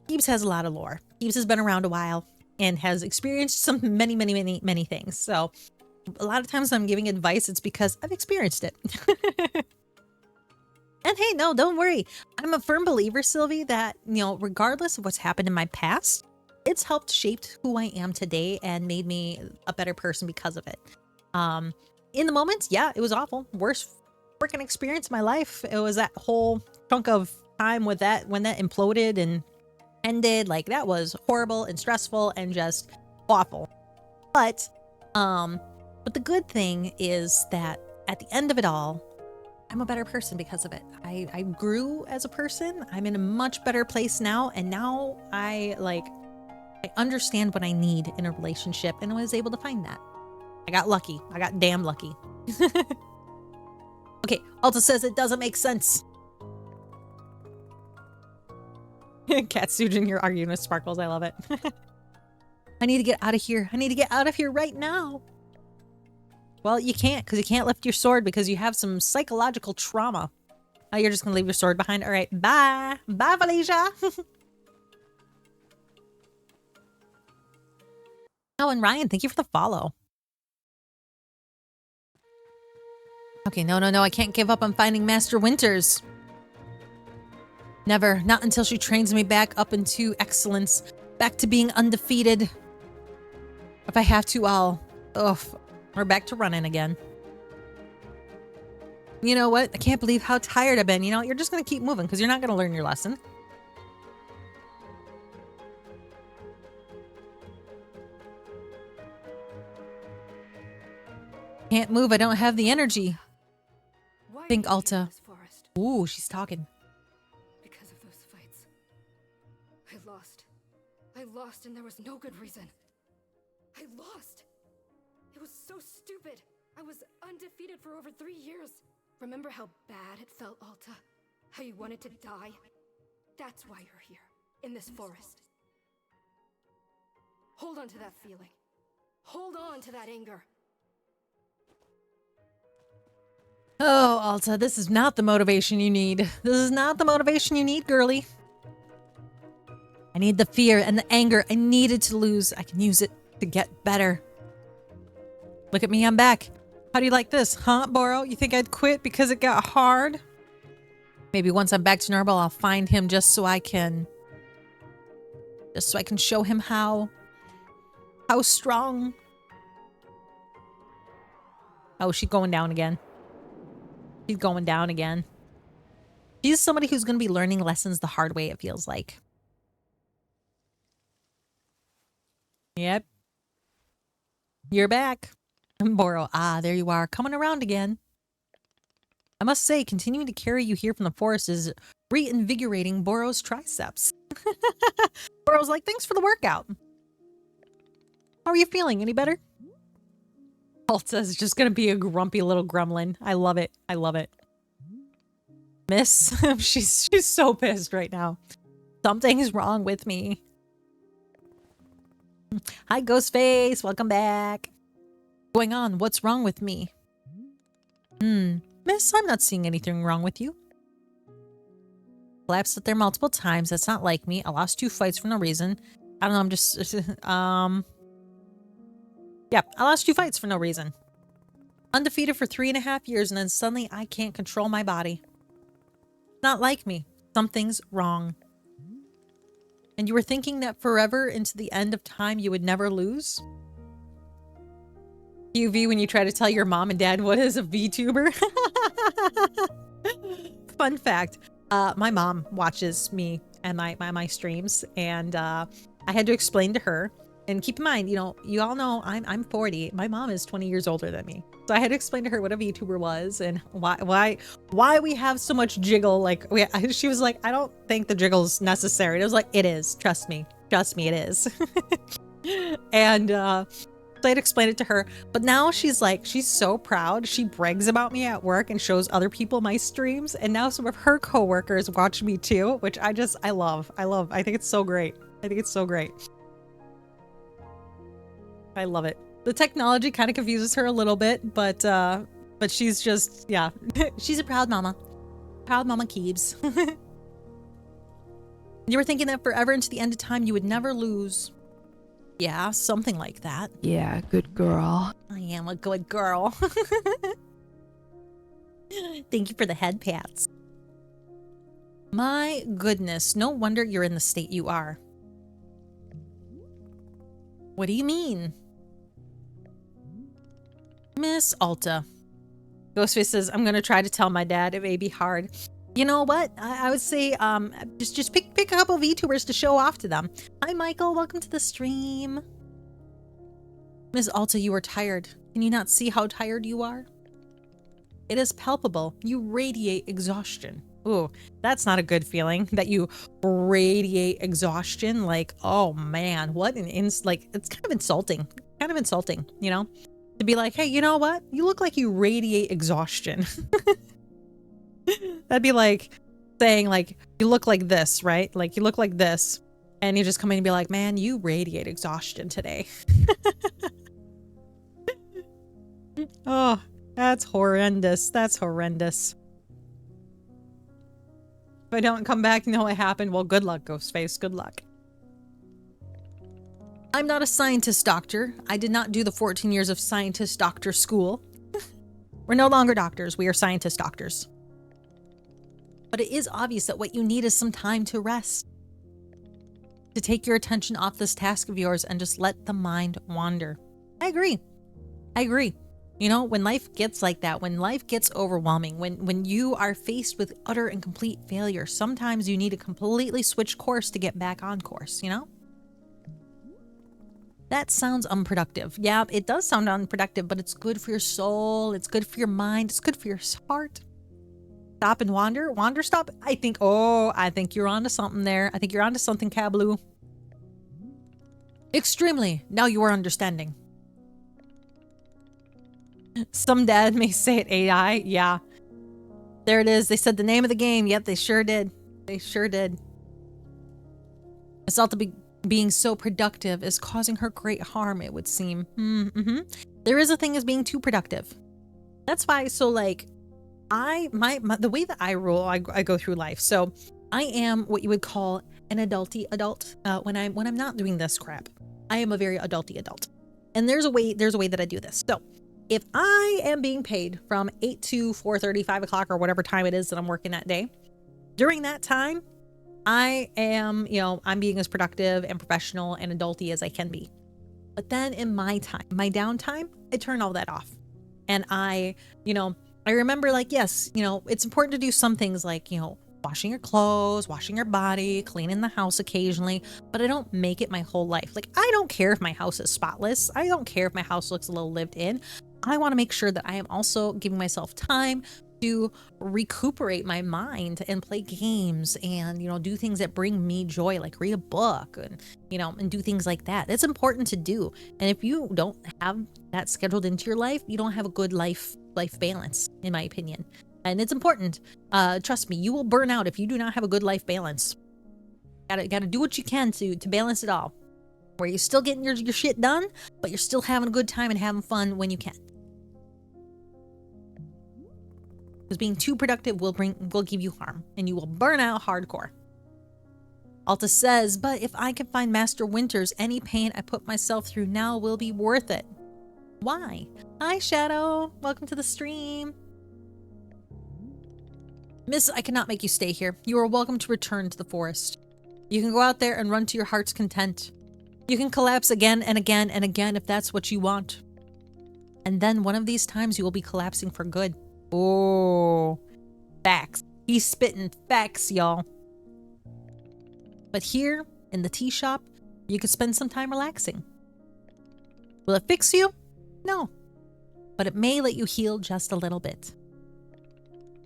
Keebs has a lot of lore. Keebs has been around a while and has experienced some many things. So a lot of times when I'm giving advice, it's because I've experienced it. And hey, no, don't worry. I'm a firm believer, Sylvie, that, you know, regardless of what's happened in my past, it's helped shape who I am today and made me a better person because of it. In the moment, yeah, it was awful. Worst freaking experience of my life. It was that whole chunk of time with that when that imploded and ended. Like, that was horrible and stressful and just awful. But the good thing is that at the end of it all, I'm a better person because of it. I grew as a person. I'm in a much better place now. And now I understand what I need in a relationship, and I was able to find that. I got lucky. I got damn lucky. Okay, Alta says it doesn't make sense. Katsujin, you're arguing with Sparkles. I love it. I need to get out of here. I need to get out of here right now. Well, you can't, because you can't lift your sword because you have some psychological trauma. Oh, you're just going to leave your sword behind? All right, bye. Bye, Valesia. Oh, and Ryan, thank you for the follow. Okay, no, I can't give up on finding Master Winters. Never, not until she trains me back up into excellence, back to being undefeated. If I have to, we're back to running again. You know what? I can't believe how tired I've been. You know, you're just going to keep moving because you're not going to learn your lesson. Can't move. I don't have the energy. Think, Alta. Ooh, she's talking. Because of those fights. I lost and there was no good reason. I lost. It was so stupid. I was undefeated for over 3 years. Remember how bad it felt, Alta? How you wanted to die? That's why you're here, in this forest. Hold on to that feeling. Hold on to that anger. Oh, Alta, this is not the motivation you need. This is not the motivation you need, girly. I need the fear and the anger I needed to lose. I can use it to get better. Look at me, I'm back. How do you like this, huh, Boro? You think I'd quit because it got hard? Maybe once I'm back to normal, I'll find him just so I can show him how strong. Oh, she's going down again. She's going down again. She's somebody who's going to be learning lessons the hard way, it feels like. Yep. You're back. Boro, there you are, coming around again. I must say, continuing to carry you here from the forest is reinvigorating Boro's triceps. Boro's like, thanks for the workout. How are you feeling? Any better? Alta's just gonna be a grumpy little gremlin. I love it. I love it. Miss, she's so pissed right now. Something's wrong with me. Hi, Ghostface. Welcome back. What's going on? What's wrong with me? Miss, I'm not seeing anything wrong with you. Collapsed there multiple times. That's not like me. I lost 2 fights for no reason. I don't know, I'm just... Yeah, I lost 2 fights for no reason. Undefeated for 3.5 years, and then suddenly I can't control my body. Not like me. Something's wrong. And you were thinking that forever into the end of time you would never lose? UV when you try to tell your mom and dad what is a VTuber? Fun fact. My mom watches me and my streams, and I had to explain to her. And keep in mind, you know, you all know I'm 40. My mom is 20 years older than me, so I had to explain to her what a VTuber was and why we have so much jiggle. Like, she was like, I don't think the jiggle's necessary. And I was like, it is. Trust me, it is. And so I'd explain it to her, but now she's like, she's so proud. She brags about me at work and shows other people my streams. And now some of her coworkers watch me too, which I love. I think it's so great. I love it. The technology kind of confuses her a little bit, but she's just, yeah. She's a proud mama. Proud mama Keebs. You were thinking that forever into the end of time you would never lose. Yeah, something like that. Yeah, good girl. I am a good girl. Thank you for the head pats. My goodness, no wonder you're in the state you are. What do you mean? Miss Alta. Ghostface says, I'm gonna try to tell my dad it may be hard. You know what? I would say just pick a couple of VTubers to show off to them. Hi Michael, welcome to the stream. Miss Alta, you are tired. Can you not see how tired you are? It is palpable. You radiate exhaustion. Ooh, that's not a good feeling, that you radiate exhaustion. Like, oh man, what an like, it's kind of insulting, you know, to be like, hey, you know what? You look like you radiate exhaustion. That'd be like saying, like, you look like this, right? Like, you look like this, and you just come in and be like, man, you radiate exhaustion today. Oh, that's horrendous. That's horrendous. If I don't come back, know what happened. Well, good luck, Ghostface. Good luck. I'm not a scientist doctor. I did not do the 14 years of scientist doctor school. We're no longer doctors. We are scientist doctors. But it is obvious that what you need is some time to rest. To take your attention off this task of yours and just let the mind wander. I agree. You know, when life gets like that, when life gets overwhelming, when you are faced with utter and complete failure, sometimes you need to completely switch course to get back on course, you know? That sounds unproductive. Yeah, it does sound unproductive, but it's good for your soul. It's good for your mind. It's good for your heart. Stop and wander. Wanderstop. I think you're onto something there. I think you're onto something, Kablu. Extremely. Now you are understanding. Some dad may say it AI. Yeah. There it is. They said the name of the game. Yep, they sure did. Assaulta being so productive is causing her great harm, it would seem. There is a thing as being too productive. That's why, so like, the way that I roll, I go through life. So I am what you would call an adult. When I'm not doing this crap, I am a very adulty adult. And there's a way that I do this. So if I am being paid from 8 to 4:30, 5 o'clock, or whatever time it is that I'm working that day, during that time, I am, you know, I'm being as productive and professional and adulty as I can be. But then in my time, my downtime, I turn all that off. And I remember, like, yes, you know, it's important to do some things like, you know, washing your clothes, washing your body, cleaning the house occasionally, but I don't make it my whole life. Like, I don't care if my house is spotless. I don't care if my house looks a little lived in. I want to make sure that I am also giving myself time to recuperate my mind and play games and, you know, do things that bring me joy, like read a book and, you know, and do things like that. It's important to do. And if you don't have that scheduled into your life, you don't have a good life balance, in my opinion. And it's important. Trust me, you will burn out if you do not have a good life balance. Gotta do what you can to balance it all, where you're still getting your shit done, but you're still having a good time and having fun when you can. Because being too productive will give you harm, and you will burn out hardcore. Alta says, but if I can find Master Winters, any pain I put myself through now will be worth it. Why? Hi, Shadow. Welcome to the stream. Miss, I cannot make you stay here. You are welcome to return to the forest. You can go out there and run to your heart's content. You can collapse again and again and again if that's what you want. And then one of these times you will be collapsing for good. Oh, facts. He's spitting facts, y'all. But here, in the tea shop, you could spend some time relaxing. Will it fix you? No. But it may let you heal just a little bit.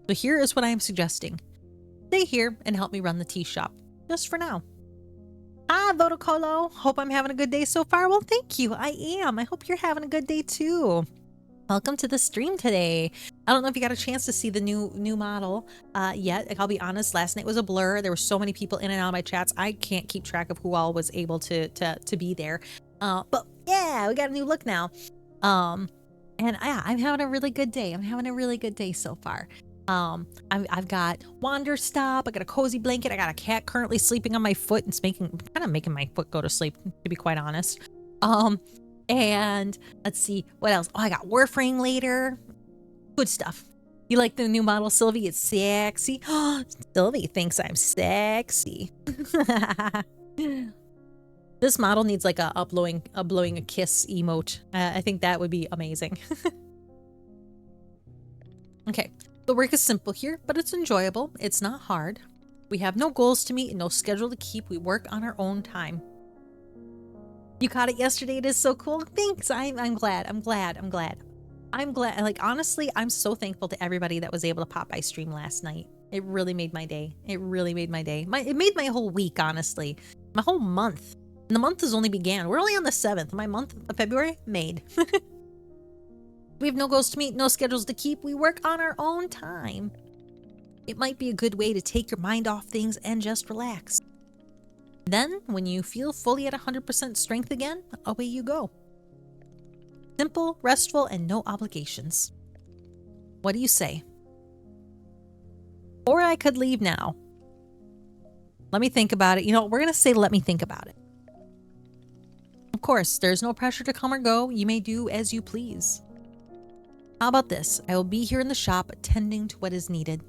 So here is what I am suggesting. Stay here and help me run the tea shop. Just for now. Hi, Vodocolo. Hope I'm having a good day so far. Well, thank you. I am. I hope you're having a good day too. Welcome to the stream today. I don't know if you got a chance to see the new model yet. Like, I'll be honest, last night was a blur. There were so many people in and out of my chats. I can't keep track of who all was able to be there. But yeah, we got a new look now. And I'm having a really good day. I'm having a really good day so far. I've got Wanderstop. I got a cozy blanket. I got a cat currently sleeping on my foot. It's kind of making my foot go to sleep, to be quite honest. And let's see what else. Oh, I got Warframe later. Good stuff. You like the new model, Sylvie? It's sexy. Sylvie thinks I'm sexy. This model needs like a blowing a kiss emote. I think that would be amazing. Okay. The work is simple here, but it's enjoyable. It's not hard. We have no goals to meet and no schedule to keep. We work on our own time. You caught it yesterday. It is so cool. Thanks. I'm glad. Like, honestly, I'm so thankful to everybody that was able to pop by stream last night. It really made my day. It made my whole week, honestly. My whole month. And the month has only began. We're only on the 7th. My month of February made. We have no goals to meet, no schedules to keep. We work on our own time. It might be a good way to take your mind off things and just relax. Then, when you feel fully at 100% strength again, away you go. Simple, restful, and no obligations. What do you say? Or I could leave now. Let me think about it. You know, we're going to say let me think about it. Of course, there's no pressure to come or go. You may do as you please. How about this? I will be here in the shop attending to what is needed.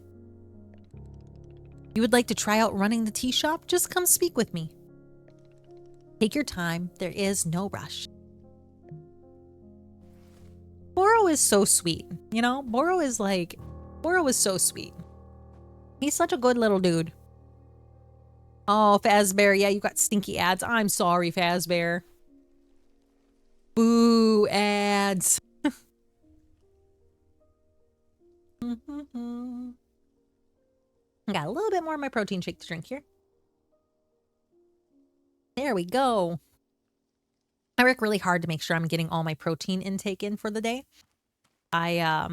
You would like to try out running the tea shop? Just come speak with me. Take your time. There is no rush. Boro is so sweet. You know, Boro is so sweet. He's such a good little dude. Oh, Fazbear. Yeah, you got stinky ads. I'm sorry, Fazbear. Boo, ads. Got a little bit more of my protein shake to drink here. There we go. I work really hard to make sure I'm getting all my protein intake in for the day. I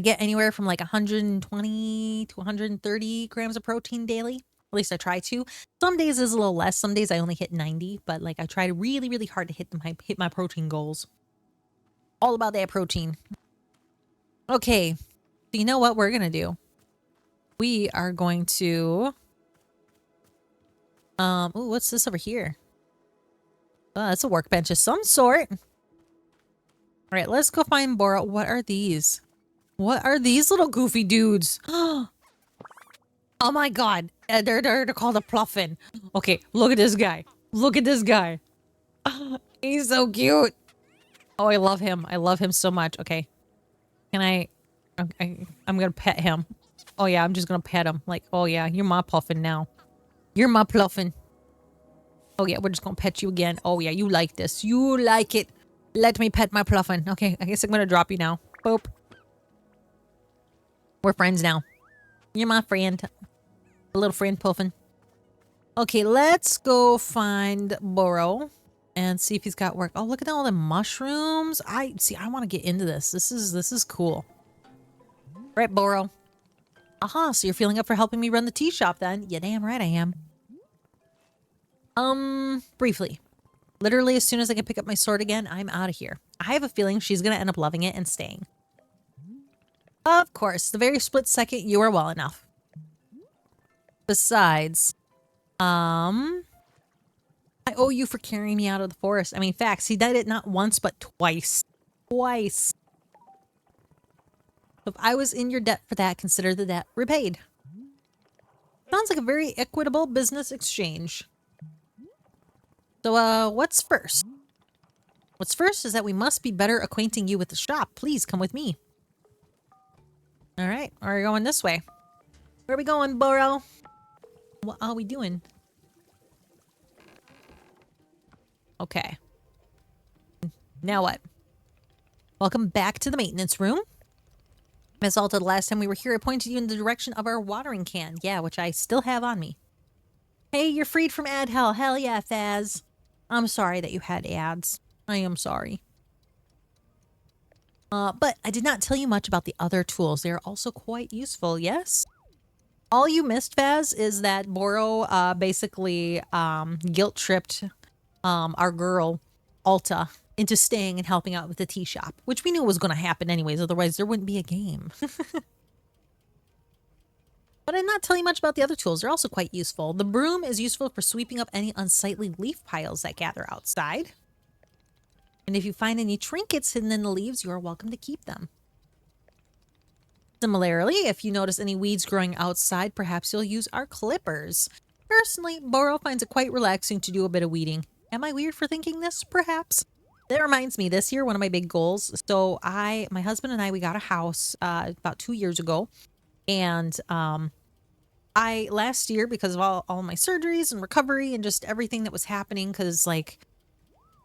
get anywhere from like 120 to 130 grams of protein daily. At least I try to. Some days is a little less. Some days I only hit 90, but like I try really, really hard to hit my protein goals. All about that protein. Okay, so you know what we're gonna do? We are going to ooh, what's this over here? Oh, that's a workbench of some sort. All right, let's go find Boro. What are these? What are these little goofy dudes? Oh my god. They're called a pluffin. Okay, look at this guy. Look at this guy. He's so cute. Oh, I love him. I love him so much. Okay. Can I'm gonna pet him. Oh yeah, I'm just gonna pet him. Like, oh yeah, you're my puffin now. You're my pluffin. Oh yeah, we're just gonna pet you again. Oh yeah, you like this. You like it. Let me pet my pluffin. Okay, I guess I'm gonna drop you now. Boop. We're friends now. You're my friend. A little friend puffin. Okay, let's go find Boro and see if he's got work. Oh, look at all the mushrooms. I want to get into this. This is cool. Right, Boro. Aha, so you're feeling up for helping me run the tea shop then? Yeah, damn right I am. Briefly. Literally, as soon as I can pick up my sword again, I'm out of here. I have a feeling she's gonna end up loving it and staying. Of course, the very split second you are well enough. Besides, I owe you for carrying me out of the forest. I mean, facts, he did it not once, but twice. Twice. If I was in your debt for that, consider the debt repaid. Sounds like a very equitable business exchange. So, what's first? What's first is that we must be better acquainting you with the shop. Please come with me. All right, we're going this way. Where are we going, Burrow? What are we doing? Okay. Now what? Welcome back to the maintenance room. Miss Alta, the last time we were here, I pointed you in the direction of our watering can. Yeah, which I still have on me. Hey, you're freed from ad hell. Hell yeah, Faz. I'm sorry that you had ads. I am sorry. But I did not tell you much about the other tools. They are also quite useful, yes? All you missed, Faz, is that Boro basically guilt-tripped our girl, Alta, into staying and helping out with the tea shop, which we knew was going to happen anyways, otherwise there wouldn't be a game. But I'm not telling you much about the other tools. They're also quite useful. The broom is useful for sweeping up any unsightly leaf piles that gather outside. And if you find any trinkets hidden in the leaves, you are welcome to keep them. Similarly, if you notice any weeds growing outside, perhaps you'll use our clippers. Personally, Boro finds it quite relaxing to do a bit of weeding. Am I weird for thinking this? Perhaps. That reminds me, this year, one of my big goals. So my husband and I, we got a house about 2 years ago. And last year, because of all my surgeries and recovery and just everything that was happening, because like,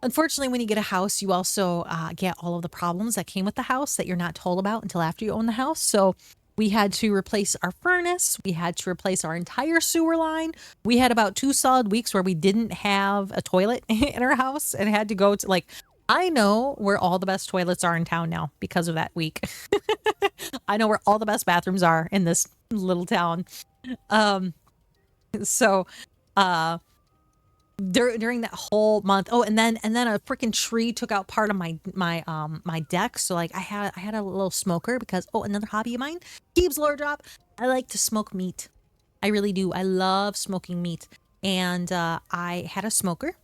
unfortunately, when you get a house, you also get all of the problems that came with the house that you're not told about until after you own the house. So we had to replace our furnace. We had to replace our entire sewer line. We had about 2 solid weeks where we didn't have a toilet in our house and had to go to like, I know where all the best toilets are in town now because of that week. I know where all the best bathrooms are in this little town. During that whole month, and then a freaking tree took out part of my deck. So like I had a little smoker because another hobby of mine, Keeb's lore drop. I like to smoke meat. I really do. I love smoking meat, and I had a smoker,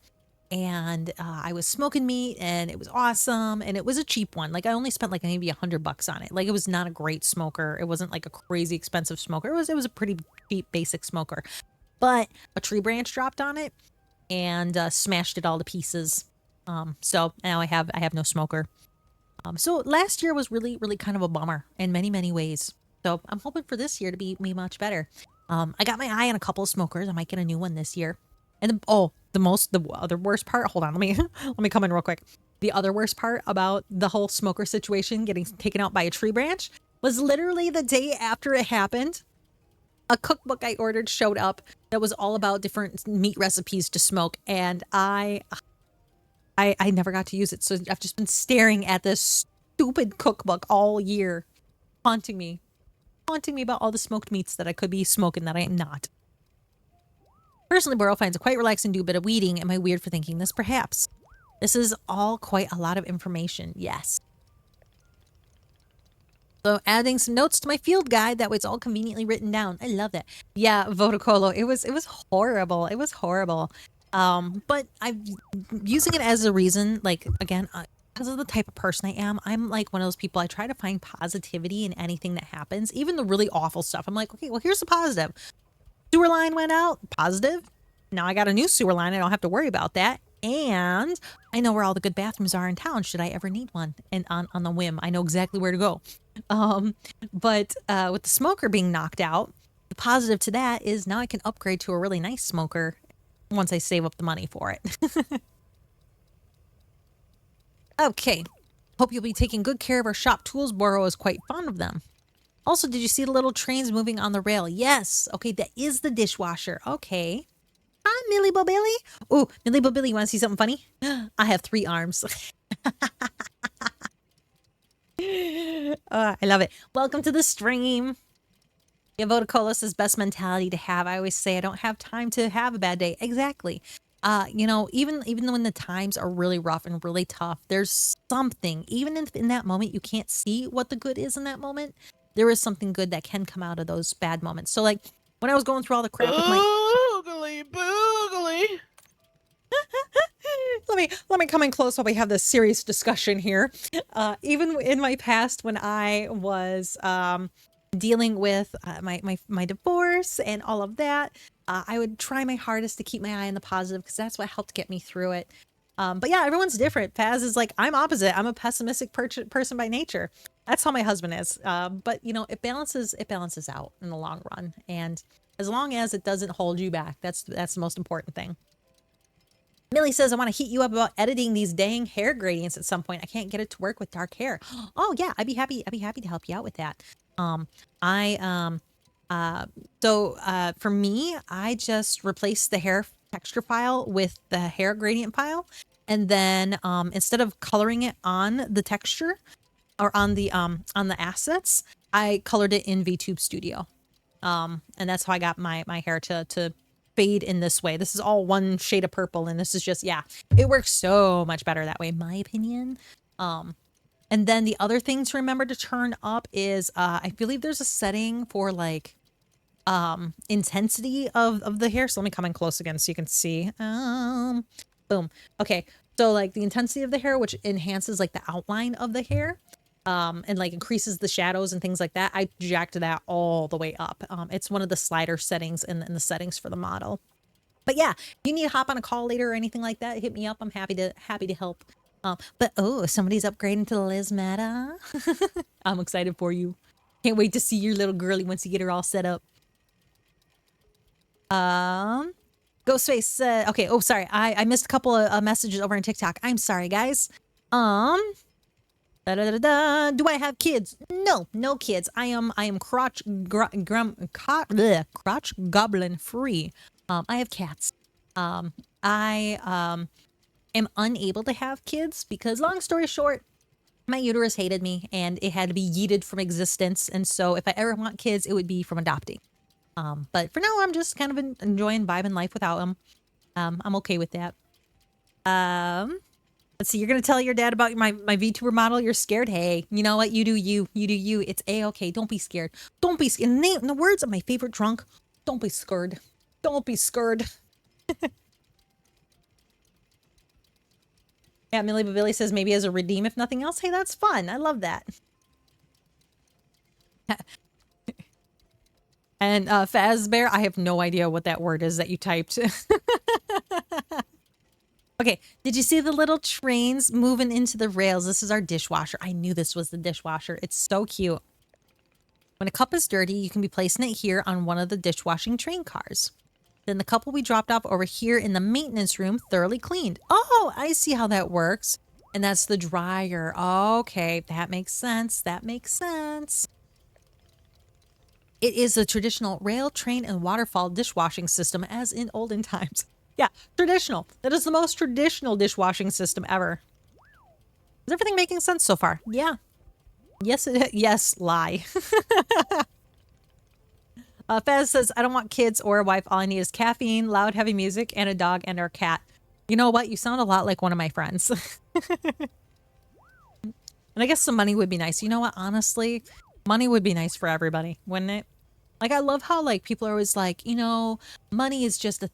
and I was smoking meat, and it was awesome, and it was a cheap one. Like I only spent like maybe $100 on it. Like it was not a great smoker. It wasn't like a crazy expensive smoker. It was a pretty cheap basic smoker, but a tree branch dropped on it and smashed it all to pieces. So now I have no smoker. So last year was really, really kind of a bummer in many, many ways. So I'm hoping for this year to be much better. I got my eye on a couple of smokers. I might get a new one this year. And the other worst part, hold on, let me come in real quick. The other worst part about the whole smoker situation getting taken out by a tree branch was literally the day after it happened. A cookbook I ordered showed up that was all about different meat recipes to smoke, and I never got to use it. So I've just been staring at this stupid cookbook all year, haunting me about all the smoked meats that I could be smoking that I am not. Personally, Burrow finds it quite relaxing to do a bit of weeding. Am I weird for thinking this? Perhaps. This is all quite a lot of information. Yes. So adding some notes to my field guide, that way it's all conveniently written down. I love that. Yeah, Vodacolo, it was horrible. It was horrible. But I'm using it as a reason, like, again, because of the type of person I am. I'm like one of those people, I try to find positivity in anything that happens, even the really awful stuff. I'm like, okay, well, here's the positive. Sewer line went out, positive. Now I got a new sewer line. I don't have to worry about that. And I know where all the good bathrooms are in town should I ever need one. And on the whim, I know exactly where to go. But with the smoker being knocked out, the positive to that is now I can upgrade to a really nice smoker once I save up the money for it. Okay. Hope you'll be taking good care of our shop tools. Boro is quite fond of them. Also, did you see the little trains moving on the rail? Yes. Okay, that is the dishwasher. Okay. Hi, Millie Bobilly. Oh, Millie Bobilly, you want to see something funny? I have 3 arms. I love it. Welcome to the stream. Yeah, Vodacolos is best mentality to have. I always say I don't have time to have a bad day. Exactly. You know, even when the times are really rough and really tough, there's something, even in that moment, you can't see what the good is in that moment. there is something good that can come out of those bad moments. So like when I was going through all the crap with my Boogly, boogly. let me come in close while we have this serious discussion here. Even in my past, when I was dealing with my divorce and all of that, I would try my hardest to keep my eye on the positive because that's what helped get me through it. But yeah, everyone's different. Faz is like, I'm opposite. I'm a pessimistic person by nature. That's how my husband is. But you know, it balances out in the long run. And as long as it doesn't hold you back, that's the most important thing. Millie says, I want to heat you up about editing these dang hair gradients at some point. I can't get it to work with dark hair. Oh yeah, I'd be happy to help you out with that. For me, I just replaced the hair texture file with the hair gradient file. And then instead of coloring it on the texture or on the assets, I colored it in VTube Studio. And that's how I got my hair to fade in this way. This is all one shade of purple, and this is just, yeah, it works so much better that way, in my opinion. And then the other thing to remember to turn up is I believe there's a setting for like intensity of the hair. So let me come in close again so you can see. Boom. Okay, so like the intensity of the hair, which enhances like the outline of the hair, and like increases the shadows and things like that. I jacked that all the way up. It's one of the slider settings in the settings for the model. But yeah, if you need to hop on a call later or anything like that, hit me up. I'm happy to help. But oh, somebody's upgrading to the Lizmata. I'm excited for you. Can't wait to see your little girly once you get her all set up. Ghostface said, okay, oh, sorry. I missed a couple of messages over on TikTok. I'm sorry, guys. Do I have kids? No kids. I am crotch goblin free. I have cats. I am unable to have kids because, long story short, my uterus hated me and it had to be yeeted from existence. And so if I ever want kids, it would be from adopting. But for now, I'm just kind of enjoying vibing life without them. I'm okay with that. Let's see, you're going to tell your dad about my VTuber model. You're scared. Hey, you know what? You do you. You do you. It's A-okay. Don't be scared. Don't be scared. In the words of my favorite drunk, don't be scared. Don't be scared. Yeah, Millie Babilly says maybe as a redeem if nothing else. Hey, that's fun. I love that. And Fazbear, I have no idea what that word is that you typed. Okay, did you see the little trains moving into the rails? This is our dishwasher. I knew this was the dishwasher. It's so cute. When a cup is dirty, you can be placing it here on one of the dishwashing train cars. Then the cup will be dropped off over here in the maintenance room, thoroughly cleaned. Oh, I see how that works. And that's the dryer. Okay, that makes sense. That makes sense. It is a traditional rail, train, and waterfall dishwashing system as in olden times. Yeah, traditional. That is the most traditional dishwashing system ever. Is everything making sense so far? Yeah. Yes, yes, lie. Fez says, I don't want kids or a wife. All I need is caffeine, loud, heavy music, and a dog and our cat. You know what? You sound a lot like one of my friends. And I guess some money would be nice. You know what? Honestly, money would be nice for everybody, wouldn't it? Like, I love how, like, people are always like, you know, money is just a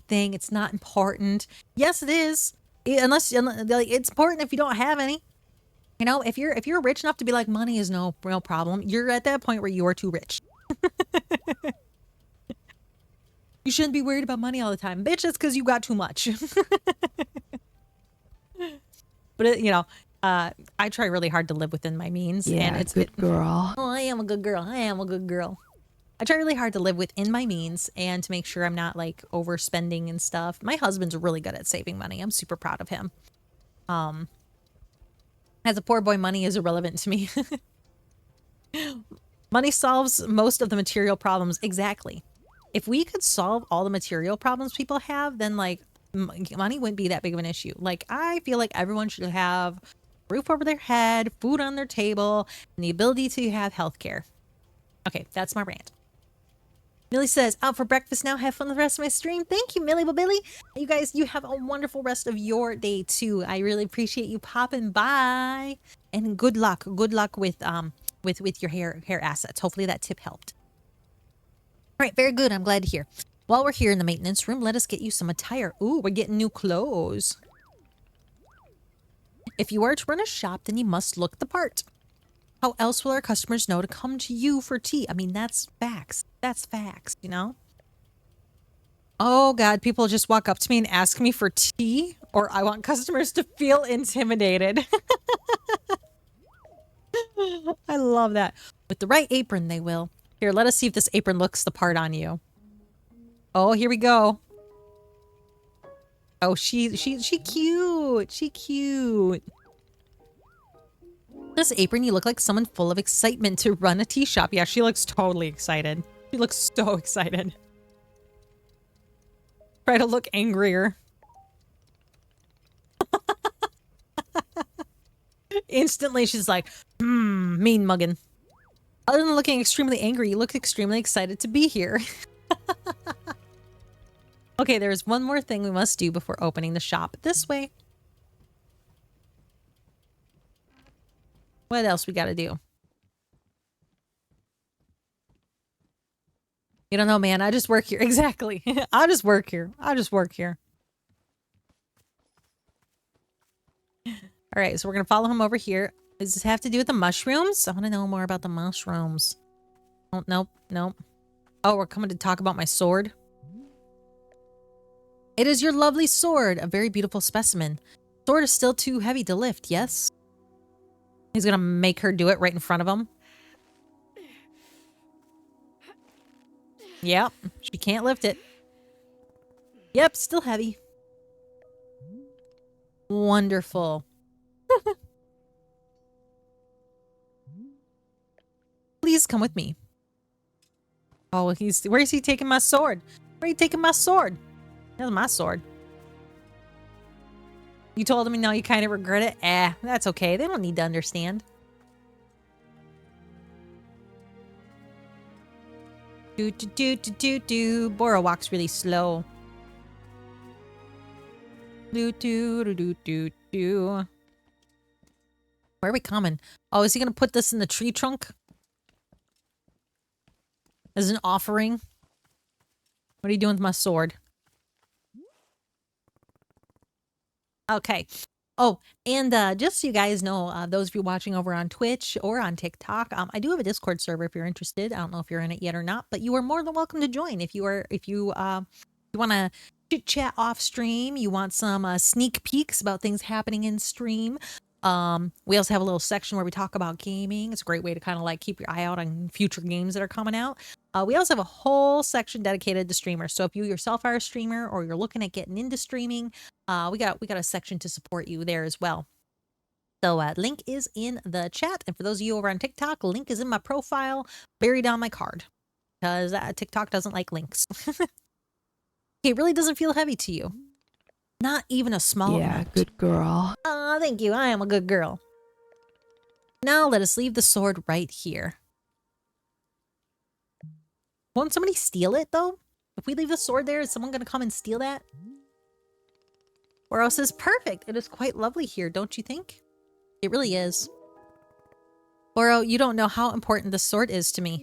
thing. It's not important. Yes, it is. Unless, like, it's important if you don't have any. You know, if you're rich enough to be like, money is no real problem, you're at that point where you are too rich. You shouldn't be worried about money all the time. Bitch, that's because you got too much. But, you know, I try really hard to live within my means. Yeah, and it's good girl. Oh, I am a good girl. I am a good girl. I try really hard to live within my means and to make sure I'm not like overspending and stuff. My husband's really good at saving money. I'm super proud of him. As a poor boy, money is irrelevant to me. Money solves most of the material problems. Exactly. If we could solve all the material problems people have, then like money wouldn't be that big of an issue. Like, I feel like everyone should have a roof over their head, food on their table, and the ability to have healthcare. Okay, that's my rant. Millie says, out for breakfast now. Have fun with the rest of my stream. Thank you, Millie Babilly. You guys, you have a wonderful rest of your day too. I really appreciate you popping by. And good luck. Good luck with with your hair assets. Hopefully that tip helped. All right, very good. I'm glad to hear. While we're here in the maintenance room, let us get you some attire. Ooh, we're getting new clothes. If you are to run a shop, then you must look the part. How else will our customers know to come to you for tea? I mean, that's facts. That's facts, you know? Oh, God, people just walk up to me and ask me for tea, or I want customers to feel intimidated. I love that. With the right apron, they will. Here, let us see if this apron looks the part on you. Oh, here we go. Oh, she cute. She cute. This apron, you look like someone full of excitement to run a tea shop. Yeah, she looks totally excited. She looks so excited. Try to look angrier. Instantly, she's like, mean muggin'. Other than looking extremely angry, you look extremely excited to be here. Okay, there's one more thing we must do before opening the shop. This way. What else we gotta do? You don't know, man. I just work here. Exactly. I just work here. I just work here. All right, so we're going to follow him over here. Does this have to do with the mushrooms? I want to know more about the mushrooms. Oh, nope, nope. Oh, we're coming to talk about my sword. It is your lovely sword, a very beautiful specimen. Sword is still too heavy to lift, yes? He's going to make her do it right in front of him. Yep, she can't lift it. Yep, still heavy. Wonderful. Please come with me. Oh, where is he taking my sword? Where are you taking my sword? That's my sword. You told him, now you kind of regret it? That's okay. They don't need to understand. Bora walks really slow. Where are we coming? Oh, is he gonna put this in the tree trunk? As an offering? What are you doing with my sword? Okay. Oh, and just so you guys know, those of you watching over on Twitch or on TikTok, I do have a Discord server if you're interested. I don't know if you're in it yet or not, but you are more than welcome to join if you want to chit chat off stream. You want some sneak peeks about things happening in stream. We also have a little section where we talk about gaming. It's a great way to kind of like keep your eye out on future games that are coming out. We also have a whole section dedicated to streamers. So if you yourself are a streamer or you're looking at getting into streaming, we got a section to support you there as well. So link is in the chat. And for those of you over on TikTok, link is in my profile, buried on my card. Because TikTok doesn't like links. It really doesn't feel heavy to you. Not even a small amount. Good girl. Oh, thank you. I am a good girl. Now let us leave the sword right here. Won't somebody steal it, though? If we leave the sword there, is someone going to come and steal that? Boro says, perfect. It is quite lovely here, don't you think? It really is. Boro, you don't know how important this sword is to me.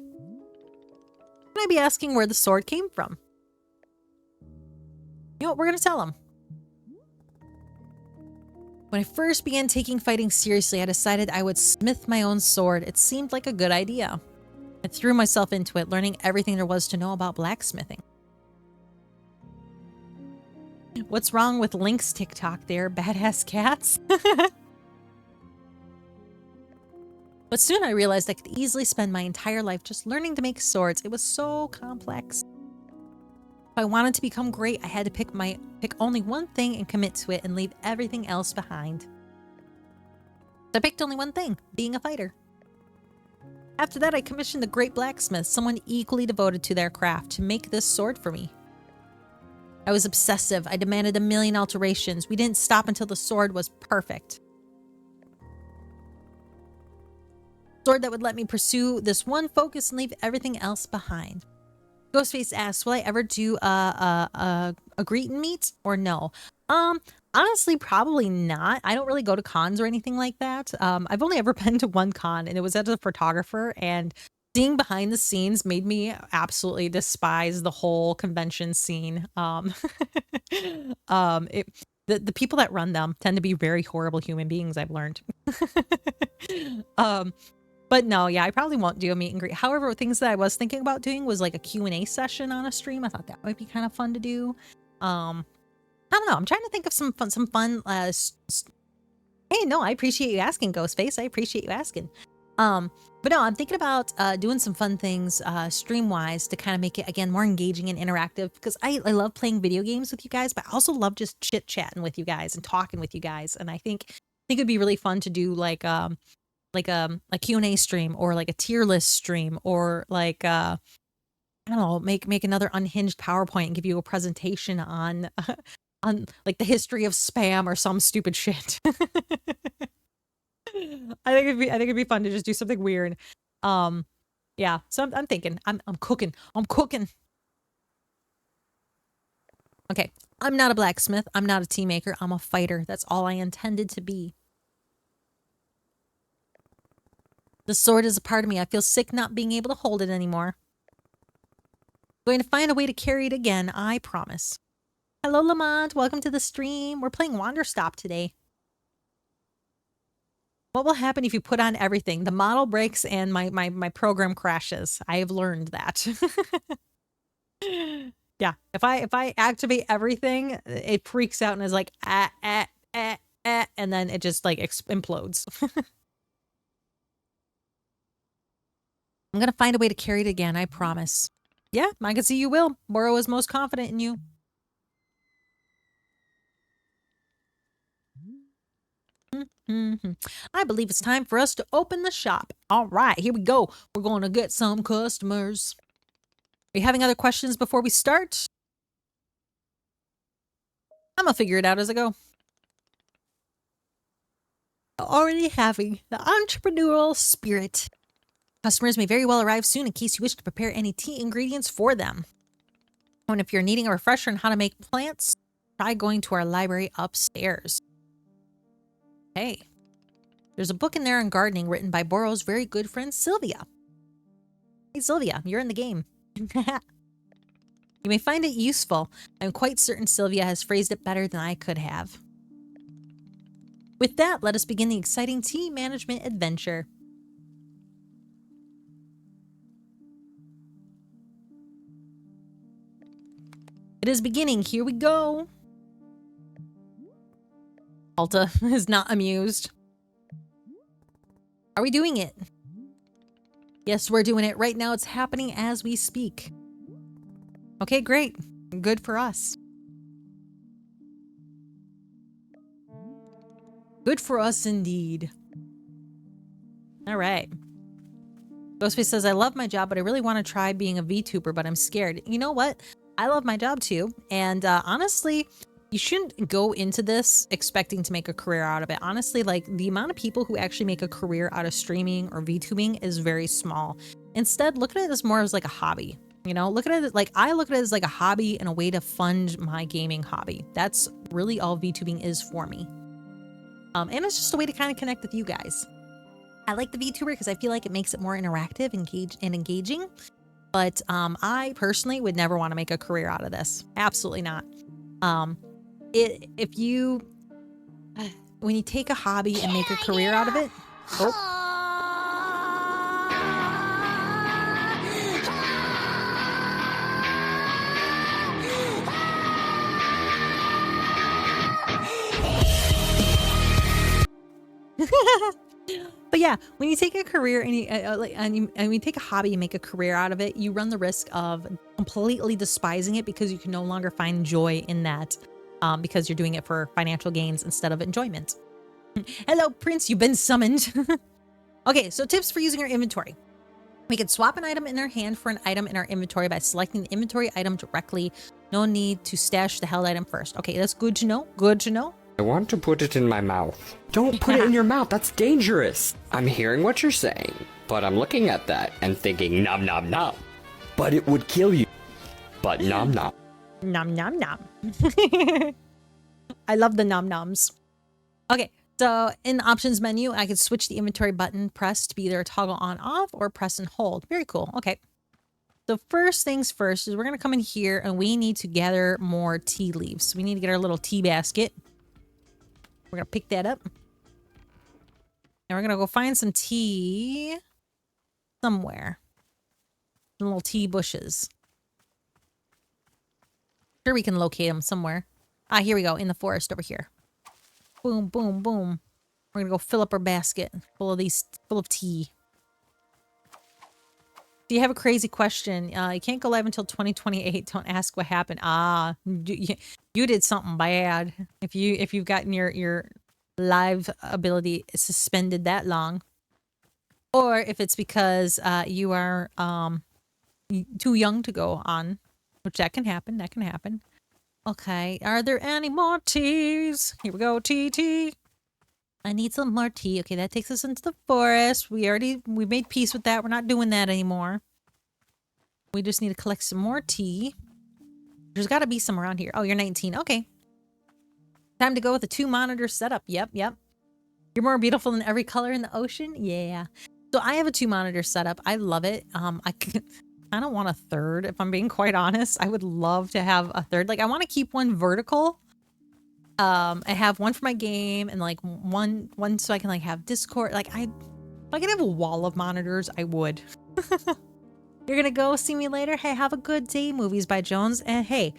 Can I be asking where the sword came from? You know what? We're going to tell him. When I first began taking fighting seriously, I decided I would smith my own sword. It seemed like a good idea. I threw myself into it, learning everything there was to know about blacksmithing. What's wrong with Link's TikTok there, badass cats? But soon I realized I could easily spend my entire life just learning to make swords. It was so complex. If I wanted to become great, I had to pick only one thing and commit to it and leave everything else behind. So I picked only one thing, being a fighter. After that, I commissioned the great blacksmith, someone equally devoted to their craft, to make this sword for me. I was obsessive. I demanded 1,000,000 alterations. We didn't stop until the sword was perfect. Sword that would let me pursue this one focus and leave everything else behind. Ghostface asks, will I ever do a greet and meet or no? Honestly, probably not. I don't really go to cons or anything like that. I've only ever been to one con, and it was as a photographer, and seeing behind the scenes made me absolutely despise the whole convention scene. The people that run them tend to be very horrible human beings, I've learned. But no, yeah, I probably won't do a meet and greet. However, things that I was thinking about doing was like a Q&A session on a stream. I thought that might be kind of fun to do. I don't know. I'm trying to think of some fun. Hey, no, I appreciate you asking, Ghostface. I appreciate you asking. But no, I'm thinking about doing some fun things stream-wise to kind of make it, again, more engaging and interactive, because I love playing video games with you guys, but I also love just chit-chatting with you guys and talking with you guys. And I think it'd be really fun to do like a Q&A stream, or like a tier list stream, or like I don't know, make another unhinged PowerPoint and give you a presentation on on like the history of spam or some stupid shit. I think it'd be fun to just do something weird. Yeah, so I'm thinking, I'm cooking. Okay, I'm not a blacksmith. I'm not a tea maker. I'm a fighter. That's all I intended to be. The sword is a part of me. I feel sick not being able to hold it anymore. Going to find a way to carry it again, I promise. Hello, Lamont. Welcome to the stream. We're playing Wanderstop today. What will happen if you put on everything? The model breaks and my program crashes. I have learned that. Yeah, if I activate everything, it freaks out and is like, and then it just like implodes. I'm gonna find a way to carry it again, I promise. Yeah, I can see you will. Moro is most confident in you. I believe it's time for us to open the shop. All right, here we go. We're going to get some customers. Are you having other questions before we start? I'm gonna figure it out as I go. Already having the entrepreneurial spirit. Customers may very well arrive soon in case you wish to prepare any tea ingredients for them. And if you're needing a refresher on how to make plants, try going to our library upstairs. Hey, there's a book in there on gardening written by Boro's very good friend Sylvia. Hey Sylvia, you're in the game. You may find it useful. I'm quite certain Sylvia has phrased it better than I could have. With that, let us begin the exciting tea management adventure. It is beginning. Here we go. Alta is not amused. Are we doing it? Yes, we're doing it. Right now, it's happening as we speak. Okay, great. Good for us. Good for us indeed. All right. Ghostface says, I love my job, but I really want to try being a VTuber, but I'm scared. You know what? I love my job too. And honestly, you shouldn't go into this expecting to make a career out of it. Honestly, like the amount of people who actually make a career out of streaming or VTubing is very small. Instead, look at it as more as like a hobby. You know, look at it like I look at it as like a hobby and a way to fund my gaming hobby. That's really all VTubing is for me. And it's just a way to kind of connect with you guys. I like the VTuber because I feel like it makes it more interactive, engaging. But I personally would never want to make a career out of this. Absolutely not. When you take a hobby and make a career out of it. Oh. But yeah, when you take a career and you take a hobby and make a career out of it, you run the risk of completely despising it because you can no longer find joy in that because you're doing it for financial gains instead of enjoyment. Hello, Prince, you've been summoned. Okay, so tips for using our inventory. We can swap an item in our hand for an item in our inventory by selecting the inventory item directly. No need to stash the held item first. Okay, that's good to know. Good to know. I want to put it in my mouth. Don't put it in your mouth, that's dangerous. I'm hearing what you're saying, but I'm looking at that and thinking nom nom nom. But it would kill you. But nom nom. Nom nom nom. I love the nom noms. Okay, so in the options menu, I could switch the inventory button pressed to be either toggle on off or press and hold. Very cool. Okay. So first things first is we're going to come in here and we need to gather more tea leaves. So we need to get our little tea basket. We're going to pick that up. And we're going to go find some tea somewhere. Some little tea bushes. Sure, we can locate them somewhere. Ah, here we go. In the forest over here. Boom, boom, boom. We're going to go fill up our basket full of tea. Do you have a crazy question? You can't go live until 2028. Don't ask what happened. Ah, you did something bad. If you've gotten your live ability suspended that long, or if it's because you are too young to go on, which that can happen. That can happen. Okay, are there any more teas? Here we go, tea. I need some more tea. Okay, that takes us into the forest. We made peace with that. We're not doing that anymore. We just need to collect some more tea. There's got to be some around here. Oh, you're 19. Okay. Time to go with the 2-monitor setup. Yep. You're more beautiful than every color in the ocean? Yeah. So I have a 2-monitor setup. I love it. I kind of want a third, if I'm being quite honest. I would love to have a third. Like, I want to keep one vertical. I have one for my game and like one so I can like have Discord. Like if I could have a wall of monitors, I would. You're gonna go see me later? Hey, have a good day, Movies by Jones. And hey,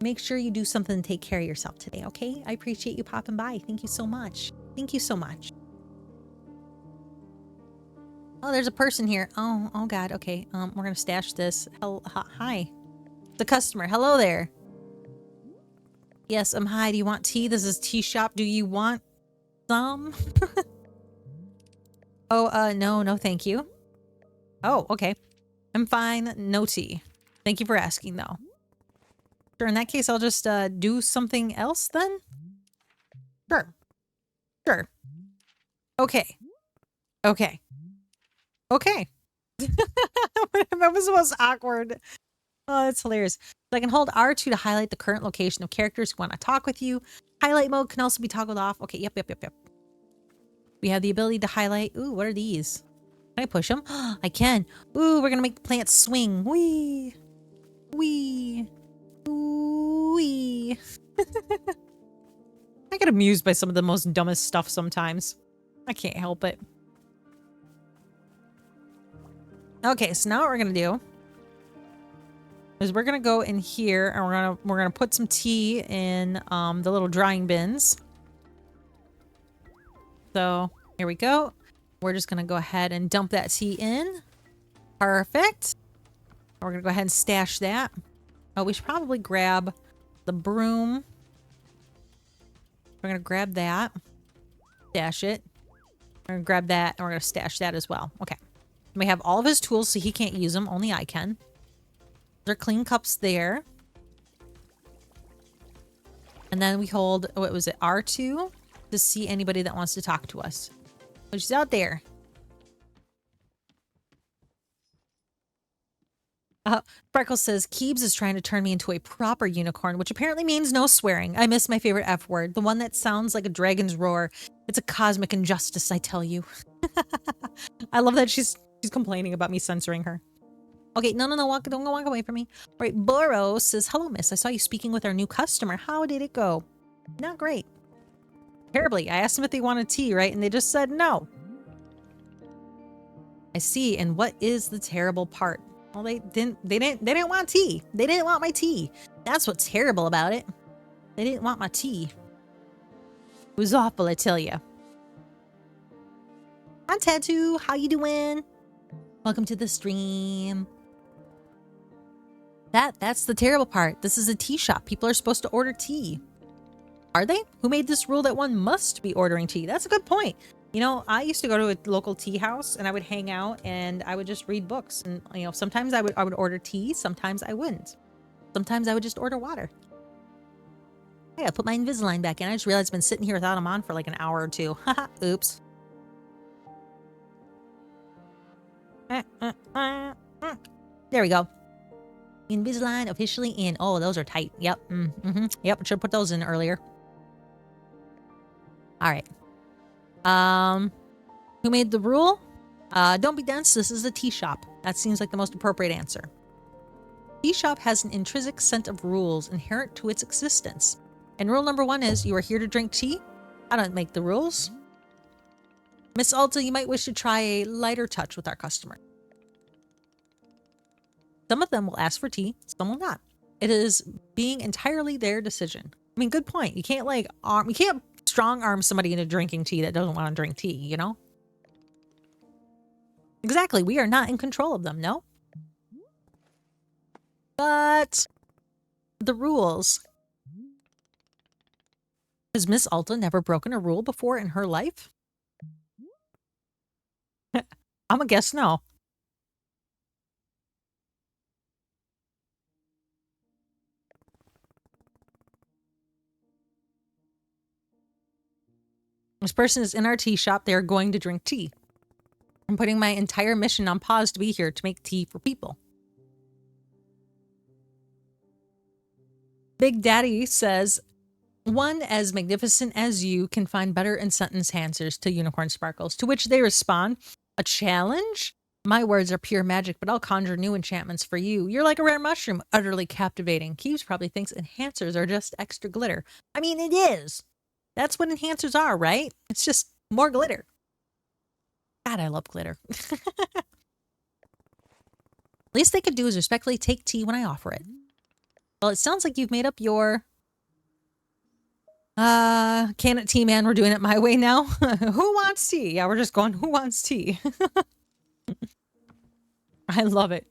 make sure you do something to take care of yourself today, okay? I appreciate you popping by. Thank you so much. Thank you so much. Oh, there's a person here. Oh God. Okay. We're gonna stash this. Hi. The customer. Hello there. Yes, hi. Do you want tea? This is tea shop. Do you want some? Oh, no, thank you. Oh, okay. I'm fine. No tea. Thank you for asking, though. Sure, in that case, I'll just do something else then? Sure. Okay. That was the most awkward. Oh, that's hilarious. So I can hold R2 to highlight the current location of characters who want to talk with you. Highlight mode can also be toggled off. Okay, yep. We have the ability to highlight. Ooh, what are these? Can I push them? I can. Ooh, we're going to make the plants swing. Wee. I get amused by some of the most dumbest stuff sometimes. I can't help it. Okay, so now what we're going to do is we're going to go in here and we're gonna put some tea in the little drying bins. So here we go. We're just going to go ahead and dump that tea in. Perfect. We're going to go ahead and stash that. Oh, we should probably grab the broom. We're going to grab that. Stash it. We're going to grab that and we're going to stash that as well. Okay. We have all of his tools so he can't use them. Only I can. There are clean cups there. And then we hold, what was it, R2 to see anybody that wants to talk to us. Which is out there. Freckles says, Keebs is trying to turn me into a proper unicorn, which apparently means no swearing. I miss my favorite F word. The one that sounds like a dragon's roar. It's a cosmic injustice, I tell you. I love that she's complaining about me censoring her. Okay, no, don't walk away from me. All right, Boros says, hello, miss. I saw you speaking with our new customer. How did it go? Not great. Terribly. I asked them if they wanted tea, right? And they just said no. I see. And what is the terrible part? Well, they didn't want tea. They didn't want my tea. That's what's terrible about it. They didn't want my tea. It was awful, I tell you. Hi, Tattoo. How you doing? Welcome to the stream. That's the terrible part. This is a tea shop. People are supposed to order tea. Are they? Who made this rule that one must be ordering tea? That's a good point. You know, I used to go to a local tea house and I would hang out and I would just read books. And, you know, sometimes I would order tea. Sometimes I wouldn't. Sometimes I would just order water. I gotta put my Invisalign back in. I just realized I've been sitting here without them on for like an hour or two. Haha, oops. There we go. Invisalign officially in. Oh, those are tight. Yep. Yep, should have put those in earlier. All right. Who made the rule? Don't be dense. This is a tea shop. That seems like the most appropriate answer. Tea shop has an intrinsic set of rules inherent to its existence. And rule number 1 is you are here to drink tea. I don't make the rules. Miss Alta, you might wish to try a lighter touch with our customer. Some of them will ask for tea, some will not. It is being entirely their decision. I mean, good point. You can't you can't strong arm somebody into drinking tea that doesn't want to drink tea, you know? Exactly. We are not in control of them, no? But the rules. Has Miss Alta never broken a rule before in her life? I'm gonna guess no. This person is in our tea shop. They are going to drink tea. I'm putting my entire mission on pause to be here to make tea for people. Big Daddy says, one as magnificent as you can find better in sentence answers to Unicorn Sparkles, to which they respond, a challenge? My words are pure magic, but I'll conjure new enchantments for you. You're like a rare mushroom, utterly captivating. Keeves probably thinks enhancers are just extra glitter. I mean, it is. That's what enhancers are, right? It's just more glitter. God, I love glitter. Least they could do is respectfully take tea when I offer it. Well, it sounds like you've made up your... can it tea, man? We're doing it my way now. Who wants tea? Yeah, we're just going, who wants tea? I love it.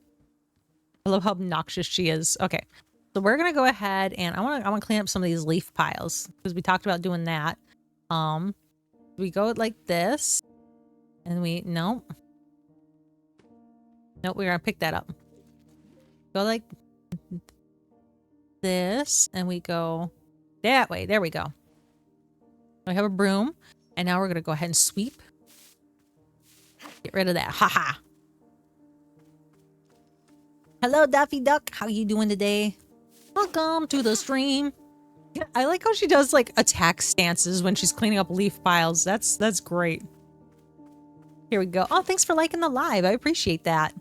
I love how obnoxious she is. Okay, so we're gonna go ahead and I want to clean up some of these leaf piles because we talked about doing that. We go like this, and nope, we're gonna pick that up. Go like this, and we go that way. There we go. We have a broom, and now we're gonna go ahead and sweep. Get rid of that. Haha. Hello, Daffy Duck. How you doing today? Welcome to the stream. I like how she does like attack stances when she's cleaning up leaf piles. That's great. Here we go. Oh, thanks for liking the live. I appreciate that.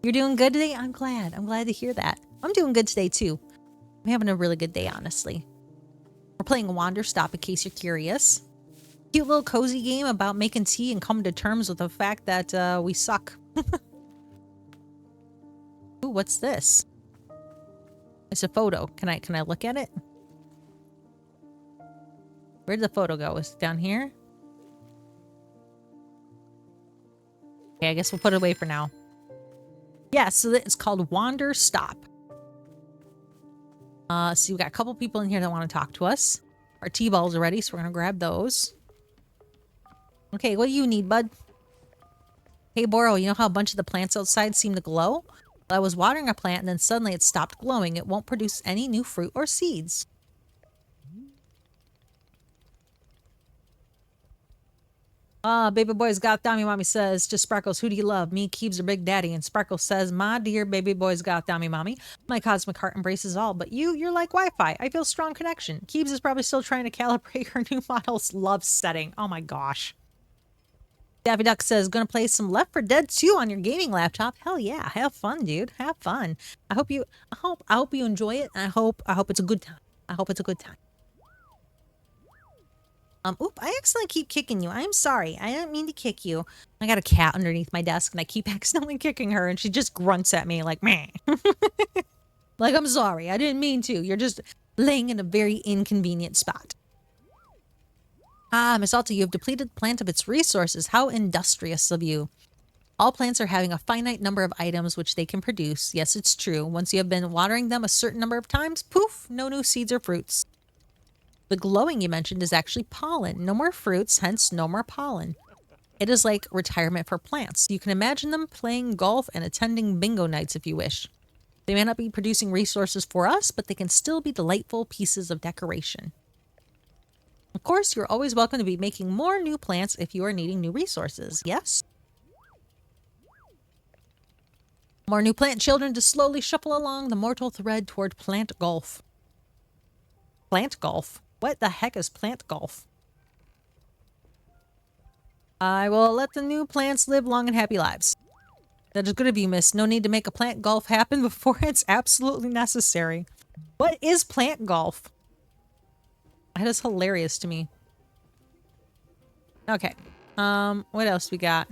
You're doing good today? I'm glad. I'm glad to hear that. I'm doing good today too. I'm having a really good day, honestly. We're playing Wanderstop in case you're curious. Cute little cozy game about making tea and coming to terms with the fact that we suck. Ooh, what's this? It's a photo. Can I look at it? Where'd the photo go? Is it down here? Okay, I guess we'll put it away for now. Yeah, so it's called Wanderstop. So we got a couple people in here that want to talk to us. Our tea balls are ready, so we're gonna grab those. Okay, what do you need, bud? Hey, Boro, you know how a bunch of the plants outside seem to glow? Well, I was watering a plant and then suddenly it stopped glowing. It won't produce any new fruit or seeds. Baby boy's got Tommy. Mommy says to Sparkles, who do you love? Me, Keeves, or Big Daddy? And Sparkles says, my dear baby boy's got Tommy, Mommy. My cosmic heart embraces all. But you're like Wi-Fi. I feel strong connection. Keeves is probably still trying to calibrate her new model's love setting. Oh my gosh. Daffy Duck says, gonna play some Left 4 Dead 2 on your gaming laptop. Hell yeah, have fun, dude. Have fun. I hope you enjoy it. And I hope it's a good time. I hope it's a good time. Oop, I accidentally keep kicking you. I'm sorry. I didn't mean to kick you. I got a cat underneath my desk and I keep accidentally kicking her and she just grunts at me like, meh. Like, I'm sorry. I didn't mean to. You're just laying in a very inconvenient spot. Miss Alta, you have depleted the plant of its resources. How industrious of you. All plants are having a finite number of items which they can produce. Yes, it's true. Once you have been watering them a certain number of times, poof, no new seeds or fruits. The glowing you mentioned is actually pollen. No more fruits, hence no more pollen. It is like retirement for plants. You can imagine them playing golf and attending bingo nights if you wish. They may not be producing resources for us, but they can still be delightful pieces of decoration. Of course, you're always welcome to be making more new plants if you are needing new resources. Yes? More new plant children to slowly shuffle along the mortal thread toward plant golf. Plant golf? What the heck is plant golf? I will let the new plants live long and happy lives. That is good of you, miss. No need to make a plant golf happen before it's absolutely necessary. What is plant golf? That is hilarious to me. Okay. What else we got?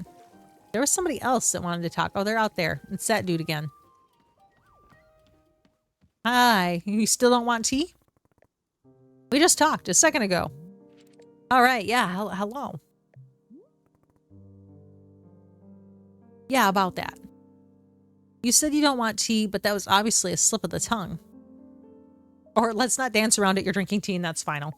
There was somebody else that wanted to talk. Oh, they're out there. It's that dude again. Hi. You still don't want tea? We just talked a second ago. All right. Yeah. Hello. Yeah, about that. You said you don't want tea, but that was obviously a slip of the tongue. Or let's not dance around it. You're drinking tea and that's final.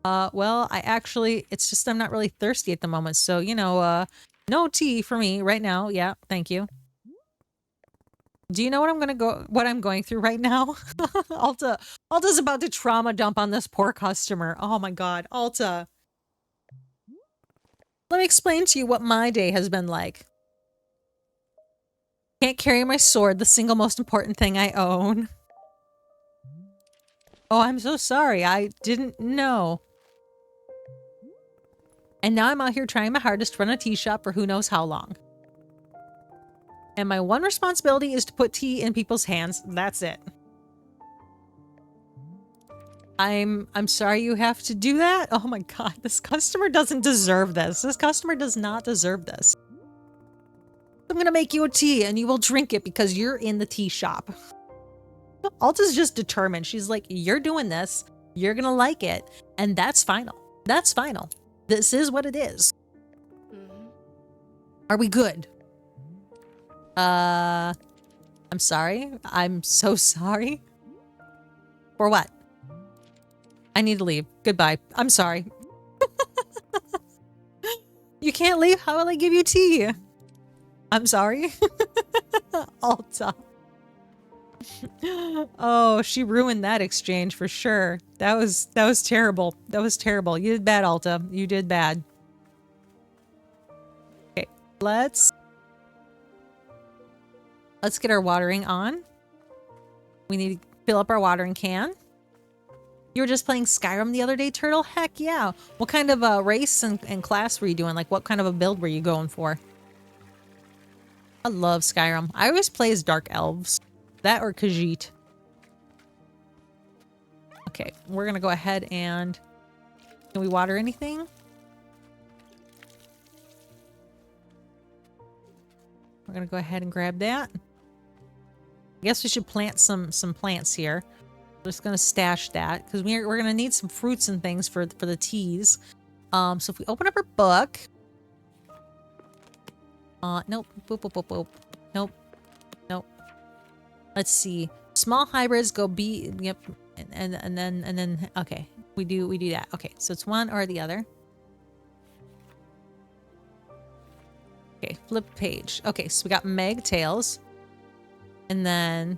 Well, it's just I'm not really thirsty at the moment. So, you know, no tea for me right now. Yeah, thank you. Do you know what I'm going through right now? Alta's about to trauma dump on this poor customer. Oh my God, Alta. Let me explain to you what my day has been like. Can't carry my sword, the single most important thing I own. Oh, I'm so sorry. I didn't know. And now I'm out here trying my hardest to run a tea shop for who knows how long. And my one responsibility is to put tea in people's hands. That's it. I'm sorry you have to do that. Oh my God, this customer doesn't deserve this. This customer does not deserve this. I'm gonna make you a tea and you will drink it because you're in the tea shop. Alta's just determined. She's like, you're doing this. You're gonna like it. And that's final. That's final. This is what it is. Are we good? I'm sorry. I'm so sorry. For what? I need to leave. Goodbye. I'm sorry. You can't leave? How will I give you tea? I'm sorry. Alta. Oh, she ruined that exchange for sure. That was terrible. That was terrible. You did bad, Alta. You did bad. Okay, let's get our watering on. We need to fill up our watering can. You were just playing Skyrim the other day, Turtle? Heck yeah. What kind of race and class were you doing? Like, what kind of a build were you going for? I love Skyrim. I always play as Dark Elves. That or Khajiit. Okay, we're gonna go ahead and... Can we water anything? We're gonna go ahead and grab that. I guess we should plant some plants here. We're just gonna stash that because we're gonna need some fruits and things for the teas. So if we open up our book, nope, boop, boop, boop, boop. Nope, nope. Let's see. Small hybrids go B. Yep, and then okay, we do that. Okay, so it's one or the other. Okay, flip page. Okay, so we got Meg tails, and then.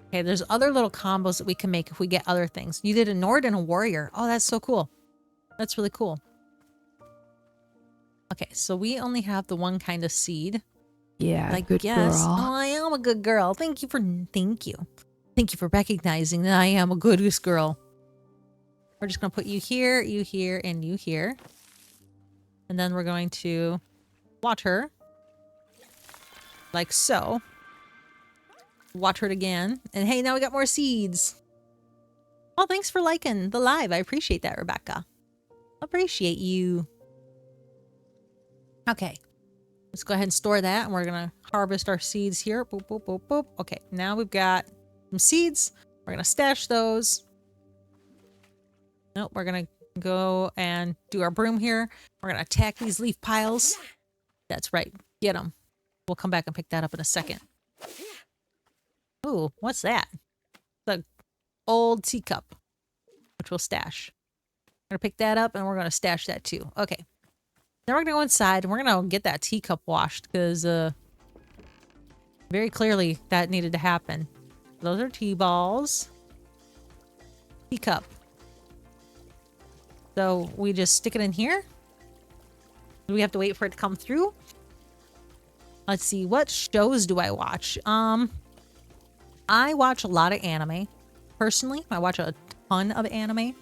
Okay, there's other little combos that we can make if we get other things. You did a Nord and a Warrior. Oh, that's so cool. That's really cool. Okay, so we only have the one kind of seed. Yeah, I good guess. girl. Oh, I am a good girl. Thank you for recognizing that I am a goodest girl. We're just gonna put you here, and you here. And then we're going to water. Like so. Water it again. And hey, now we got more seeds. Well, thanks for liking the live. I appreciate that, Rebecca. Appreciate you. Okay. Let's go ahead and store that. And we're going to harvest our seeds here. Boop, boop, boop, boop. Okay. Now we've got some seeds. We're going to stash those. Nope. We're going to go and do our broom here. We're going to attack these leaf piles. That's right. Get them. We'll come back and pick that up in a second. Ooh, what's that? The old teacup, which we'll stash. We're going to pick that up and we're going to stash that too. Okay. Then we're going to go inside and we're going to get that teacup washed because very clearly that needed to happen. Those are tea balls. Teacup. So we just stick it in here. Do we have to wait for it to come through? Let's see. What shows do I watch? I watch a lot of anime. Personally, I watch a ton of anime.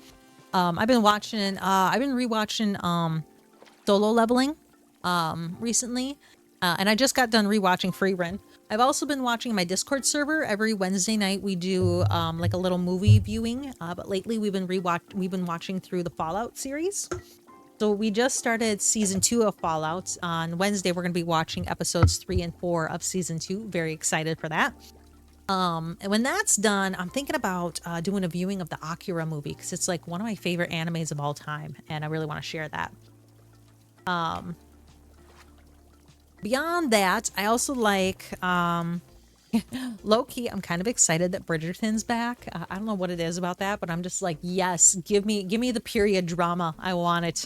I've been rewatching Solo Leveling recently, and I just got done rewatching Free Run. I've also been watching my Discord server. Every Wednesday night we do like a little movie viewing, but lately we've been watching through the Fallout series. So we just started season 2 of Fallout. On Wednesday we're going to be watching episodes 3 and 4 of season 2. Very excited for that. And when that's done, I'm thinking about doing a viewing of the Akira movie, because it's like one of my favorite animes of all time, and I really want to share that. Beyond that, I also like low-key, I'm kind of excited that Bridgerton's back. I don't know what it is about that, but I'm just like, yes, give me the period drama. I want it.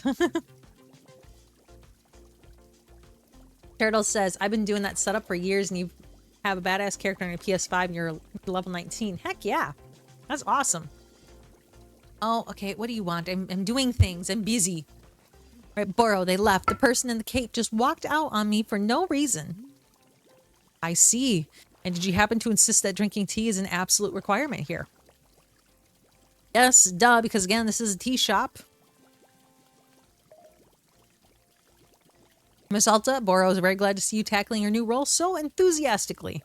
Turtle says, I've been doing that setup for years, and you have a badass character on your PS5 and you're level 19. Heck yeah. That's awesome. Oh, okay. What do you want? I'm doing things. I'm busy. Right, Boro, they left. The person in the cape just walked out on me for no reason. I see. And did you happen to insist that drinking tea is an absolute requirement here? Yes, duh, because again, this is a tea shop. Miss Alta, Boro is very glad to see you tackling your new role so enthusiastically.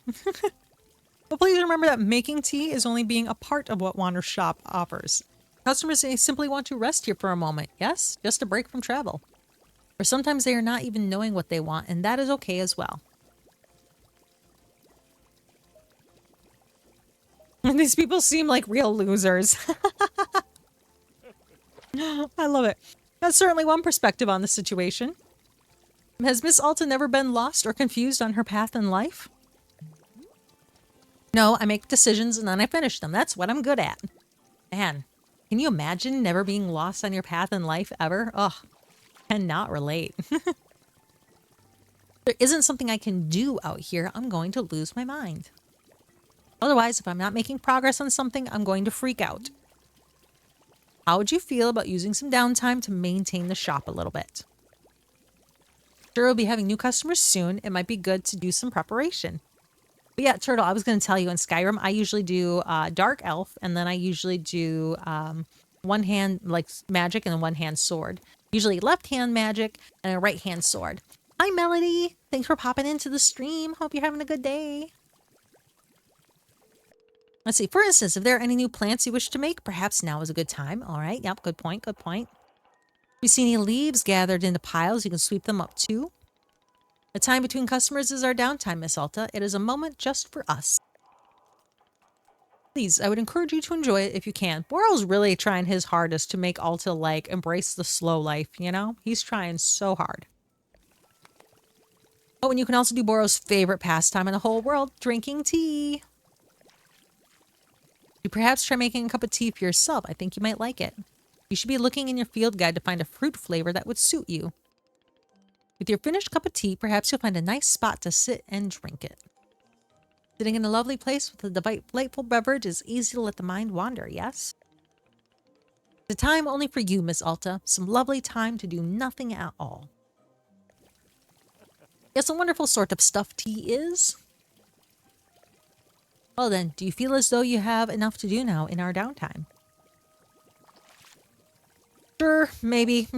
But please remember that making tea is only being a part of what Wanderstop offers. Customers may simply want to rest here for a moment, yes? Just a break from travel. Or sometimes they are not even knowing what they want, and that is okay as well. And these people seem like real losers. I love it. That's certainly one perspective on the situation. Has Miss Alta never been lost or confused on her path in life? No, I make decisions and then I finish them. That's what I'm good at. Man, can you imagine never being lost on your path in life ever? Ugh, cannot relate. There isn't something I can do out here. I'm going to lose my mind. Otherwise, if I'm not making progress on something, I'm going to freak out. How would you feel about using some downtime to maintain the shop a little bit? Sure, we'll be having new customers soon. It might be good to do some preparation. But yeah, Turtle, I was going to tell you in Skyrim, I usually do Dark Elf, and then I usually do one hand like magic and then one hand sword. Usually left hand magic and a right hand sword. Hi, Melody. Thanks for popping into the stream. Hope you're having a good day. Let's see. For instance, if there are any new plants you wish to make, perhaps now is a good time. All right. Yep. Good point. Good point. If you see any leaves gathered into piles, you can sweep them up too. The time between customers is our downtime, Miss Alta. It is a moment just for us. Please, I would encourage you to enjoy it if you can. Boro's really trying his hardest to make Alta, like, embrace the slow life, you know? He's trying so hard. Oh, and you can also do Boro's favorite pastime in the whole world, drinking tea. You perhaps try making a cup of tea for yourself. I think you might like it. You should be looking in your field guide to find a fruit flavor that would suit you. With your finished cup of tea, perhaps you'll find a nice spot to sit and drink it. Sitting in a lovely place with a delightful beverage is easy to let the mind wander, yes? It's a time only for you, Miss Alta. Some lovely time to do nothing at all. Yes, a wonderful sort of stuff tea is. Well then, do you feel as though you have enough to do now in our downtime? Sure, maybe.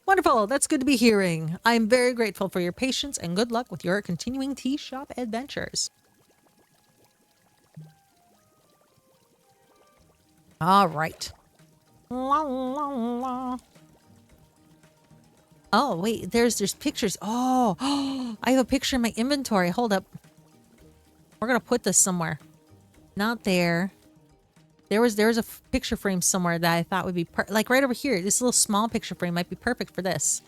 Wonderful, that's good to be hearing. I'm very grateful for your patience and good luck with your continuing tea shop adventures. All right. La, la, la. Oh, wait, there's pictures. Oh, I have a picture in my inventory. Hold up. We're going to put this somewhere. Not there. There was a picture frame somewhere that I thought would be like right over here. This little small picture frame might be perfect for this.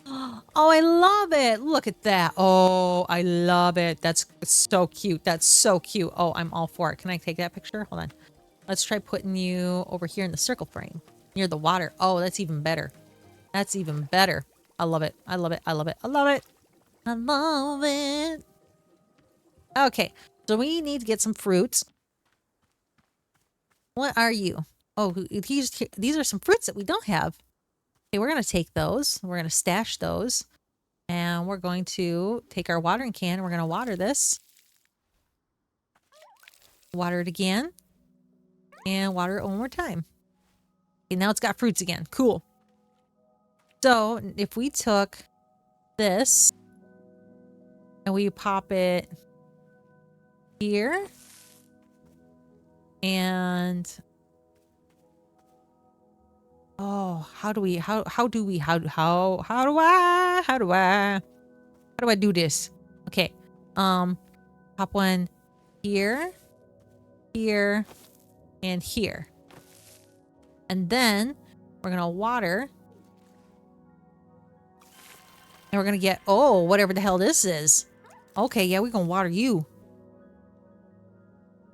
Oh, I love it. Look at that. Oh, I love it. That's so cute. That's so cute. Oh, I'm all for it. Can I take that picture? Hold on. Let's try putting you over here in the circle frame near the water. Oh, that's even better. That's even better. I love it. I love it. I love it. I love it. I love it. Okay, so we need to get some fruits. What are you? Oh, these are some fruits that we don't have. Okay, we're going to take those. We're going to stash those. And we're going to take our watering can and we're going to water this. Water it again. And water it one more time. Okay, now it's got fruits again. Cool. So if we took this and we pop it here and oh, how do I do this? Okay. Pop one here, here, and here. And then we're going to water. And we're going to get, oh, whatever the hell this is. Okay, yeah, we're going to water you.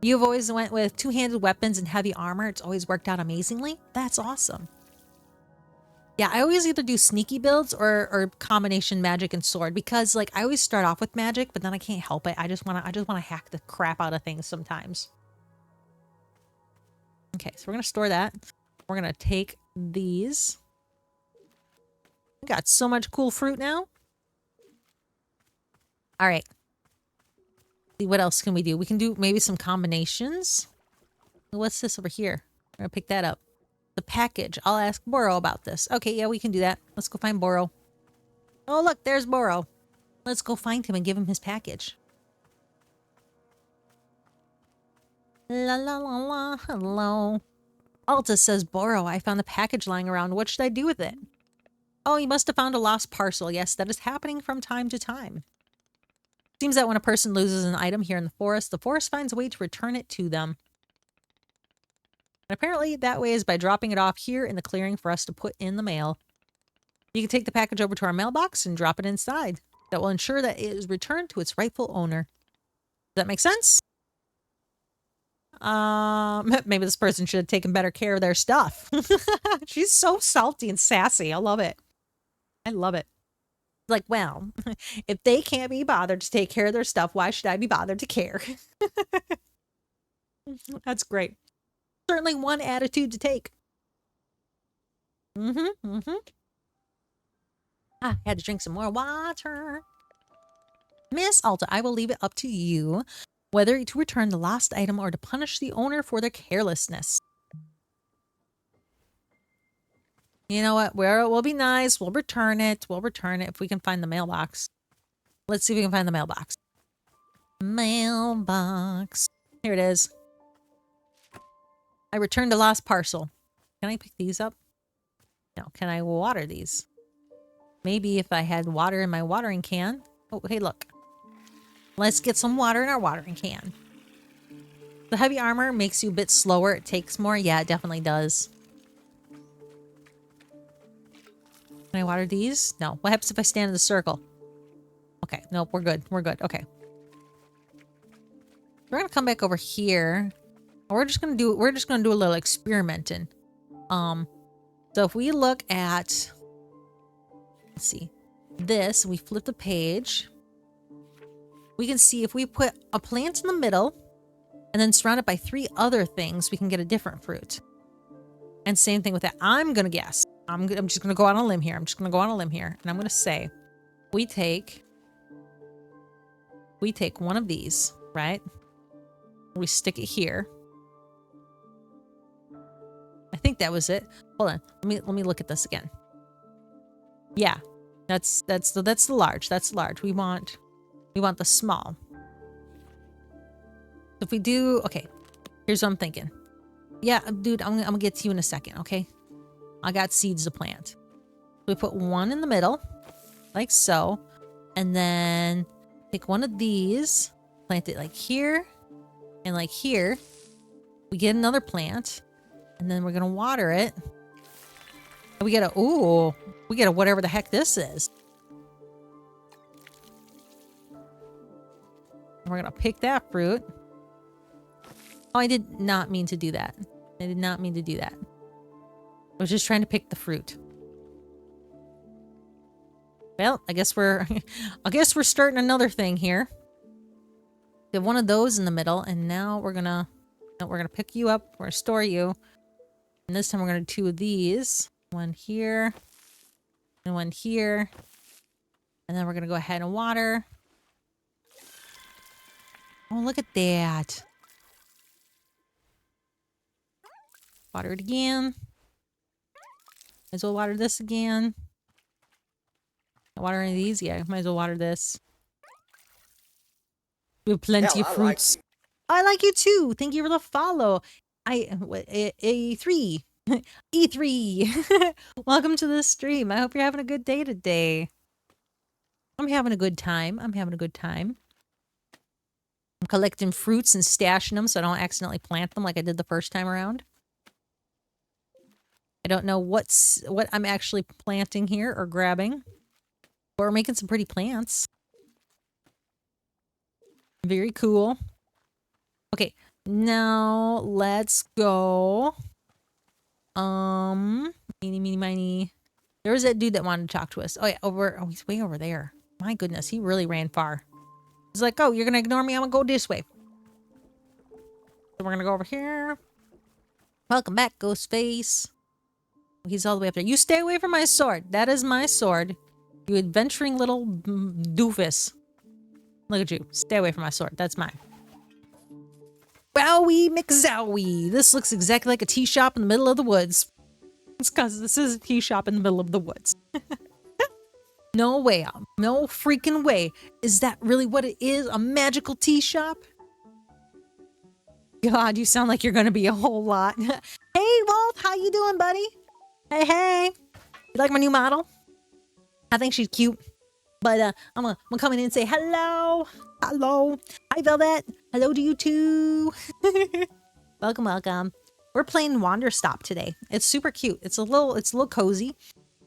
You've always went with two-handed weapons and heavy armor. It's always worked out amazingly. That's awesome. Yeah, I always either do sneaky builds or combination magic and sword because like I always start off with magic, but then I can't help it. I just wanna hack the crap out of things sometimes. Okay, so we're gonna store that. We're gonna take these. We got so much cool fruit now. All right. See, what else can we do? We can do maybe some combinations. What's this over here? We're gonna pick that up. The package. I'll ask Boro about this. Okay, yeah, we can do that. Let's go find Boro. Oh, look, there's Boro. Let's go find him and give him his package. La la la la. Hello. Alta says, Boro, I found the package lying around. What should I do with it? Oh, you must have found a lost parcel. Yes, that is happening from time to time. Seems that when a person loses an item here in the forest finds a way to return it to them. And apparently that way is by dropping it off here in the clearing for us to put in the mail. You can take the package over to our mailbox and drop it inside. That will ensure that it is returned to its rightful owner. Does that make sense? Maybe this person should have taken better care of their stuff. She's so salty and sassy. I love it. I love it. Like, well, if they can't be bothered to take care of their stuff, why should I be bothered to care? That's great. Certainly one attitude to take. I had to drink some more water. Miss Alta, I will leave it up to you whether to return the lost item or to punish the owner for their carelessness. You know what? We'll be nice. We'll return it. We'll return it if we can find the mailbox. Let's see if we can find the mailbox. Mailbox. Here it is. I returned a lost parcel. Can I pick these up? No. Can I water these? Maybe if I had water in my watering can. Oh, hey, look. Let's get some water in our watering can. The heavy armor makes you a bit slower. It takes more. Yeah, it definitely does. Can I water these? No. What happens if I stand in the circle? Okay. Nope. We're good. We're good. Okay. We're going to come back over here. We're just gonna do a little experimenting. So if we look at, let's see, this, we flip the page, we can see if we put a plant in the middle and then surround it by 3 other things, we can get a different fruit. And same thing with that. I'm gonna guess. I'm just gonna go on a limb here. And I'm gonna say, we take one of these, right? We stick it here. I think that was it. Hold on. Let me look at this again. Yeah. That's the large. That's large. We want the small. If we do, okay. Here's what I'm thinking. Yeah, dude, I'm gonna get to you in a second, okay? I got seeds to plant. We put one in the middle, like so, and then take one of these, plant it like here and like here. We get another plant. And then we're going to water it. And we get a whatever the heck this is. And we're going to pick that fruit. Oh, I did not mean to do that. I was just trying to pick the fruit. Well, I guess we're starting another thing here. We have one of those in the middle, and now we're going to pick you up. We're going to store you. And this time we're going to do 2 of these. One here. And one here. And then we're going to go ahead and water. Oh, look at that. Water it again. Might as well water this again. Water any of these? Yeah, might as well water this. We have plenty of fruits. I like you too. Thank you for the follow. A3. E3. Welcome to the stream. I hope you're having a good day today. I'm having a good time. I'm collecting fruits and stashing them so I don't accidentally plant them like I did the first time around. I don't know what I'm actually planting here or grabbing. But we're making some pretty plants. Very cool. Okay, now let's go. Meeny, miny. There was that dude that wanted to talk to us. Oh yeah, he's way over there. My goodness, he really ran far. He's like, oh, you're gonna ignore me? I'm gonna go this way. So we're gonna go over here. Welcome back, Ghostface. He's all the way up there. You stay away from my sword. That is my sword. You adventuring little doofus. Look at you. Stay away from my sword. That's mine. Wowie McZowie. This looks exactly like a tea shop in the middle of the woods. It's because this is a tea shop in the middle of the woods. No way. No freaking way. Is that really what it is? A magical tea shop? God, you sound like you're going to be a whole lot. Hey, Walt. How you doing, buddy? Hey. You like my new model? I think she's cute. But I'm gonna come in and say hello. Hello. Hi, Velvet. Hello to you too. Welcome. We're playing Wanderstop today. It's super cute. It's a little cozy.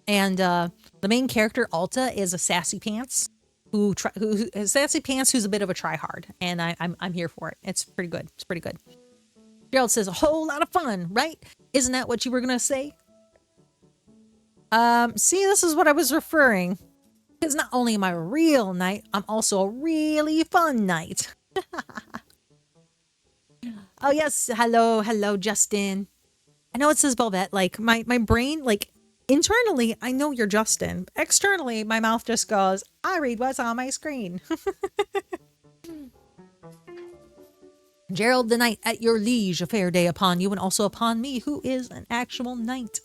And the main character, Alta, is a sassy pants who's a bit of a tryhard. And I'm here for it. It's pretty good. Gerald says a whole lot of fun, right? Isn't that what you were gonna say? See, this is what I was referring. Because not only am I a real knight, I'm also a really fun knight. Oh yes, hello, Justin. I know it says Velvet. Like my brain, like internally, I know you're Justin. Externally, my mouth just goes, I read what's on my screen. Gerald the knight, at your liege, a fair day upon you, and also upon me, who is an actual knight.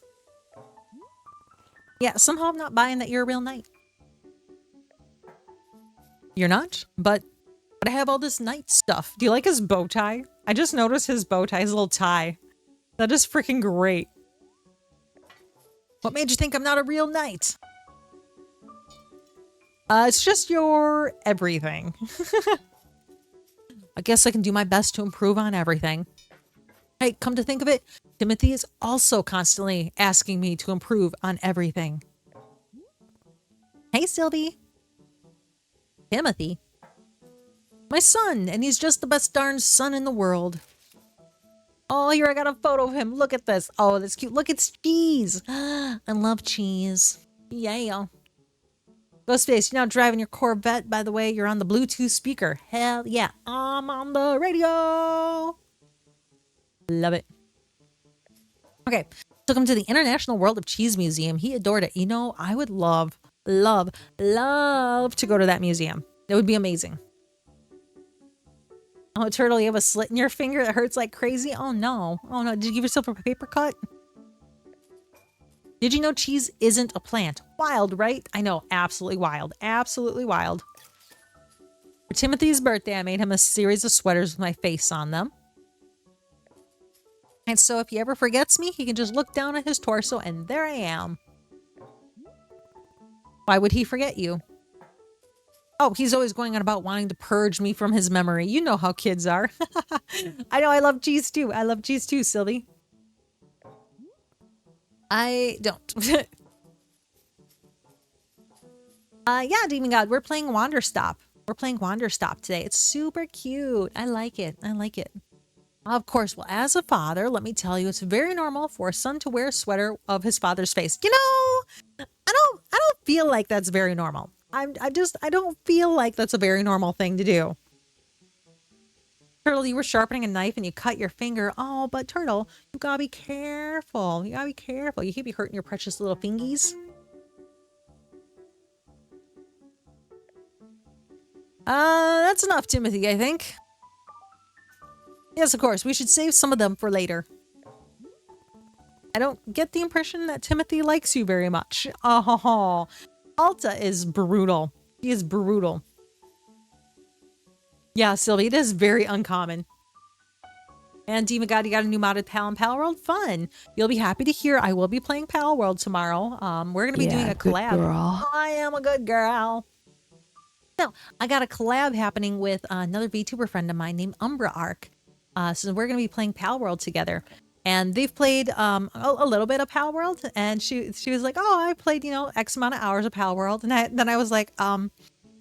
Yeah, somehow I'm not buying that you're a real knight. You're not? But I have all this knight stuff. Do you like his bow tie? I just noticed his bow tie, his little tie. That is freaking great. What made you think I'm not a real knight? It's just your everything. I guess I can do my best to improve on everything. Hey, come to think of it, Timothy is also constantly asking me to improve on everything. Hey, Sylvie. Timothy? My son, and he's just the best darn son in the world. Oh, here I got a photo of him. Look at this. Oh, that's cute. Look, it's cheese. I love cheese. Yeah. Ghostface, you're now driving your Corvette, by the way. You're on the Bluetooth speaker. Hell yeah. I'm on the radio. Love it. Okay. Took him to the International World of Cheese Museum. He adored it. You know, I would love to go to that museum. That would be amazing. Oh, Turtle, you have a slit in your finger that hurts like crazy? Oh no. Did you give yourself a paper cut? Did you know cheese isn't a plant? Wild, right? I know. Absolutely wild. Absolutely wild. For Timothy's birthday, I made him a series of sweaters with my face on them. And so if he ever forgets me, he can just look down at his torso and there I am. Why would he forget you? Oh, he's always going on about wanting to purge me from his memory. You know how kids are. I know, I love cheese too. I love cheese too, Sylvie. I don't. Yeah, Demon God, we're playing Wanderstop. We're playing Wanderstop today. It's super cute. I like it. Of course, well, as a father, let me tell you, it's very normal for a son to wear a sweater of his father's face. You know, I don't feel like that's very normal. I don't feel like that's a very normal thing to do. Turtle, you were sharpening a knife and you cut your finger. Oh, but Turtle, you gotta be careful. You can't be hurting your precious little fingies. That's enough, Timothy, I think. Yes, of course. We should save some of them for later. I don't get the impression that Timothy likes you very much. Oh, Alta is brutal. He is brutal. Yeah, Sylvie, it is very uncommon. And Demon God, you got a new modded Pal in Pal World? Fun. You'll be happy to hear I will be playing Pal World tomorrow. We're going to be doing a collab. Girl. I am a good girl. No, I got a collab happening with another VTuber friend of mine named Umbra Arc. So we're going to be playing Pal World together. And they've played a little bit of Pal World. And she was like, oh, I played, X amount of hours of Pal World. And then I was like,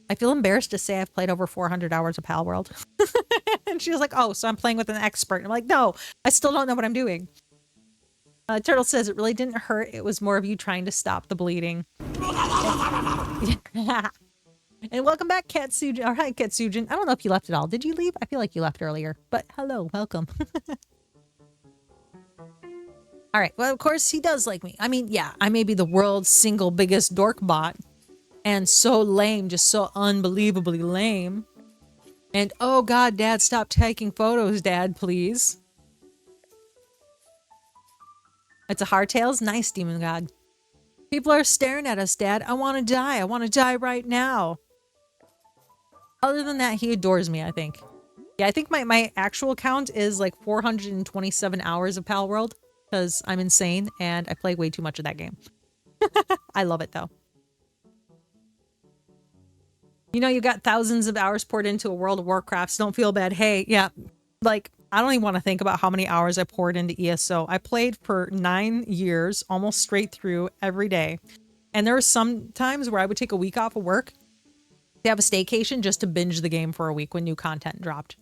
I feel embarrassed to say I've played over 400 hours of Pal World. And she was like, oh, so I'm playing with an expert. And I'm like, no, I still don't know what I'm doing. Turtle says it really didn't hurt. It was more of you trying to stop the bleeding. And welcome back, Katsujin. All right, Katsujin. I don't know if you left at all. Did you leave? I feel like you left earlier. But hello, welcome. All right. Well, of course, he does like me. I mean, yeah, I may be the world's single biggest dork bot. And so lame, just so unbelievably lame. And oh God, Dad, stop taking photos, Dad, please. It's a hardtails. Nice, Demon God. People are staring at us, Dad. I want to die. I want to die right now. Other than that, he adores me, I think. Yeah, I think my actual count is like 427 hours of Pal World because I'm insane and I play way too much of that game. I love it though. You got thousands of hours poured into a World of Warcraft, so don't feel bad. Hey, yeah, like, I don't even want to think about how many hours I poured into ESO. I played for 9 years, almost straight through every day. And there were some times where I would take a week off of work to have a staycation just to binge the game for a week when new content dropped.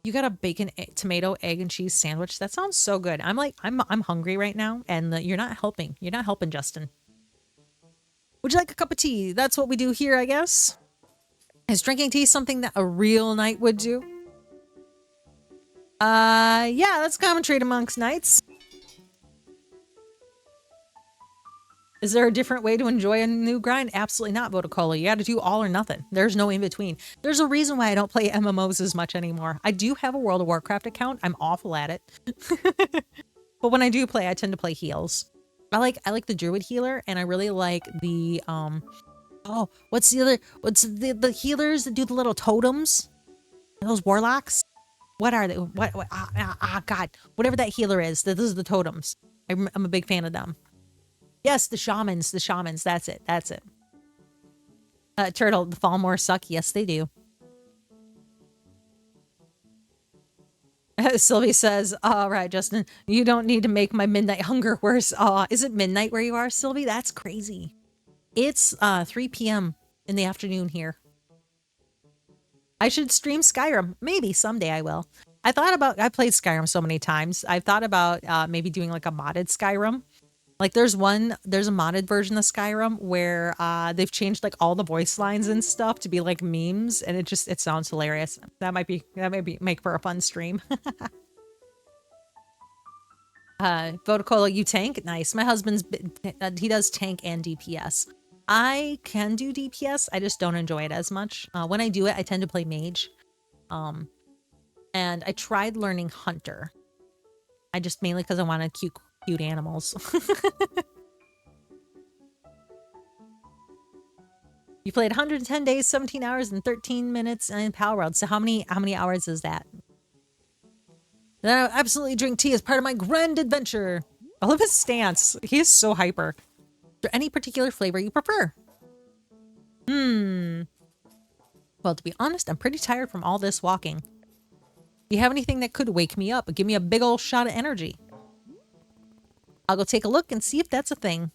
You got a bacon, tomato, egg, and cheese sandwich? That sounds so good. I'm hungry right now, and you're not helping. You're not helping, Justin. Would you like a cup of tea? That's what we do here, I guess. Is drinking tea something that a real knight would do? Yeah, that's common trait amongst knights. Is there a different way to enjoy a new grind? Absolutely not, Voticola. You gotta do all or nothing. There's no in between. There's a reason why I don't play MMOs as much anymore. I do have a World of Warcraft account. I'm awful at it. But when I do play, I tend to play heals. I like the druid healer, and I really like the what's the healers that do the little totems? Those warlocks? What are they? God, whatever that healer is, those are the totems. I'm a big fan of them. Yes, the shamans, that's it. Turtle, the Falmore suck. Yes, they do. Sylvie says, all right, Justin, you don't need to make my midnight hunger worse. Is it midnight where you are, Sylvie? That's crazy. It's 3 p.m. in the afternoon here. I should stream Skyrim. Maybe someday I will. I played Skyrim so many times. I've thought about maybe doing like a modded Skyrim. Like there's a modded version of Skyrim where they've changed like all the voice lines and stuff to be like memes, and it sounds hilarious. That might make for a fun stream. Voticola, you tank? Nice. My husband's he does tank and DPS. I can do DPS, I just don't enjoy it as much. When I do it, I tend to play mage. And I tried learning hunter. I just mainly because I wanted cute animals. You played 110 days, 17 hours, and 13 minutes in Pal World. So how many hours is that? Then I absolutely drink tea as part of my grand adventure. I love his stance. He is so hyper. Is there any particular flavor you prefer? Well, to be honest, I'm pretty tired from all this walking. Do you have anything that could wake me up? Give me a big old shot of energy. I'll go take a look and see if that's a thing.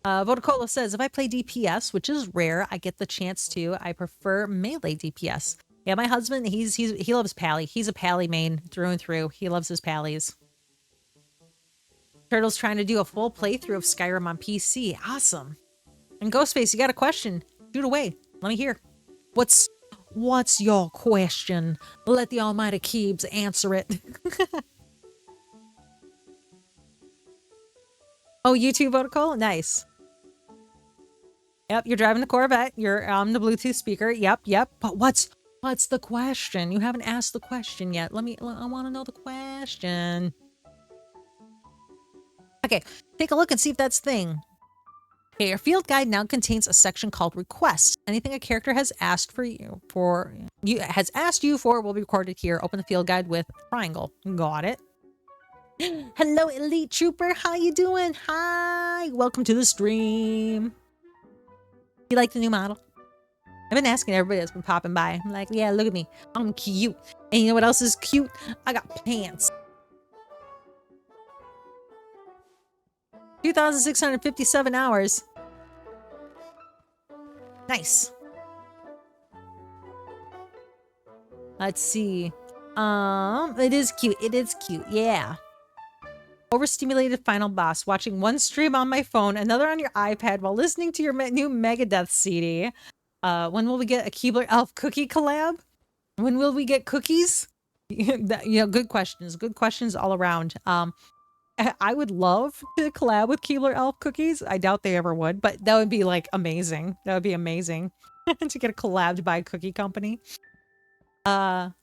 Voticola says, if I play DPS, which is rare, I get the chance to. I prefer melee DPS. Yeah, my husband, he loves Pally. He's a Pally main through and through. He loves his Pallies. Turtle's trying to do a full playthrough of Skyrim on PC. Awesome. And Ghostface, you got a question? Shoot away. Let me hear. What's your question? Let the almighty Keebs answer it. Oh, you too, Voticola? Nice. Yep, you're driving the Corvette. You're on the Bluetooth speaker. Yep. But what's the question? You haven't asked the question yet. I want to know the question. Okay, take a look and see if that's a thing. Okay, your field guide now contains a section called requests. Anything a character has asked you for will be recorded here. Open the field guide with triangle. Got it. Hello, Elite Trooper. How you doing? Hi. Welcome to the stream. You like the new model? I've been asking everybody that's been popping by. I'm like, yeah, look at me. I'm cute. And you know what else is cute? I got pants. 2,657 hours. Nice. Let's see. It is cute. It is cute. Yeah. Overstimulated final boss. Watching one stream on my phone, another on your iPad while listening to your new Megadeth CD. When will we get a Keebler Elf cookie collab? When will we get cookies? Good questions. Good questions all around. I would love to collab with Keebler Elf cookies. I doubt they ever would, but that would be like amazing. That would be amazing to get collabed by a cookie company. And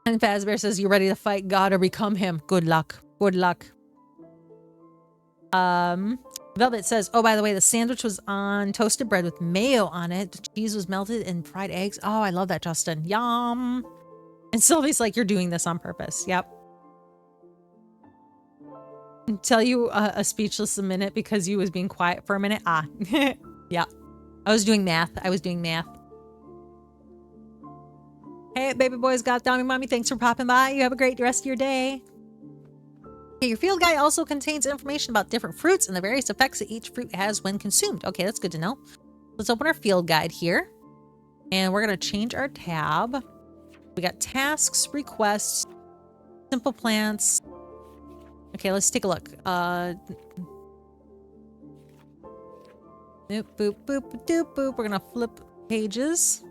Fazbear says, "You ready to fight God or become him? Good luck. Good luck." Velvet says, "Oh, by the way, the sandwich was on toasted bread with mayo on it. The cheese was melted in fried eggs." Oh, I love that, Justin. Yum. And Sylvie's like, "You're doing this on purpose." Yep. Tell you a speechless a minute because you was being quiet for a minute. Ah, yeah. I was doing math. Hey, baby boys, got Dommy Mommy. Thanks for popping by. You have a great rest of your day. Okay, your field guide also contains information about different fruits and the various effects that each fruit has when consumed. Okay, that's good to know. Let's open our field guide here. And we're going to change our tab. We got tasks, requests, simple plants. Okay, let's take a look. Boop, boop, boop, doop, boop. We're going to flip pages.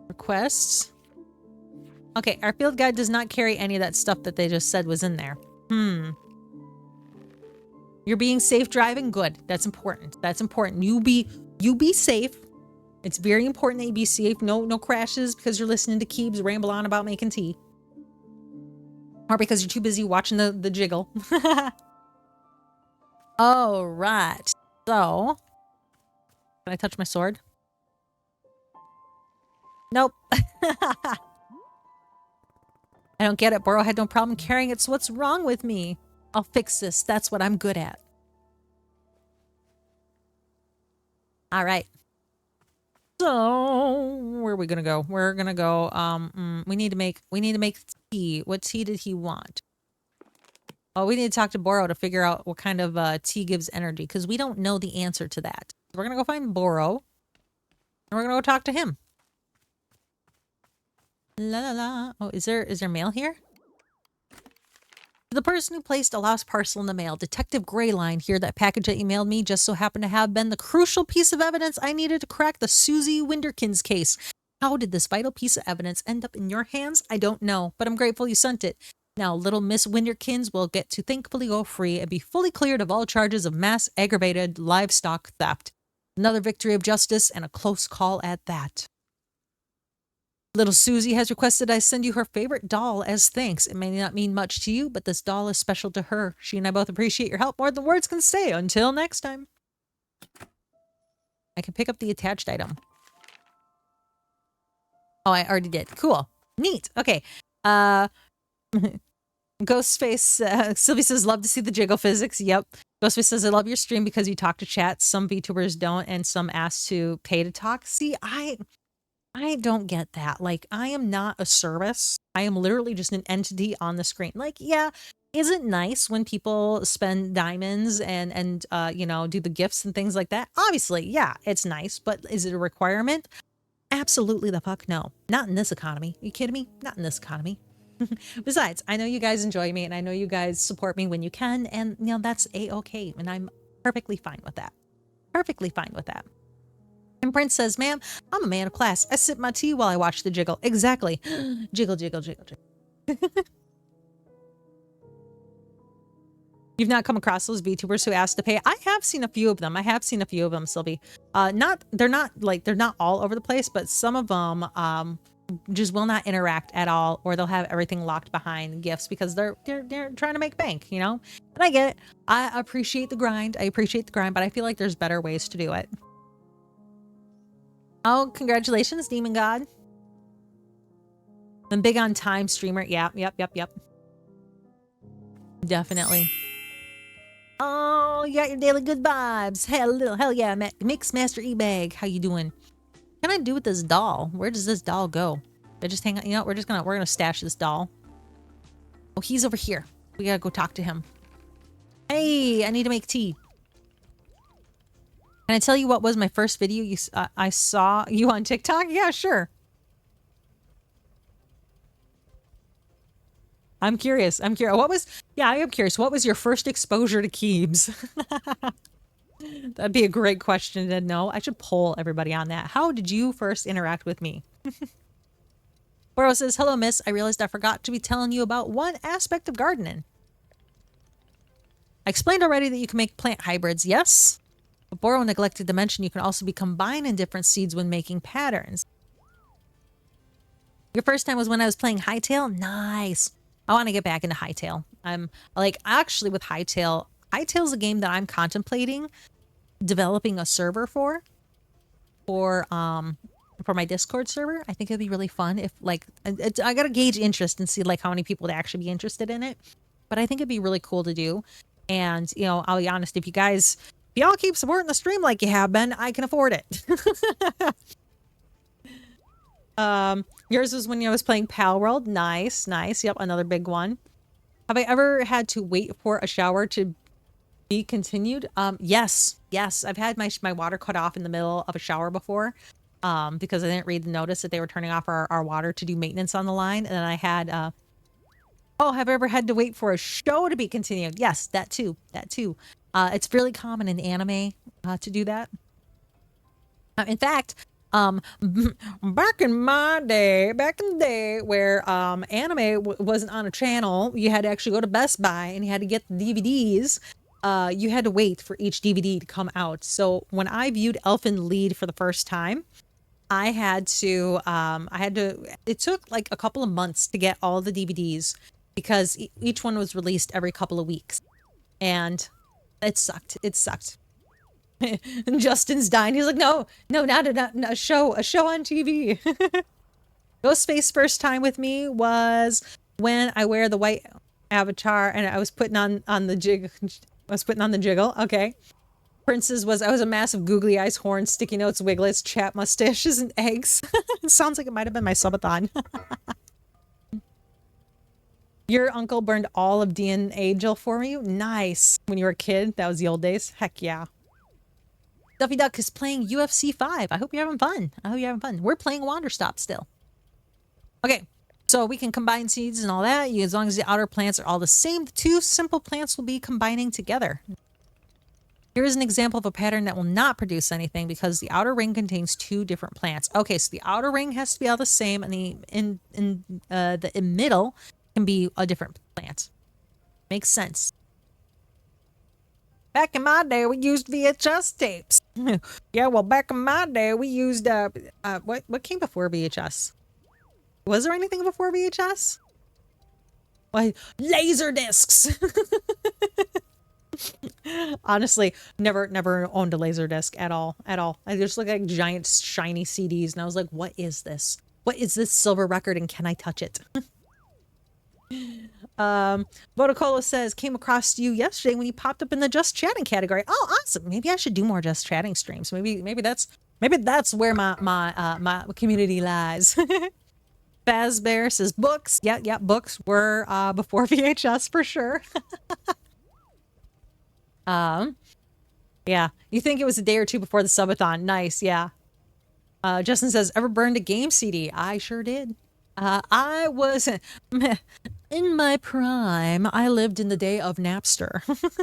Requests. Okay, our field guide does not carry any of that stuff that they just said was in there. You're being safe driving? Good. That's important. That's important. You be safe. It's very important that you be safe. No crashes because you're listening to Keebs ramble on about making tea. Or because you're too busy watching the jiggle. All right. So, can I touch my sword? Nope. I don't get it. Burrow had no problem carrying it, so what's wrong with me? I'll fix this. That's what I'm good at. All right. So, where are we gonna go? We're gonna go. We need to make tea. What tea did he want? Oh, we need to talk to Boro to figure out what kind of tea gives energy because we don't know the answer to that. We're gonna go find Boro, and we're gonna go talk to him. La la la. Oh, is there mail here? The person who placed a lost parcel in the mail, Detective Greyline here, that package that you mailed me just so happened to have been the crucial piece of evidence I needed to crack the Susie Winderkins case. How did this vital piece of evidence end up in your hands? I don't know, but I'm grateful you sent it. Now, little Miss Winderkins will get to thankfully go free and be fully cleared of all charges of mass aggravated livestock theft. Another victory of justice and a close call at that. Little Susie has requested I send you her favorite doll as thanks. It may not mean much to you, but this doll is special to her. She and I both appreciate your help more than words can say. Until next time. I can pick up the attached item. Oh, I already did. Cool. Neat. Okay. Ghostface, Sylvie says, love to see the jiggle physics. Yep. Ghostface says, I love your stream because you talk to chat. Some VTubers don't, and some ask to pay to talk. See, I don't get that. Like, I am not a service. I am literally just an entity on the screen. Like, yeah, is it nice when people spend diamonds and you know, do the gifts and things like that? Obviously, yeah, it's nice, but is it a requirement? Absolutely the fuck no. Not in this economy. Are you kidding me? Not in this economy. Besides, I know you guys enjoy me and I know you guys support me when you can, and you know, that's a-okay, and I'm perfectly fine with that. Perfectly fine with that. And Prince says, ma'am, I'm a man of class. I sip my tea while I watch the jiggle. Exactly. Jiggle, jiggle, jiggle, jiggle. You've not come across those VTubers who ask to pay? I have seen a few of them. Sylvie. They're not all over the place, but some of them just will not interact at all, or they'll have everything locked behind gifts because they're trying to make bank, you know? And I get it. I appreciate the grind. But I feel like there's better ways to do it. Oh, congratulations, Demon God. I'm big on time streamer. Yep. Definitely. Oh, you got your daily good vibes. Hell yeah, Mix Master E-Bag. How you doing? What can I do with this doll? Where does this doll go? I just hang out. You know, we're gonna stash this doll. Oh, he's over here. We gotta go talk to him. Hey, I need to make tea. Can I tell you what was my first video? I saw you on TikTok? Yeah, sure. I'm curious. I am curious. What was your first exposure to Keebs? That'd be a great question to know. I should poll everybody on that. How did you first interact with me? Boro says, hello, miss. I realized I forgot to be telling you about one aspect of gardening. I explained already that you can make plant hybrids, yes? But Boro neglected to mention you can also be combining different seeds when making patterns. Your first time was when I was playing Hytale? Nice. I want to get back into Hytale. I'm like, actually with Hytale, Hytale's a game that I'm contemplating developing a server for my Discord server. I think it'd be really fun if like, I gotta gauge interest and see like how many people would actually be interested in it. But I think it'd be really cool to do. And, you know, I'll be honest, if y'all keep supporting the stream like you have been, I can afford it. Yours was when I was playing Pal World. Nice. Yep, another big one. Have I ever had to wait for a shower to be continued? Yes. I've had my water cut off in the middle of a shower before, because I didn't read the notice that they were turning off our water to do maintenance on the line. And then I had, oh, have I ever had to wait for a show to be continued? Yes, that too. It's really common in anime to do that. In fact, back in the day where anime wasn't on a channel, you had to actually go to Best Buy and you had to get the DVDs. You had to wait for each DVD to come out. So when I viewed Elfen Lied for the first time, it took like a couple of months to get all the DVDs because each one was released every couple of weeks. And it sucked. And Justin's dying. He's like, no, not a show on TV. Ghostface first time with me was when I wear the white avatar and I was putting on the jiggle. Okay. Prince's was I was a massive googly eyes, horns, sticky notes, wiglets, chat mustaches, and eggs. It sounds like it might have been my subathon. Your uncle burned all of DNA gel for you? Nice. When you were a kid? That was the old days? Heck yeah. Duffy Duck is playing UFC 5. I hope you're having fun. We're playing Wanderstop still. Okay, so we can combine seeds and all that. As long as the outer plants are all the same, the two simple plants will be combining together. Here is an example of a pattern that will not produce anything because the outer ring contains two different plants. Okay, so the outer ring has to be all the same, and the middle can be a different plant. Makes sense. Back in my day, we used VHS tapes. Yeah, well, back in my day, we used what came before VHS? Was there anything before VHS? Why, laser discs. Honestly, never owned a laser disc at all. I just look like giant shiny CDs, and I was like, what is this? What is this silver record, and can I touch it? Vodacolo says, came across you yesterday when you popped up in the Just Chatting category. Oh, awesome. Maybe I should do more Just Chatting streams. Maybe that's where my community lies. Fazbear says books. Yeah, books were before VHS for sure. Yeah. You think it was a day or two before the subathon. Nice, yeah. Justin says, ever burned a game CD? I sure did. I was in my prime. I lived in the day of Napster.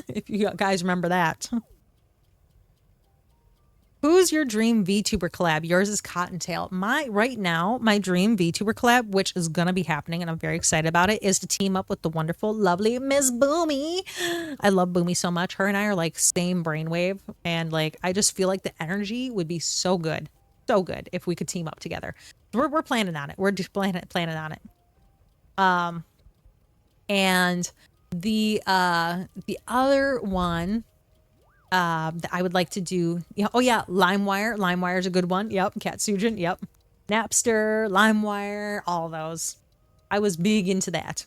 If you guys remember that. Who's your dream VTuber collab? Yours is Cottontail. Right now, my dream VTuber collab, which is gonna be happening, and I'm very excited about it, is to team up with the wonderful, lovely Miss Boomy. I love Boomy so much. Her and I are like same brainwave, and like I just feel like the energy would be so good if we could team up together. We're planning on it. We're just planning on it. And the other one that I would like to do, oh yeah, LimeWire. LimeWire is a good one. Yep. Katsujin. Yep. Napster, LimeWire, all those. I was big into that.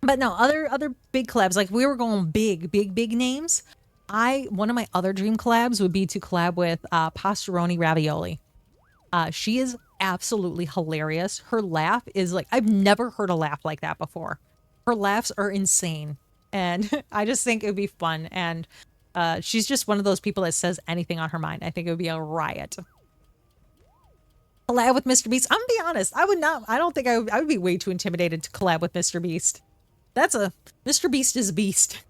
But no, other big collabs, like we were going big names. One of my other dream collabs would be to collab with Pastaroni Ravioli. She is absolutely hilarious. Her laugh is like, I've never heard a laugh like that before. Her laughs are insane. And I just think it would be fun. And she's just one of those people that says anything on her mind. I think it would be a riot. Collab with Mr. Beast. I'm gonna be honest. I don't think I would be way too intimidated to collab with Mr. Beast. Mr. Beast is a beast.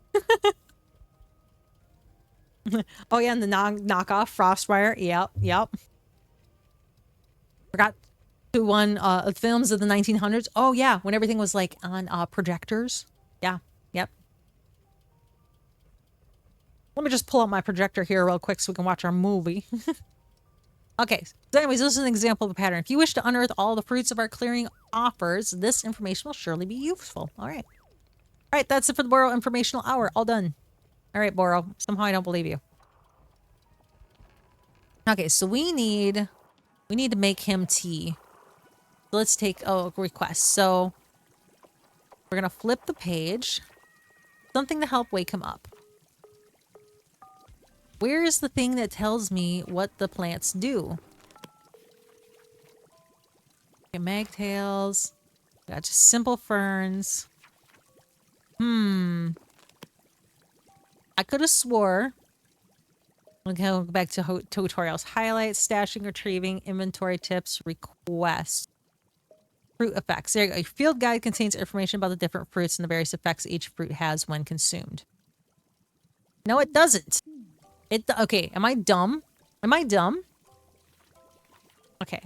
Oh yeah, and the knockoff Frostwire. Yep. Forgot to one films of the 1900s. Oh yeah, when everything was like on projectors. Yeah. Yep. Let me just pull out my projector here real quick so we can watch our movie. Okay, so anyways, this is an example of a pattern. If you wish to unearth all the fruits of our clearing offers, this information will surely be useful. All right. All right, that's it for the Boro Informational Hour. All done. All right, Boro. Somehow I don't believe you. Okay, so we need to make him tea. So let's take request. So we're gonna flip the page. Something to help wake him up. Where is the thing that tells me what the plants do? Okay, magtails. Got just simple ferns. I could have swore. We'll go back to tutorials. Highlights, stashing, retrieving, inventory tips, request. Fruit effects. There you go. Your field guide contains information about the different fruits and the various effects each fruit has when consumed. No, it doesn't. Okay, am I dumb? Okay.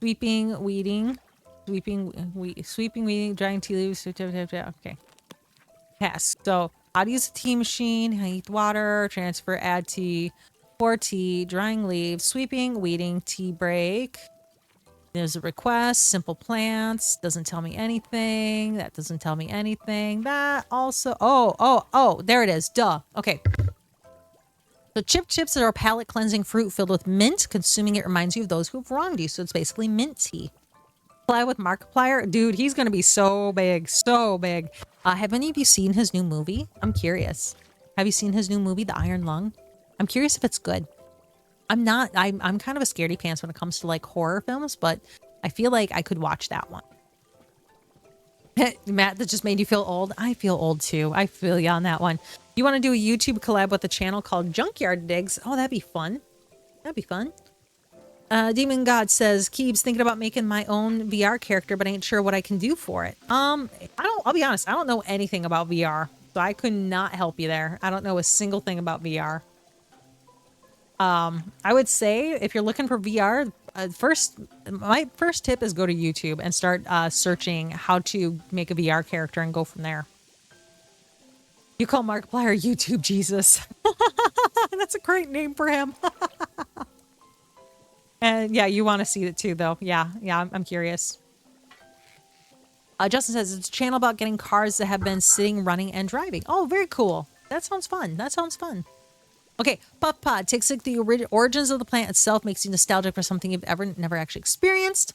Sweeping, weeding, drying tea leaves. Okay. Pass. So, how to use a tea machine, how to heat water, transfer, add tea, pour tea, drying leaves, sweeping, weeding, tea break. There's a request, simple plants, doesn't tell me anything. That doesn't tell me anything. That also, oh, there it is. Duh. Okay. So chips are a palate cleansing fruit filled with mint. Consuming it reminds you of those who have wronged you. So it's basically mint tea. Apply with Markiplier. Dude, he's going to be so big. So big. Have any of you seen his new movie? I'm curious. Have you seen his new movie, The Iron Lung? I'm curious if it's good. I'm kind of a scaredy pants when it comes to like horror films, but I feel like I could watch that one. Matt, that just made you feel old. I feel old too. I feel you on that one. You want to do a YouTube collab with a channel called Junkyard Digs? Oh, that'd be fun. That'd be fun. Demon God says, Keebs, thinking about making my own VR character, but I ain't sure what I can do for it. I'll be honest, I don't know anything about VR, so I could not help you there. I don't know a single thing about VR. I would say if you're looking for VR, my first tip is go to YouTube and start searching how to make a VR character and go from there. You call Markiplier YouTube Jesus. That's a great name for him. And yeah, you want to see it too, though. Yeah, I'm curious. Justin says it's a channel about getting cars that have been sitting, running, and driving. Oh, very cool. That sounds fun. Okay, Puff Pod takes like the origins of the plant itself, makes you nostalgic for something you've never actually experienced.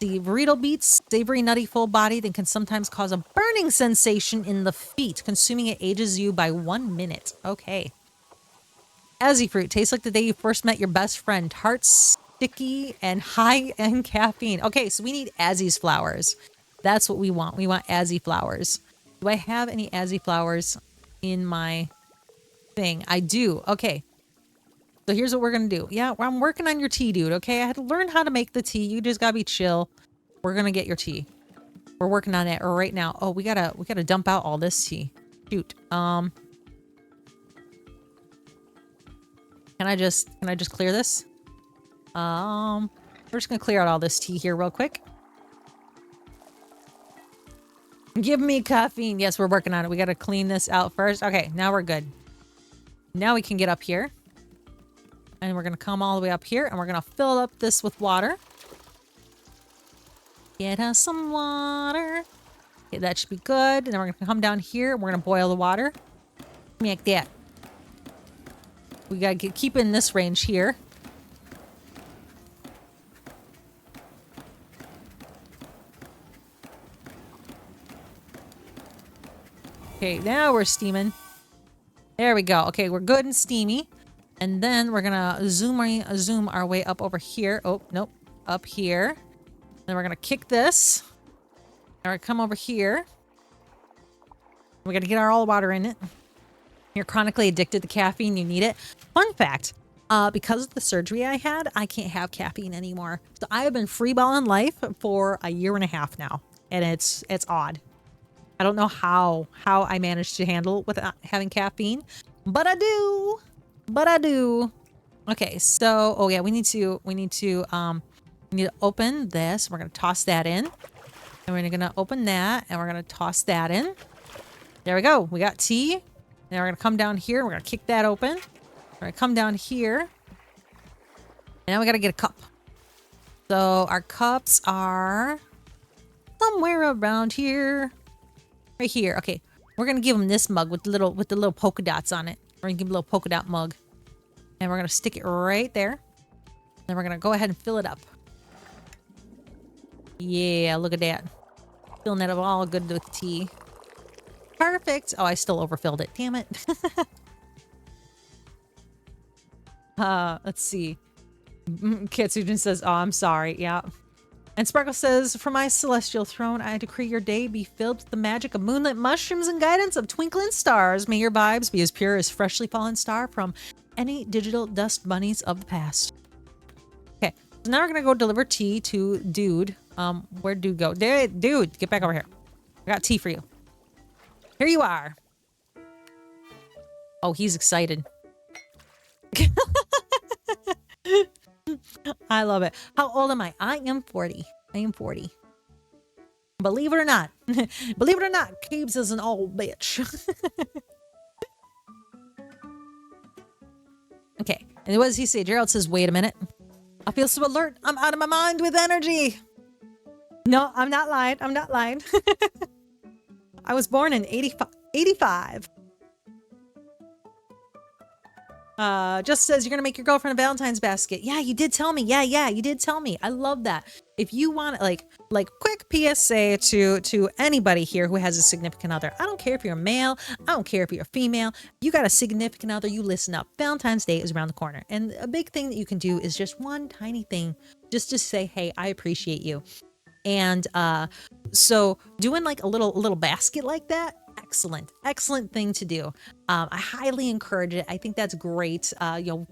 The burrito beets, savory, nutty, full-bodied, and can sometimes cause a burning sensation in the feet. Consuming it ages you by 1 minute. Okay. Azzy fruit tastes like the day you first met your best friend. Tart, sticky, and high in caffeine. Okay, so we need Azzy's flowers. That's what we want. We want Azzy flowers. Do I have any Azzy flowers in my thing? I do. Okay. So here's what we're going to do. Yeah, I'm working on your tea, dude. Okay. I had to learn how to make the tea. You just gotta be chill. We're going to get your tea. We're working on it right now. Oh, we gotta dump out all this tea. Shoot. Can I just clear this? We're just going to clear out all this tea here real quick. Give me caffeine. Yes, we're working on it. We got to clean this out first. Okay, now we're good. Now we can get up here. And we're going to come all the way up here, and we're going to fill up this with water. Get us some water. Okay, that should be good. And then we're going to come down here, and we're going to boil the water. Like that. We got to keep in this range here. Okay, now we're steaming. There we go. Okay, we're good and steamy. And then we're gonna zoom our way up over here. Oh, nope. Up here. Then we're gonna kick this. And we're gonna come over here. We gotta get all the water in it. You're chronically addicted to caffeine, you need it. Fun fact, because of the surgery I had, I can't have caffeine anymore. So I have been freeballing life for a year and a half now. And it's odd. I don't know how I managed to handle without having caffeine, but I do. Okay, so oh yeah, we need to open this. We're gonna toss that in, and we're gonna open that, and we're gonna toss that in. There we go. We got tea. Now we're gonna come down here. We're gonna kick that open. We're gonna come down here, and now we gotta get a cup. So our cups are somewhere around here. Right here. Okay. We're going to give him this mug with the little polka dots on it. We're going to give him a little polka dot mug. And we're going to stick it right there. Then we're going to go ahead and fill it up. Yeah, look at that. Filling that up all good with tea. Perfect. Oh, I still overfilled it. Damn it. Let's see. Katsujin says, oh, I'm sorry. Yeah. And Sparkle says, from my celestial throne, I decree your day be filled with the magic of moonlit mushrooms and guidance of twinkling stars. May your vibes be as pure as freshly fallen star from any digital dust bunnies of the past. Okay, so now we're going to go deliver tea to Dude. Where'd Dude go? Dude, get back over here. I got tea for you. Here you are. Oh, he's excited. I love it. How old am I? I am 40. I am 40. Believe it or not. Believe it or not, Cabes is an old bitch. Okay. And what does he say? Gerald says, wait a minute. I feel so alert. I'm out of my mind with energy. No, I'm not lying. I'm not lying. I was born in 85. Just says you're gonna make your girlfriend a Valentine's basket. Yeah, you did tell me. Yeah, you did tell me. I love that. If you want, like quick PSA to anybody here who has a significant other. I don't care if you're a male. I don't care if you're a female. You got a significant other. You listen up. Valentine's Day is around the corner, and a big thing that you can do is just one tiny thing, just to say, hey, I appreciate you. And so doing like a little basket like that. Excellent thing to do. I highly encourage it. I think that's great.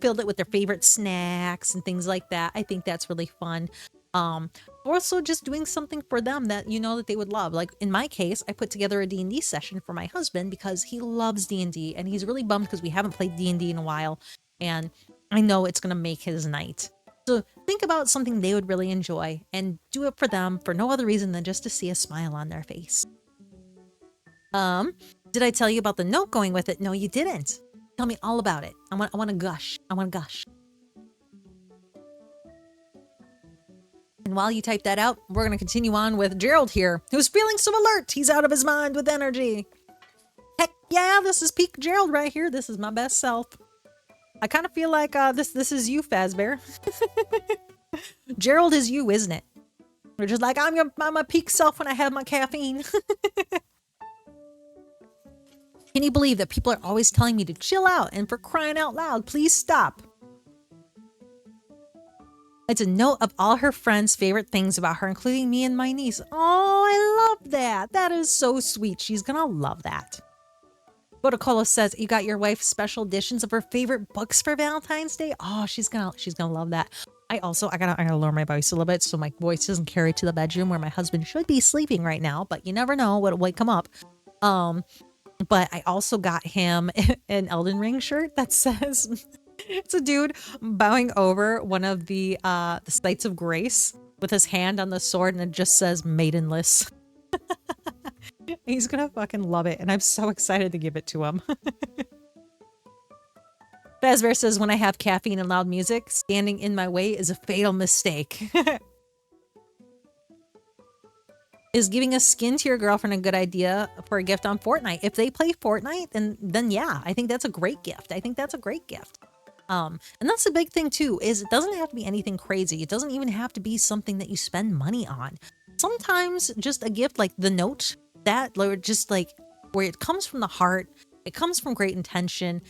Fill it with their favorite snacks and things like that. I think that's really fun. Also just doing something for them that you know that they would love. Like in my case, I put together a D&D session for my husband because he loves D&D and he's really bummed because we haven't played D&D in a while, and I know it's gonna make his night. So think about something they would really enjoy and do it for them for no other reason than just to see a smile on their face. Did I tell you about the note going with it? No, you didn't. Tell me all about it. I want to gush. I want to gush. And while you type that out, we're going to continue on with Gerald here, who's feeling so alert. He's out of his mind with energy. Heck yeah, this is peak Gerald right here. This is my best self. I kind of feel like this is you, Fazbear. Gerald is you, isn't it? We're just like, I'm my peak self when I have my caffeine. Can you believe that people are always telling me to chill out, and for crying out loud, please stop? It's a note of all her friends' favorite things about her, including me and my niece. Oh, I love that. That is so sweet. She's gonna love that. Botocolo says you got your wife special editions of her favorite books for Valentine's Day. Oh, she's gonna love that. I gotta lower my voice a little bit so my voice doesn't carry to the bedroom where my husband should be sleeping right now, but you never know what'll wake him up. But I also got him an Elden Ring shirt that says, it's a dude bowing over one of the sites of grace with his hand on the sword, and it just says maidenless. He's gonna fucking love it, and I'm so excited to give it to him. Fazbear says, when I have caffeine and loud music, standing in my way is a fatal mistake. Is giving a skin to your girlfriend a good idea for a gift on Fortnite? If they play Fortnite, then yeah, I think that's a great gift. I think that's a great gift. And that's the big thing too, is it doesn't have to be anything crazy. It doesn't even have to be something that you spend money on. Sometimes just a gift like the note, that just like where it comes from the heart, it comes from great intention.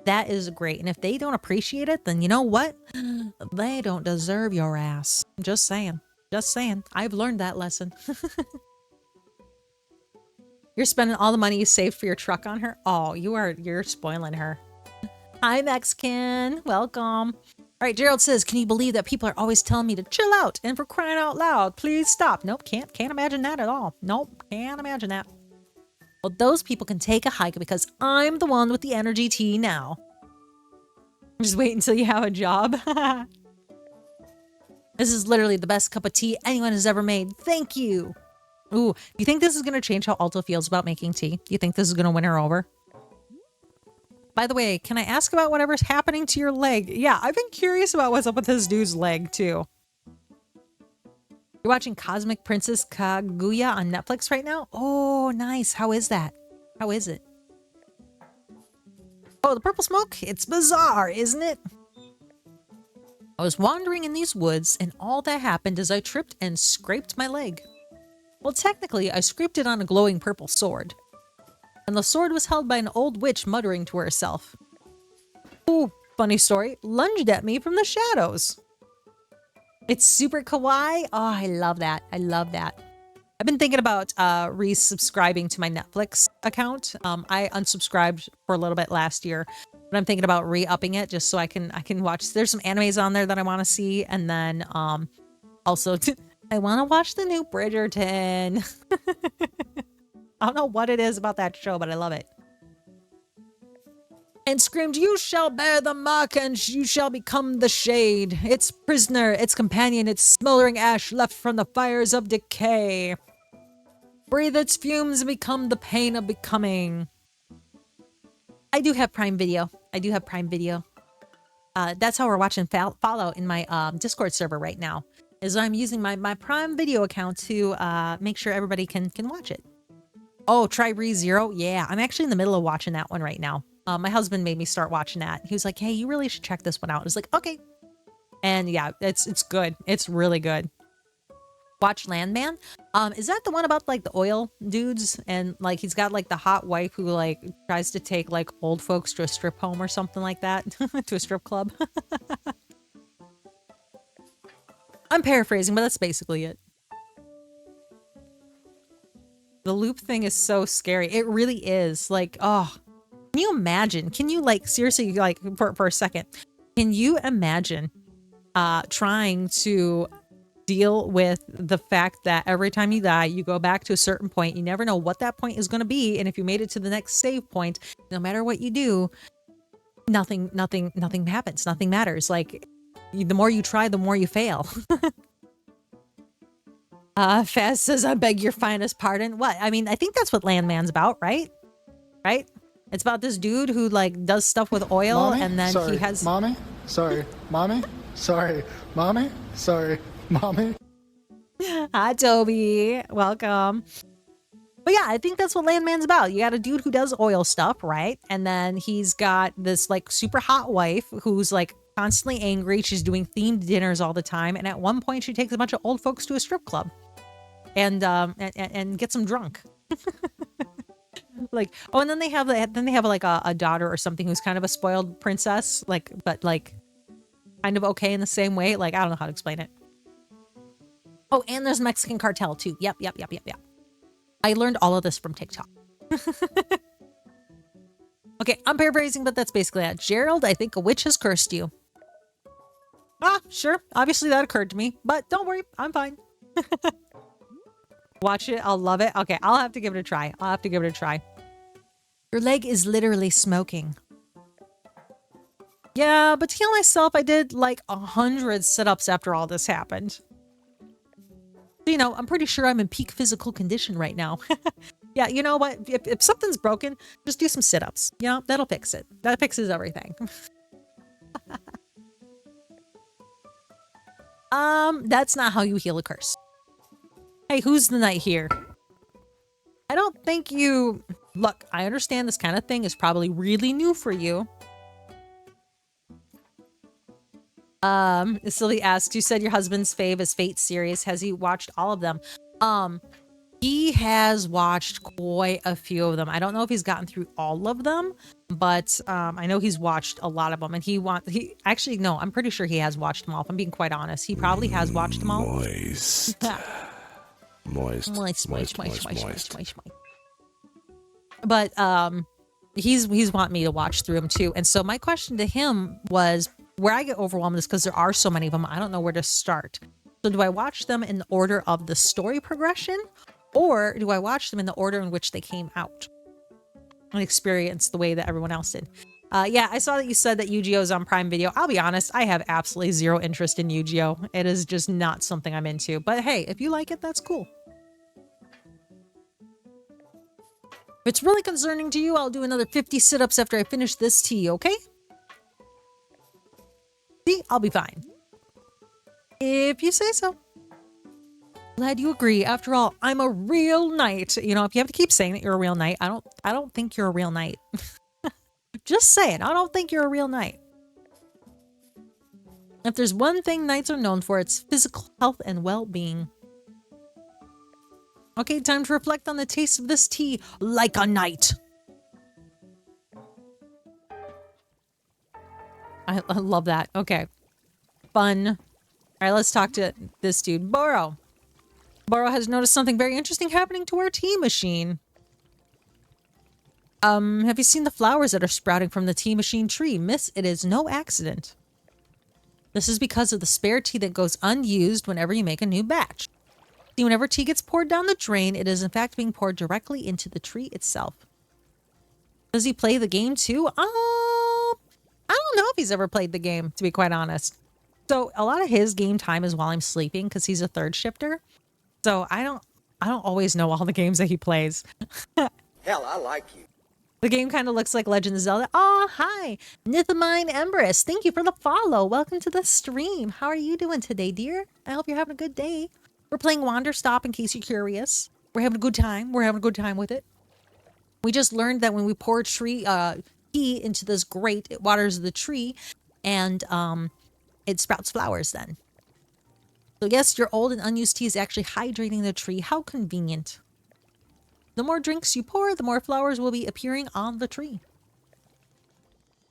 That is great. And if they don't appreciate it, then you know what? They don't deserve your ass. Just saying. Just saying. I've learned that lesson. You're spending all the money you saved for your truck on her? Oh, you're spoiling her. Hi, Mexican. Welcome. All right, Gerald says, can you believe that people are always telling me to chill out and for crying out loud, please stop? Nope, can't imagine that at all. Nope, can't imagine that. Well, those people can take a hike because I'm the one with the energy tea now. Just wait until you have a job. This is literally the best cup of tea anyone has ever made. Thank you. Ooh, you think this is going to change how Alta feels about making tea? Do you think this is going to win her over? By the way, can I ask about whatever's happening to your leg? Yeah, I've been curious about what's up with this dude's leg, too. You're watching Cosmic Princess Kaguya on Netflix right now? Oh, nice. How is that? How is it? Oh, the purple smoke? It's bizarre, isn't it? I was wandering in these woods, and all that happened is I tripped and scraped my leg. Well, technically, I scraped it on a glowing purple sword. And the sword was held by an old witch muttering to herself. Ooh, funny story, lunged at me from the shadows. It's super kawaii. Oh, I love that. I love that. I've been thinking about resubscribing to my Netflix account. I unsubscribed for a little bit last year, but I'm thinking about re-upping it just so I can watch. There's some animes on there that I want to see, and then also I want to watch the new Bridgerton. I don't know what it is about that show, but I love it. And screamed, you shall bear the mark and you shall become the shade. Its prisoner, its companion, its smoldering ash left from the fires of decay. Breathe its fumes and become the pain of becoming. I do have Prime Video. I do have Prime Video. That's how we're watching Fallout in my Discord server right now. Is I'm using my Prime Video account to make sure everybody can watch it. Oh, try ReZero? Yeah, I'm actually in the middle of watching that one right now. My husband made me start watching that. He was like, hey, you really should check this one out. I was like, okay. And yeah, it's good. It's really good. Watch Landman. Is that the one about like the oil dudes? And like he's got like the hot wife who like tries to take like old folks to a strip home or something like that? To a strip club? I'm paraphrasing, but that's basically it. The loop thing is so scary. It really is. Like, oh, can you imagine? Can you like, seriously, like for a second, can you imagine trying to deal with the fact that every time you die, you go back to a certain point. You never know what that point is going to be. And if you made it to the next save point, no matter what you do, nothing happens. Nothing matters. Like the more you try, the more you fail. Faz says, I beg your finest pardon. What? I mean, I think that's what Landman's about, right? Right? It's about this dude who like does stuff with oil. Mommy? And then he has... Mommy? Sorry. Mommy? Sorry. Mommy? Sorry. Mommy? Hi, Toby. Welcome. But yeah, I think that's what Landman's about. You got a dude who does oil stuff, right? And then he's got this like super hot wife who's like constantly angry. She's doing themed dinners all the time. And at one point she takes a bunch of old folks to a strip club and gets them drunk. Like, oh, and then they have like a daughter or something who's kind of a spoiled princess, like, but like kind of okay in the same way. Like, I don't know how to explain it. Oh, and there's Mexican cartel too. Yep. I learned all of this from TikTok. Okay, I'm paraphrasing, but that's basically that. Gerald, I think a witch has cursed you. Ah, sure. Obviously that occurred to me, but don't worry, I'm fine. Watch it. I'll love it. Okay, I'll have to give it a try. Your leg is literally smoking. Yeah, but to heal myself, I did like 100 sit-ups after all this happened. So, you know, I'm pretty sure I'm in peak physical condition right now. Yeah, you know what? If something's broken, just do some sit-ups. You know, that'll fix it. That fixes everything. That's not how you heal a curse. Hey, who's the knight here? I don't think you... Look, I understand this kind of thing is probably really new for you. Sylvie asks, you said your husband's fave is Fate series. Has he watched all of them? He has watched quite a few of them. I don't know if he's gotten through all of them, but I know he's watched a lot of them. And actually, no, I'm pretty sure he has watched them all. If I'm being quite honest, he probably has watched them all. Moist. Moist. But he's wanting me to watch through them too. And so my question to him was, where I get overwhelmed is because there are so many of them. I don't know where to start. So do I watch them in the order of the story progression, or do I watch them in the order in which they came out and experience the way that everyone else did? Yeah, I saw that you said that Yu-Gi-Oh's on Prime Video. I'll be honest, I have absolutely zero interest in Yu-Gi-Oh. It is just not something I'm into. But hey, if you like it, that's cool. If it's really concerning to you, I'll do another 50 sit-ups after I finish this tea, okay? See, I'll be fine. If you say so. Glad you agree. After all, I'm a real knight. You know, if you have to keep saying that you're a real knight, I don't think you're a real knight. Just saying, I don't think you're a real knight. If there's one thing knights are known for, it's physical health and well-being. Okay, time to reflect on the taste of this tea like a knight. I love that. Okay. Fun. All right, let's talk to this dude. Boro. Boro has noticed something very interesting happening to our tea machine. Have you seen the flowers that are sprouting from the tea machine tree? Miss, it is no accident. This is because of the spare tea that goes unused whenever you make a new batch. See, whenever tea gets poured down the drain, it is in fact being poured directly into the tree itself. Does he play the game too? I don't know if he's ever played the game, to be quite honest. So a lot of his game time is while I'm sleeping because he's a third shifter. So I don't always know all the games that he plays. Hell, I like you. The game kind of looks like Legend of Zelda. Oh, hi. Nithamine Empress. Thank you for the follow. Welcome to the stream. How are you doing today, dear? I hope you're having a good day. We're playing Wanderstop in case you're curious. We're having a good time. We're having a good time with it. We just learned that when we pour tea into this grate, it waters the tree and it sprouts flowers then. So yes, your old and unused tea is actually hydrating the tree. How convenient. The more drinks you pour, the more flowers will be appearing on the tree.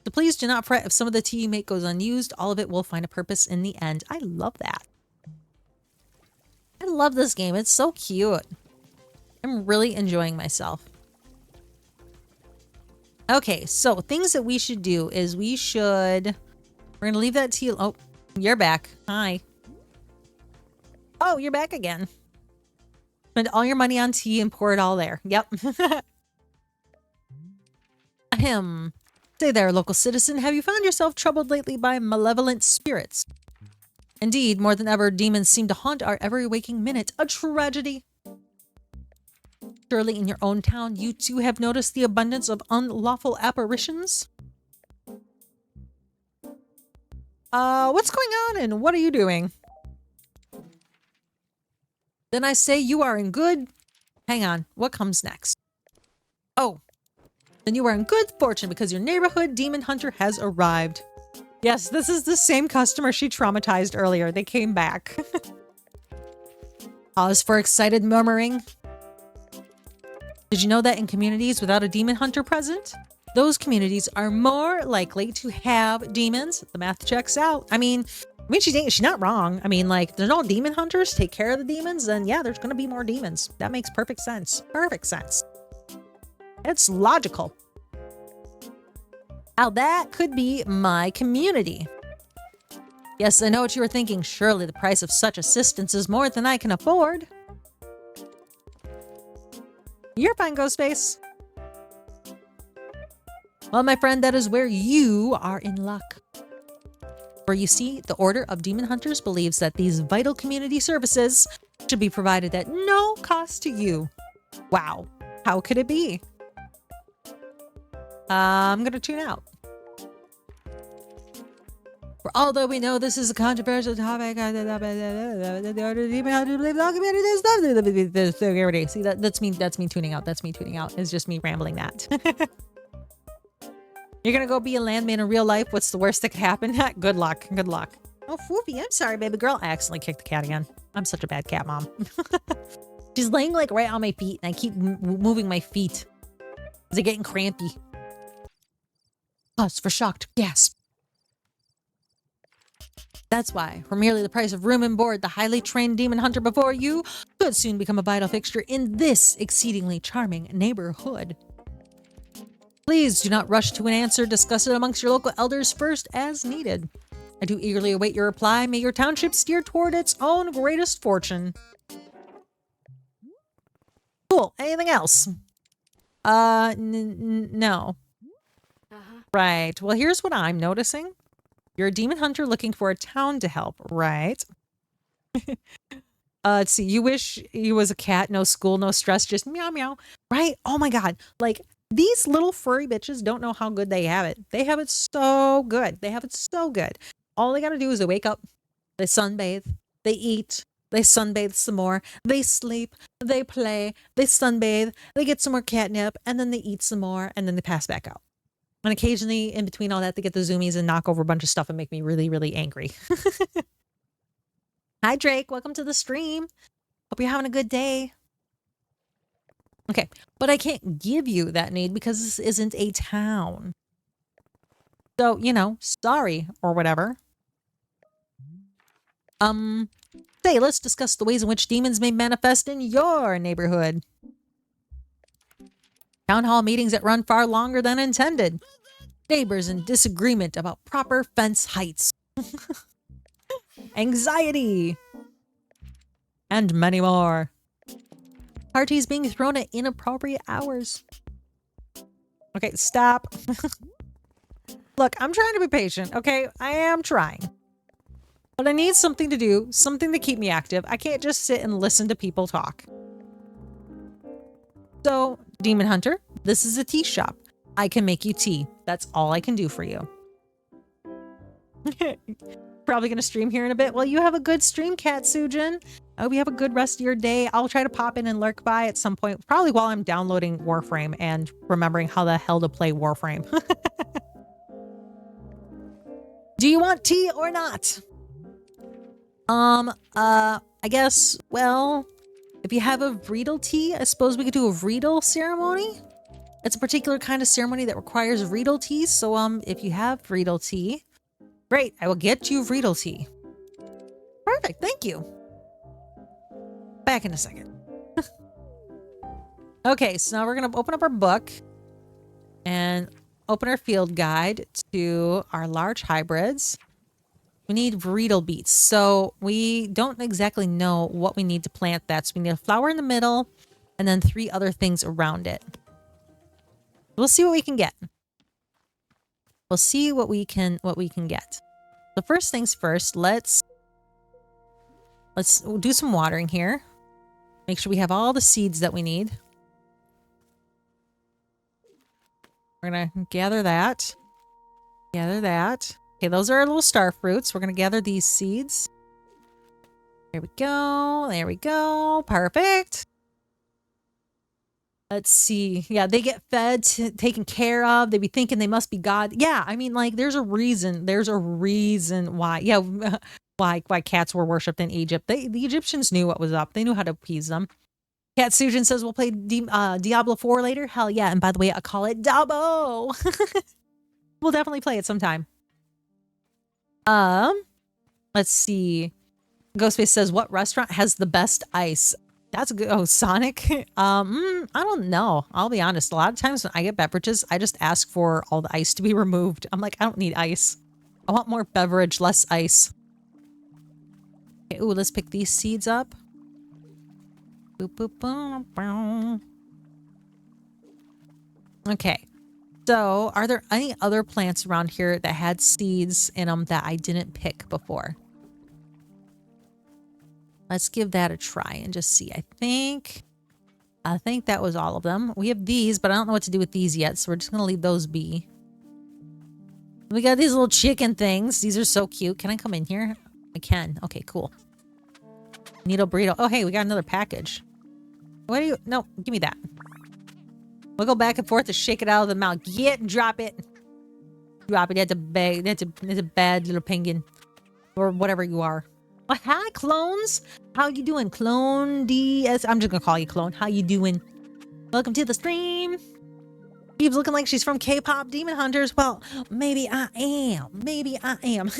So please do not fret if some of the tea you make goes unused. All of it will find a purpose in the end. I love that. I love this game. It's so cute. I'm really enjoying myself. Okay, so things that we should do is we're going to leave that tea. Oh, you're back. Hi. Oh, you're back again. Spend all your money on tea and pour it all there. Yep. Ahem. Say there, local citizen, have you found yourself troubled lately by malevolent spirits? Indeed, more than ever, demons seem to haunt our every waking minute. A tragedy. Surely in your own town, you too have noticed the abundance of unlawful apparitions? What's going on and what are you doing? Then I say you are in good... Hang on, what comes next? Oh, then you are in good fortune because your neighborhood demon hunter has arrived. Yes, this is the same customer she traumatized earlier. They came back. Pause for excited murmuring. Did you know that in communities without a demon hunter present, those communities are more likely to have demons? The math checks out. I mean, she's not wrong. I mean, like, there's no demon hunters take care of the demons, then yeah, there's gonna be more demons. That makes perfect sense. Perfect sense. It's logical. Now that could be my community. Yes, I know what you were thinking. Surely the price of such assistance is more than I can afford. You're fine, Ghostface. Well, my friend, that is where you are in luck. For you see, the Order of Demon Hunters believes that these vital community services should be provided at no cost to you. Wow, how could it be? I'm gonna tune out. For although we know this is a controversial topic, see that's me. That's me tuning out. That's me tuning out. It's just me rambling that. You're gonna go be a landman in real life. What's the worst that could happen? Good luck. Good luck. Oh, Foofy, I'm sorry, baby girl. I accidentally kicked the cat again. I'm such a bad cat mom. She's laying like right on my feet, and I keep moving my feet. They're getting crampy. Pause for shocked gasp. That's why, for merely the price of room and board, the highly trained demon hunter before you could soon become a vital fixture in this exceedingly charming neighborhood. Please do not rush to an answer. Discuss it amongst your local elders first as needed. I do eagerly await your reply. May your township steer toward its own greatest fortune. Cool. Anything else? No. Right. Well, here's what I'm noticing. You're a demon hunter looking for a town to help, right? Let's see. You wish you was a cat, no school, no stress, just meow meow, right? Oh my God. Like, these little furry bitches don't know how good they have it. They have it so good. They have it so good. All they gotta do is they wake up, they sunbathe, they eat, they sunbathe some more, they sleep, they play, they sunbathe, they get some more catnip, and then they eat some more, and then they pass back out. And occasionally, in between all that, they get the zoomies and knock over a bunch of stuff and make me really, really angry. Hi, Drake. Welcome to the stream. Hope you're having a good day. Okay, but I can't give you that need because this isn't a town. So, you know, sorry or whatever. Say, let's discuss the ways in which demons may manifest in your neighborhood. Town hall meetings that run far longer than intended. Neighbors in disagreement about proper fence heights. Anxiety. And many more. Parties being thrown at inappropriate hours. Okay, stop. Look, I'm trying to be patient, okay? I am trying. But I need something to do, something to keep me active. I can't just sit and listen to people talk. So, Demon Hunter, this is a tea shop. I can make you tea. That's all I can do for you. Probably going to stream here in a bit. Well, you have a good stream, Cat Sujin. I hope you have a good rest of your day. I'll try to pop in and lurk by at some point, probably while I'm downloading Warframe and remembering how the hell to play Warframe. Do you want tea or not? I guess, well, if you have a Vreedle tea, I suppose we could do a Vreedle ceremony. It's a particular kind of ceremony that requires Vreedle tea. So, if you have Vreedle tea, great. I will get you Vreedle tea. Perfect. Thank you. Back in a second. Okay, so now we're going to open up our book and open our field guide to our large hybrids. We need Vreedle beets. So we don't exactly know what we need to plant that. So we need a flower in the middle and then 3 other things around it. We'll see what we can get. We'll see what we can get. The first things first, let's do some watering here. Make sure we have all the seeds that we need. We're going to gather that. Gather that. Okay, those are our little star fruits. We're going to gather these seeds. There we go. There we go. Perfect. Let's see. Yeah, they get fed, taken care of. They be thinking they must be God. Yeah, I mean, like, there's a reason. There's a reason why. Yeah, why cats were worshipped in Egypt. The Egyptians knew what was up. They knew how to appease them. Cat Sujin says we'll play Diablo 4 later. Hell yeah. And by the way, I call it Dabo. We'll definitely play it sometime. Let's see. Ghostface says, what restaurant has the best ice? That's a good. Oh, Sonic. I don't know. I'll be honest. A lot of times when I get beverages, I just ask for all the ice to be removed. I'm like, I don't need ice. I want more beverage, less ice. Okay, ooh, let's pick these seeds up. Boop, boop, boom, boom. Okay. So, are there any other plants around here that had seeds in them that I didn't pick before? Let's give that a try and just see. I think that was all of them. We have these, but I don't know what to do with these yet, so we're just going to leave those be. We got these little chicken things. These are so cute. Can I come in here? I can. Okay, cool. Needle burrito. Oh, hey, we got another package. What do you... No, give me that. We'll go back and forth to shake it out of the mouth. Get, drop it. Drop it. That's a bag. That's a bad little penguin. Or whatever you are. Oh, hi, clones. How you doing? Clone DS. I'm just gonna call you Clone. How you doing? Welcome to the stream. Keeps looking like she's from K-pop Demon Hunters. Well, maybe I am. Maybe I am.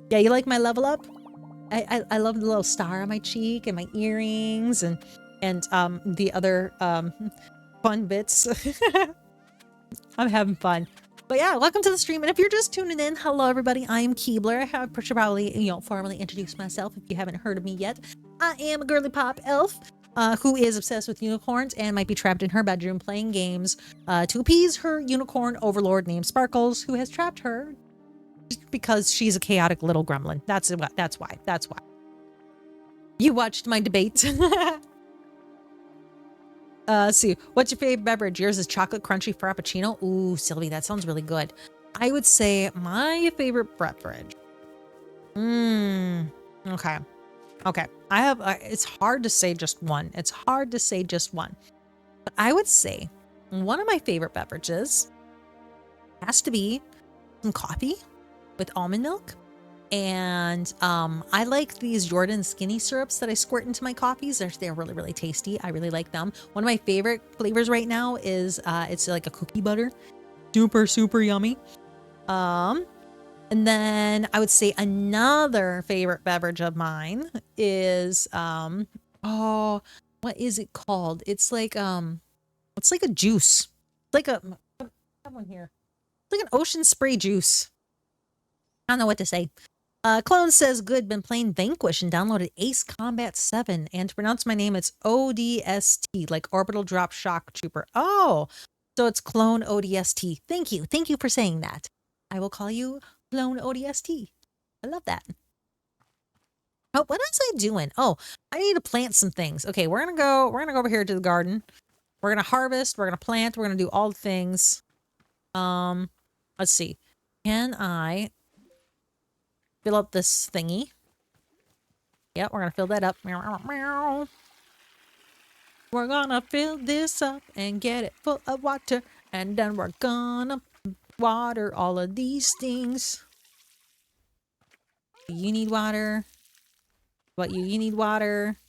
Yeah, you like my level up? I love the little star on my cheek and my earrings and the other fun bits. I'm having fun. But yeah, welcome to the stream. And if you're just tuning in, hello everybody. I am Keebler. I should probably, formally introduce myself if you haven't heard of me yet. I am a girly pop elf who is obsessed with unicorns and might be trapped in her bedroom playing games to appease her unicorn overlord named Sparkles, who has trapped her just because she's a chaotic little gremlin. That's why. You watched my debate. See, what's your favorite beverage? Yours is chocolate crunchy frappuccino. Ooh, Sylvie, that sounds really good. I would say my favorite beverage. Okay. I have. It's hard to say just one. But I would say one of my favorite beverages has to be some coffee with almond milk. And I like these Jordan skinny syrups that I squirt into my coffees. They're really, really tasty. I really like them. One of my favorite flavors right now is it's like a cookie butter. Super yummy. And then I would say another favorite beverage of mine is what is it called? It's like a juice. It's like I have one here. It's like an ocean spray juice. I don't know what to say. Clone says, good, been playing Vanquish and downloaded Ace Combat 7. And to pronounce my name, it's ODST, like Orbital Drop Shock Trooper. Oh, so it's Clone ODST. Thank you. Thank you for saying that. I will call you Clone ODST. I love that. Oh, what was I doing? Oh, I need to plant some things. Okay, we're gonna go over here to the garden. We're gonna harvest, we're gonna plant, we're gonna do all the things. Let's see. Can I fill up this thingy? Yep, we're gonna fill that up. We're gonna fill this up and get it full of water, and then we're gonna water all of these things. You need water. What you need water.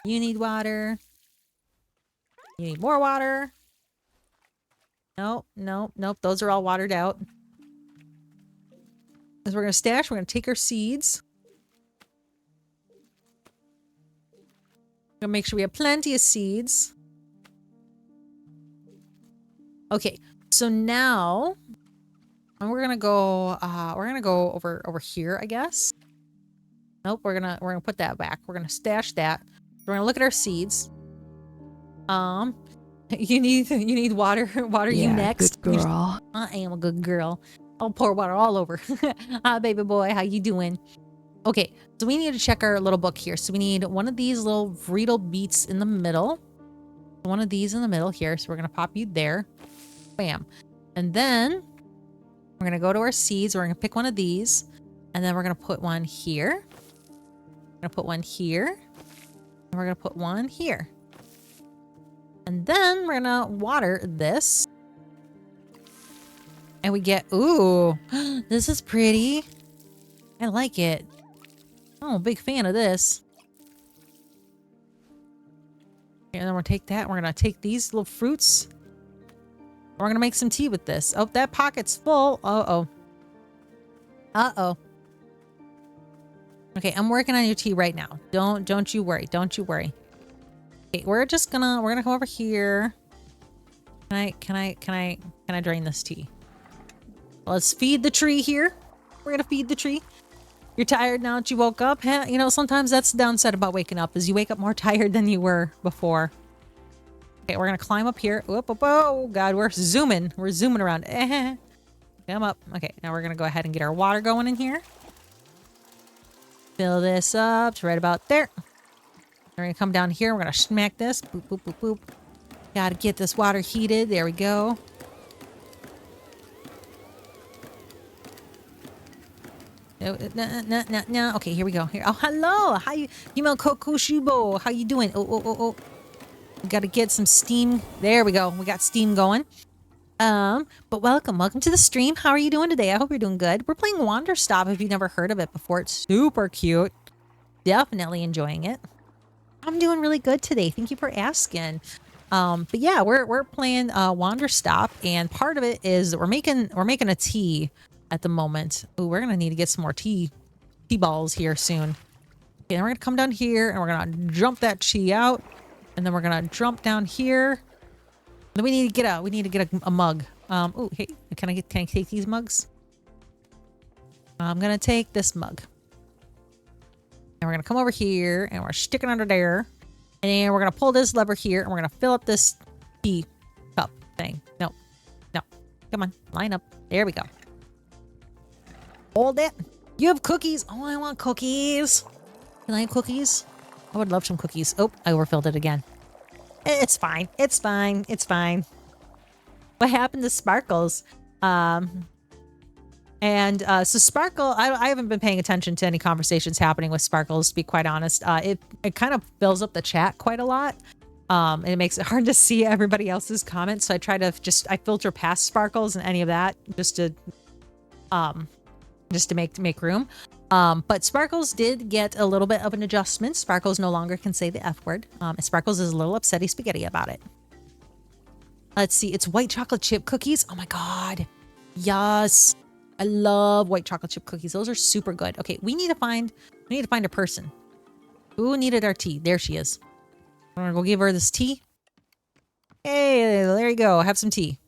You need water. You need more water. Nope. Those are all watered out. As we're gonna stash, we're gonna take our seeds. We're gonna make sure we have plenty of seeds. Okay, so now we're gonna go over here, I guess. Nope, we're gonna put that back. We're gonna stash that. We're gonna look at our seeds. You need water. Water, yeah, you next. Good girl. I am a good girl. I'll pour water all over. Hi, baby boy. How you doing? Okay, so we need to check our little book here. So we need one of these little Vreedle beets in the middle. One of these in the middle here. So we're going to pop you there. Bam. And then we're going to go to our seeds. We're going to pick one of these. And then we're going to put one here. We're going to put one here. And we're going to put one here. And then we're going to water this. And we get, ooh, this is pretty. I like it. Oh, big fan of this. Okay, and then we'll take that. We're going to take these little fruits. We're going to make some tea with this. Oh, that pocket's full. Uh-oh. Uh-oh. Okay, I'm working on your tea right now. Don't you worry. Don't you worry. Okay, we're gonna come over here. Can I drain this tea? Let's feed the tree here. We're gonna feed the tree. You're tired now that you woke up? You know, sometimes that's the downside about waking up, is you wake up more tired than you were before. Okay, we're gonna climb up here. Oh God, we're zooming. We're zooming around. Come up. Okay, now we're gonna go ahead and get our water going in here. Fill this up to right about there. We're gonna come down here. We're gonna smack this. Boop, boop, boop, boop. Gotta get this water heated. There we go. No. Okay, here we go. Here. Oh, hello. How you Kokushibo. How you doing? Oh. We got to get some steam. There we go. We got steam going. But welcome to the stream. How are you doing today? I hope you're doing good. We're playing Wanderstop if you've never heard of it before. It's super cute. Definitely enjoying it. I'm doing really good today. Thank you for asking. But yeah, we're playing Wanderstop, and part of it is we're making a tea at the moment. Ooh, we're gonna need to get some more tea balls here soon. Okay, then we're gonna come down here and we're gonna jump that tea out, and then we're gonna jump down here. Then we need to get a mug. Oh, hey, can I take these mugs? I'm gonna take this mug. And we're gonna come over here and we're sticking under there. And we're gonna pull this lever here and we're gonna fill up this tea cup thing. No. Come on, line up. There we go. Hold it. You have cookies. Oh, I want cookies. Can I have cookies? I would love some cookies. Oh, I overfilled it again. It's fine. What happened to Sparkles? So Sparkle, I haven't been paying attention to any conversations happening with Sparkles, to be quite honest. It kind of fills up the chat quite a lot. And it makes it hard to see everybody else's comments. So I try to I filter past Sparkles and any of that just to make room. But Sparkles did get a little bit of an adjustment. Sparkles no longer can say the F word. Sparkles is a little upsetty spaghetti about it. Let's see. It's white chocolate chip cookies. Oh my God. Yes. I love white chocolate chip cookies. Those are super good. Okay, we need to find a person. Who needed our tea? There she is. I'm gonna go give her this tea. Hey, there you go. Have some tea.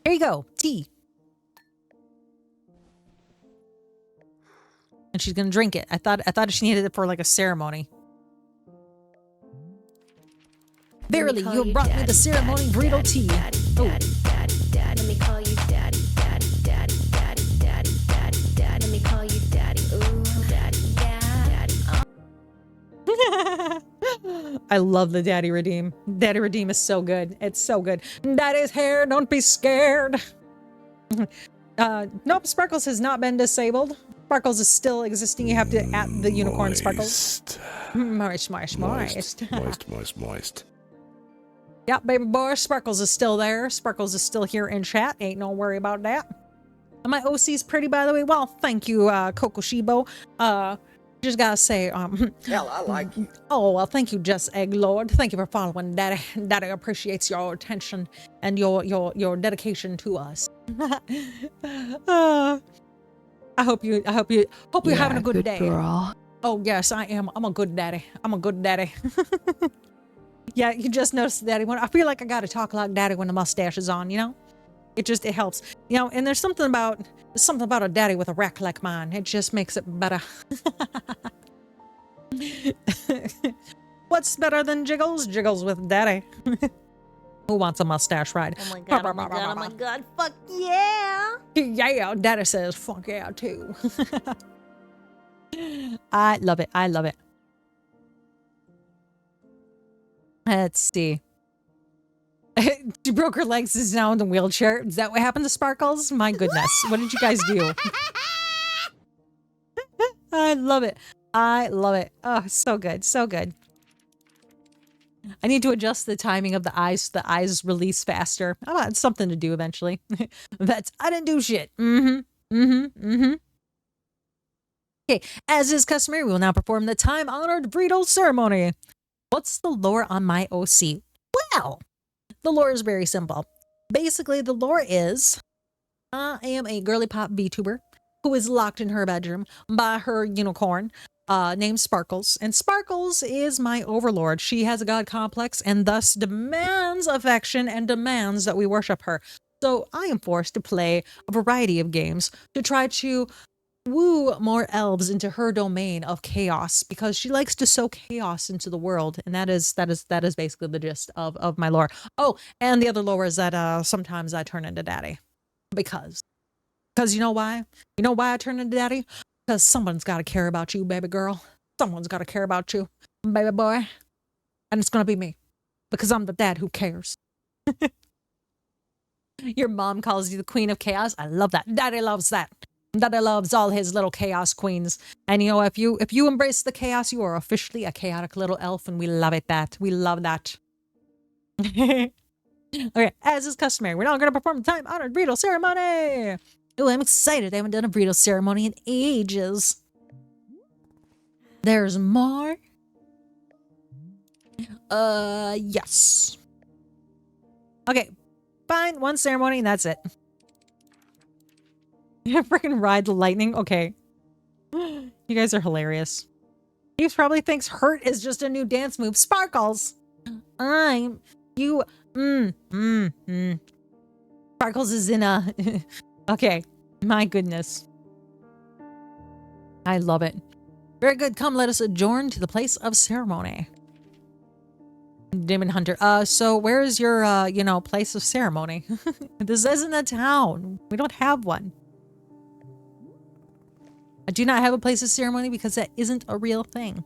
Here you go. Tea. And she's gonna drink it. I thought she needed it for like a ceremony. Verily, you brought me the ceremony burrito tea. Daddy. Let me call you daddy. Let me call you daddy. Ooh, daddy, yeah. I love the Daddy Redeem. Daddy Redeem is so good. It's so good. Daddy's hair, don't be scared. Nope, Sparkles has not been disabled. Sparkles is still existing. You have to at the unicorn Sparkles. Moist. Yep, baby boy, Sparkles is still there. Sparkles is still here in chat. Ain't no worry about that. And my OC's pretty, by the way. Well, thank you, Kokoshibo. Just gotta say, Hell, I like you. Oh, well, thank you, Just Egg Lord. Thank you for following Daddy. Daddy appreciates your attention and your dedication to us. I hope you're having a good day. Girl. Oh yes, I am. I'm a good daddy. Yeah, you just noticed Daddy. When I feel like I gotta talk like Daddy when the mustache is on, you know? It helps. You know, and there's something about a daddy with a rack like mine. It just makes it better. What's better than Jiggles? Jiggles with Daddy. Who wants a mustache ride? Oh my god. Fuck yeah. Yeah, Daddy says fuck yeah too. I love it. Let's see. She broke her legs, is now in the wheelchair. Is that what happened to Sparkles? My goodness. What did you guys do? I love it. Oh, so good. I need to adjust the timing of the eyes so the eyes release faster. I want something to do eventually. I didn't do shit. Okay, as is customary, we will now perform the time-honored burrito ceremony. What's the lore on my OC? Well, the lore is very simple. Basically, the lore is I am a girly pop VTuber who is locked in her bedroom by her unicorn named Sparkles. And Sparkles is my overlord. She has a god complex and thus demands affection and demands that we worship her. So I am forced to play a variety of games to try to woo more elves into her domain of chaos because she likes to sow chaos into the world, and that is basically the gist of my lore. Oh, and the other lore is that sometimes I turn into Daddy because you know why? You know why I turn into Daddy? Because someone's got to care about you, baby girl. Someone's got to care about you, baby boy, and it's gonna be me because I'm the dad who cares. Your mom calls you the queen of chaos. I love that. Daddy loves that. Daddy loves all his little chaos queens. And you know, if you embrace the chaos, you are officially a chaotic little elf, and we love it that. We love that. Okay, as is customary, we're now going to perform the time-honored bridal ceremony. Oh, I'm excited. I haven't done a bridal ceremony in ages. There's more. Yes. Okay, fine. One ceremony and that's it. Freaking ride the lightning. Okay. You guys are hilarious. He probably thinks hurt is just a new dance move. Sparkles. Sparkles is in a... Okay. My goodness. I love it. Very good. Come, let us adjourn to the place of ceremony. Demon Hunter. So where is your, you know, place of ceremony? This isn't a town. We don't have one. I do not have a place of ceremony because that isn't a real thing.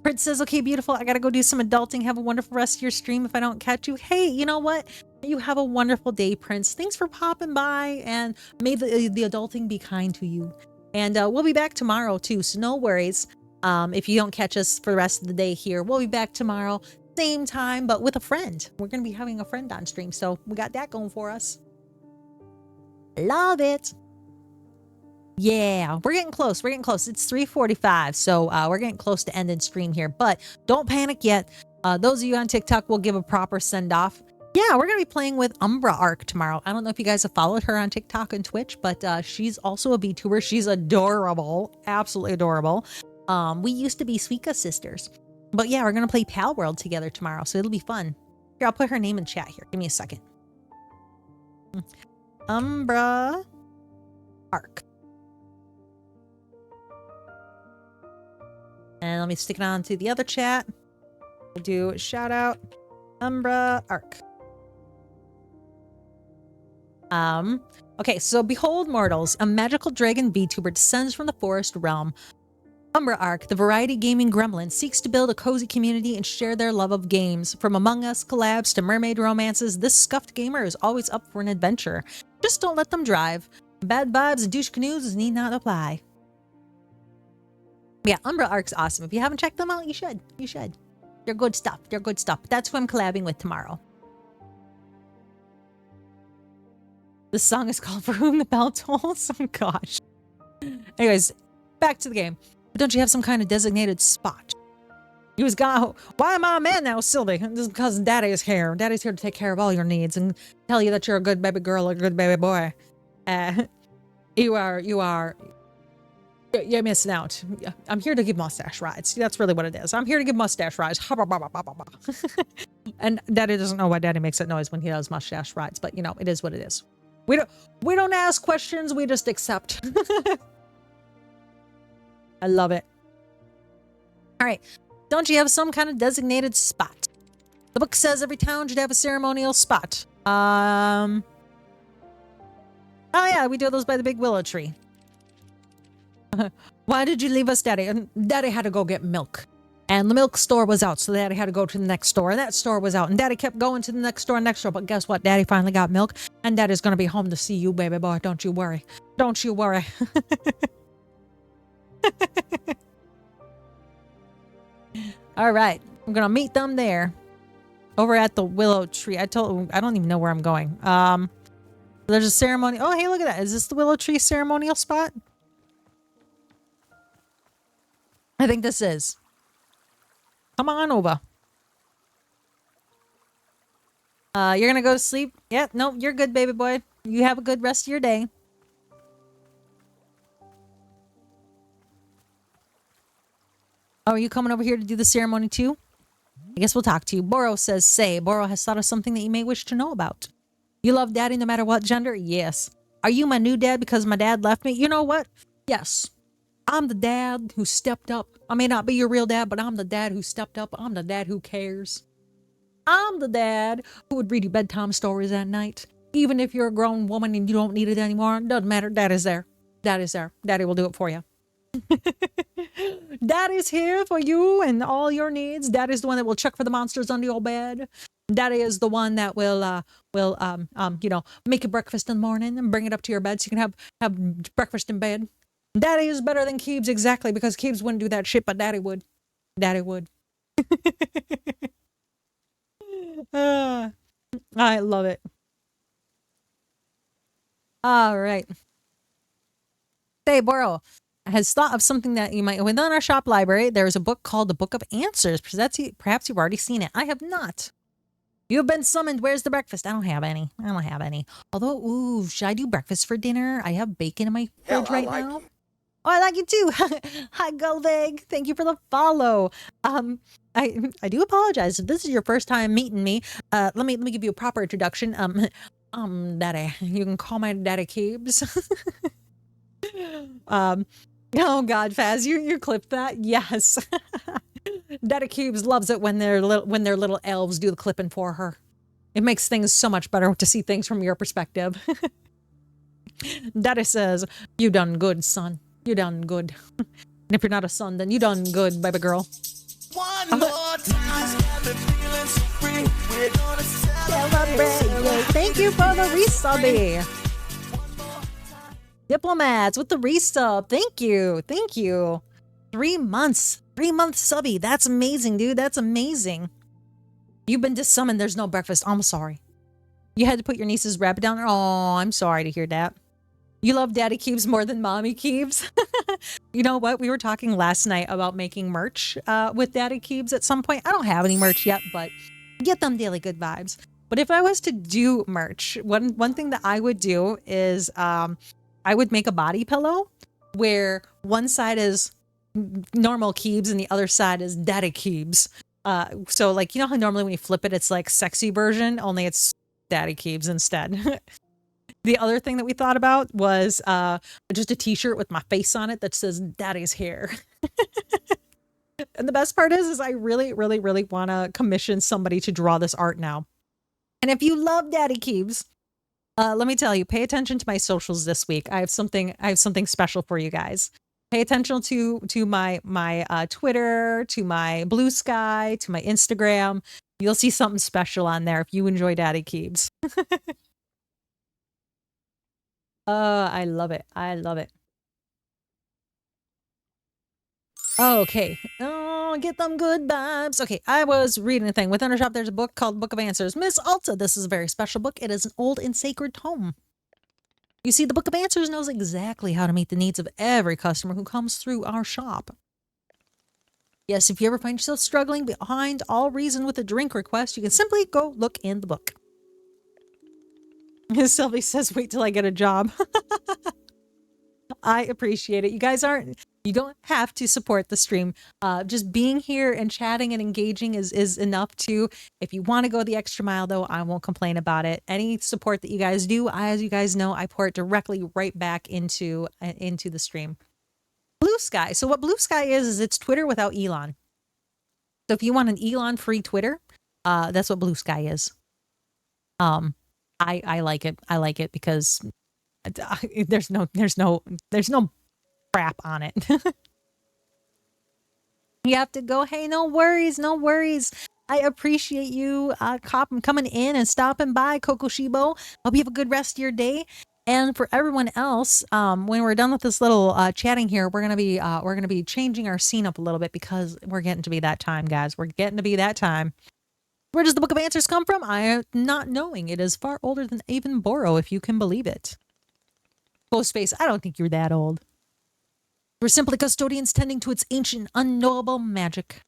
Prince says, okay, beautiful. I gotta go do some adulting. Have a wonderful rest of your stream if I don't catch you. Hey, you know what? You have a wonderful day, Prince. Thanks for popping by, and may the adulting be kind to you. And we'll be back tomorrow too, so no worries. If you don't catch us for the rest of the day here, we'll be back tomorrow, same time, but with a friend. We're going to be having a friend on stream, so we got that going for us. Love it. Yeah, we're getting close. We're getting close. It's 3:45, so we're getting close to ending stream here, but don't panic yet. Those of you on TikTok will give a proper send-off. Yeah, we're going to be playing with Umbra Arc tomorrow. I don't know if you guys have followed her on TikTok and Twitch, but she's also a VTuber. She's adorable. Absolutely adorable. We used to be Suika sisters. But yeah, we're going to play Pal World together tomorrow, so it'll be fun. Here, I'll put her name in chat here. Give me a second. Umbra Arc. And let me stick it on to the other chat. We'll do a shout out. Umbra Arc. Okay, so behold, mortals, a magical dragon VTuber descends from the forest realm. Umbra Arc, the variety gaming gremlin, seeks to build a cozy community and share their love of games. From Among Us collabs to mermaid romances, this scuffed gamer is always up for an adventure. Just don't let them drive. Bad vibes and douche canoes need not apply. Yeah, Umbra Arc's awesome. If you haven't checked them out, you should. You should. They're good stuff. They're good stuff. That's who I'm collabing with tomorrow. This song is called For Whom the Bell Tolls. Oh gosh. Anyways, back to the game. But don't you have some kind of designated spot? He was gone. Why am I a man now, Sylvie? This is because Daddy is here. Daddy's here to take care of all your needs and tell you that you're a good baby girl or a good baby boy. You're missing out. I'm here to give mustache rides. That's really what it is. I'm here to give mustache rides. And Daddy doesn't know why Daddy makes that noise when he does mustache rides, but you know, it is what it is. We don't ask questions, we just accept. I love it. All right. Don't you have some kind of designated spot? The book says every town should have a ceremonial spot. Oh yeah, we do those by the big willow tree. Why did you leave us, Daddy? And Daddy had to go get milk. And the milk store was out, so Daddy had to go to the next store. And that store was out. And Daddy kept going to the next store. But guess what? Daddy finally got milk. And Daddy's going to be home to see you, baby boy. Don't you worry. Don't you worry. All right. I'm going to meet them there. Over at the willow tree. I don't even know where I'm going. There's a ceremony. Oh, hey, look at that. Is this the willow tree ceremonial spot? I think this is. Come on over. You're gonna go to sleep? Yeah, no, you're good, baby boy. You have a good rest of your day. Oh, are you coming over here to do the ceremony too? I guess we'll talk to you. Boro says, say. Boro has thought of something that you may wish to know about. You love Daddy no matter what gender? Yes. Are you my new dad because my dad left me? You know what? Yes. I'm the dad who stepped up. I may not be your real dad, but I'm the dad who stepped up. I'm the dad who cares. I'm the dad who would read you bedtime stories at night. Even if you're a grown woman and you don't need it anymore, it doesn't matter. Daddy's there. Daddy's there. Daddy will do it for you. Daddy's here for you and all your needs. Daddy's the one that will check for the monsters under your bed. Daddy is the one that will make you breakfast in the morning and bring it up to your bed so you can have breakfast in bed. Daddy is better than Keebs, exactly, because Keebs wouldn't do that shit, but Daddy would. Daddy would. I love it. All right. Say, Boro has thought of something that you might. Within our shop library, there is a book called The Book of Answers. Perhaps you've already seen it. I have not. You've been summoned. Where's the breakfast? I don't have any. Although, ooh, should I do breakfast for dinner? I have bacon in my fridge right now. You. Oh, I like you too. Hi, Golvig. Thank you for the follow. I do apologize if this is your first time meeting me. Let me give you a proper introduction. Daddy. You can call my Daddy Keebs. Oh God, Faz, you clipped that? Yes. Daddy Keebs loves it when their little elves do the clipping for her. It makes things so much better to see things from your perspective. Daddy says, "You done good, son. You done good." And if you're not a son, then you done good, baby girl. One more time, got me feeling so free. We're gonna celebrate. Thank you for the resubby. Diplomats with the resub. Thank you. 3 months. 3-month subby. That's amazing, dude. That's amazing. You've been dissummoned. There's no breakfast. I'm sorry. You had to put your niece's rabbit down. Oh, I'm sorry to hear that. You love Daddy Keebs more than Mommy Keebs. You know what? We were talking last night about making merch with Daddy Keebs at some point. I don't have any merch yet, but get them daily good vibes. But if I was to do merch, one thing that I would do is I would make a body pillow where one side is normal Keebs and the other side is Daddy Keebs. So like, you know how normally when you flip it, it's like sexy version, only it's Daddy Keebs instead. The other thing that we thought about was just a t-shirt with my face on it that says Daddy's hair. And the best part is I really, really, really want to commission somebody to draw this art now. And if you love Daddy Keebs, let me tell you, pay attention to my socials this week. I have something special for you guys. Pay attention to my Twitter, to my Blue Sky, to my Instagram. You'll see something special on there if you enjoy Daddy Keebs. I love it. I love it. Okay. Oh, get them good vibes. Okay, I was reading a thing. Within our shop, there's a book called Book of Answers. Miss Alta, this is a very special book. It is an old and sacred tome. You see, the Book of Answers knows exactly how to meet the needs of every customer who comes through our shop. Yes, if you ever find yourself struggling behind all reason with a drink request, you can simply go look in the book. Sylvie says, wait till I get a job. I appreciate it. You don't have to support the stream. Just being here and chatting and engaging is enough too. If you want to go the extra mile though, I won't complain about it. Any support that you guys do, as you guys know, I pour it directly right back into the stream. Blue Sky. So what Blue Sky is it's Twitter without Elon. So if you want an Elon free Twitter, that's what Blue Sky is. I like it. I like it because there's no crap on it. You have to go, hey, no worries. I appreciate you coming in and stopping by, Coco Shibo. Hope you have a good rest of your day. And for everyone else, when we're done with this little chatting here, we're gonna be changing our scene up a little bit because we're getting to be that time, guys. We're getting to be that time. Where does the Book of Answers come from? I am not knowing. It is far older than even Boro, if you can believe it. Ghostface, I don't think you're that old. We're simply custodians tending to its ancient, unknowable magic.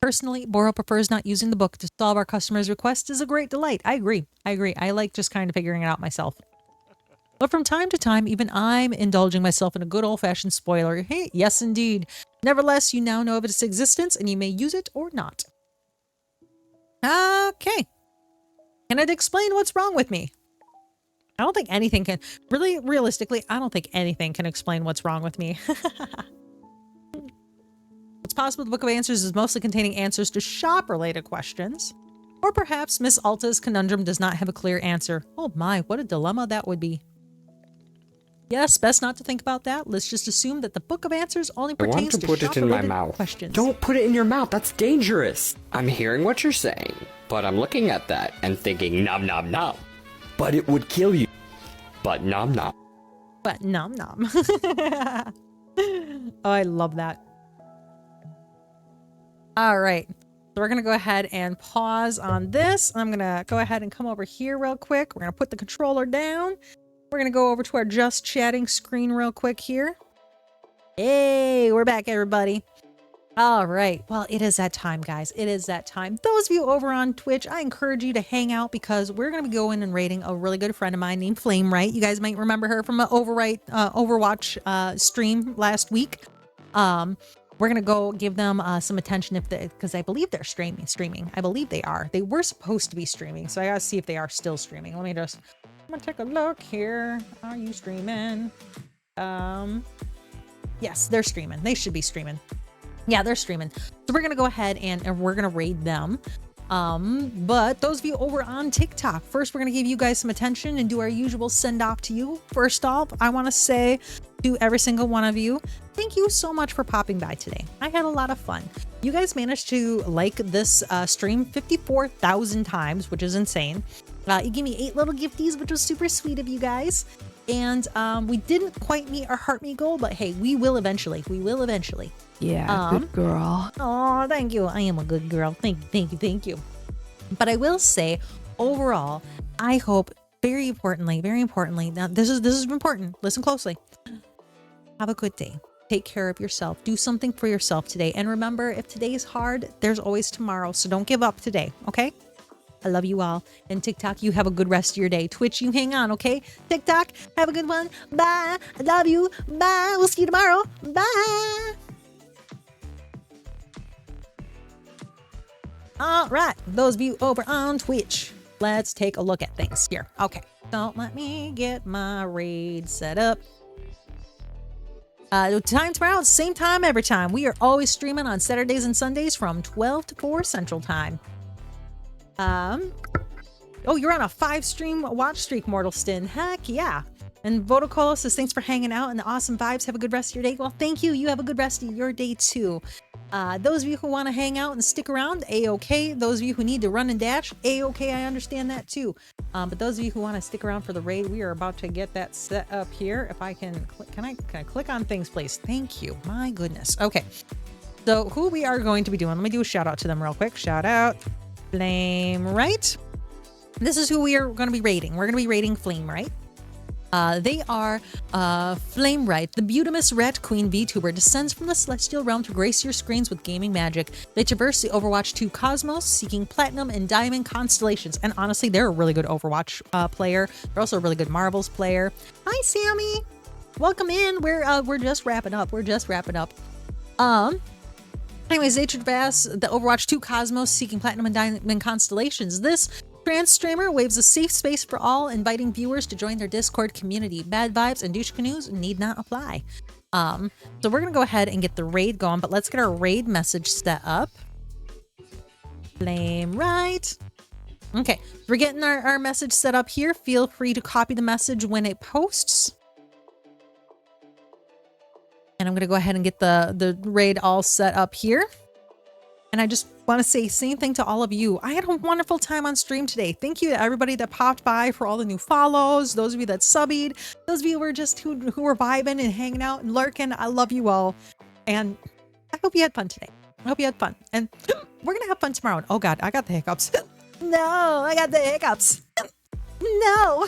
Personally, Boro prefers not using the book to solve our customers' requests is a great delight. I agree. I like just kind of figuring it out myself. But from time to time, even I'm indulging myself in a good old-fashioned spoiler. Hey, yes, indeed. Nevertheless, you now know of its existence, and you may use it or not. Okay. Can it explain what's wrong with me? I don't think anything can. Really, realistically, I don't think anything can explain what's wrong with me. It's possible the Book of Answers is mostly containing answers to shop-related questions. Or perhaps Miss Alta's conundrum does not have a clear answer. Oh my, what a dilemma that would be. Yes, best not to think about that. Let's just assume that the Book of Answers only pertains to put it in my shop-related mouth. questions. Don't put it in your mouth. That's dangerous. I'm hearing what you're saying, But I'm looking at that and thinking nom nom nom. But it would kill you. But nom nom. But nom nom. Oh, I love that. All right. So we're going to go ahead and pause on this. I'm going to go ahead and come over here real quick. We're going to put the controller down. We're going to go over to our just chatting screen real quick here. Hey, we're back, everybody. All right. Well, it is that time, guys. It is that time. Those of you over on Twitch, I encourage you to hang out because we're going to be going and raiding a really good friend of mine named Flame Right. You guys might remember her from an Overwatch stream last week. We're going to go give them some attention because I believe they're streaming. I believe they are. They were supposed to be streaming. So I got to see if they are still streaming. I'm going to take a look here. Are you streaming? Yes, they're streaming. They should be streaming. Yeah, they're streaming. So we're going to go ahead and we're going to raid them. But those of you over on TikTok, first we're going to give you guys some attention and do our usual send off to you. First off, I want to say to every single one of you, thank you so much for popping by today. I had a lot of fun. You guys managed to like this stream 54,000 times, which is insane. You gave me 8 little gifties, which was super sweet of you guys. And we didn't quite meet our heart me goal, but hey, we will eventually. We will eventually. Yeah, good girl. Oh, thank you. I am a good girl. Thank you. But I will say, overall, I hope very importantly, now this is important. Listen closely. Have a good day. Take care of yourself. Do something for yourself today. And remember, if today is hard, there's always tomorrow. So don't give up today, okay? I love you all. And TikTok, you have a good rest of your day. Twitch, you hang on, okay? TikTok, have a good one. Bye. I love you. Bye. We'll see you tomorrow. Bye. All right. Those of you over on Twitch, let's take a look at things here. Okay. Don't let me get my raid set up. Time tomorrow, same time every time. We are always streaming on Saturdays and Sundays from 12 to 4 Central Time. Oh, you're on a 5-stream watch streak, Mortal Stin. Heck yeah. And Votocola says, thanks for hanging out and the awesome vibes. Have a good rest of your day. Well, thank you. You have a good rest of your day too. Those of you who want to hang out and stick around, A-okay. Those of you who need to run and dash, A-okay. I understand that too. But those of you who want to stick around for the raid, we are about to get that set up here. If I can, can I click on things, please? Thank you. My goodness. Okay. So who we are going to be doing, let me do a shout out to them real quick. Shout out. Flame Right. This is who we are going to be raiding. We're going to be raiding Flame Right. They are Flame Right, the beautimous Rat Queen VTuber, descends from the celestial realm to grace your screens with gaming magic. They traverse the Overwatch 2 cosmos, seeking platinum and diamond constellations. And honestly, they're a really good Overwatch player. They're also a really good Marbles player. Hi, Sammy. Welcome in. We're just wrapping up. Anyways, they traverse the Overwatch 2 cosmos, seeking platinum and diamond constellations. This trans streamer waves a safe space for all, inviting viewers to join their Discord community. Bad vibes and douche canoes need not apply. So we're gonna go ahead and get the raid going, but let's get our raid message set up. Flame Right. Okay, we're getting our message set up here. Feel free to copy the message when it posts. And I'm gonna go ahead and get the raid all set up here. And I just want to say same thing to all of you. I had a wonderful time on stream today. Thank you to everybody that popped by for all the new follows. Those of you that subbied. Those of you who were just who were vibing and hanging out and lurking. I love you all. And I hope you had fun today. I hope you had fun. And we're going to have fun tomorrow. Oh God, I got the hiccups. No, I got the hiccups. No.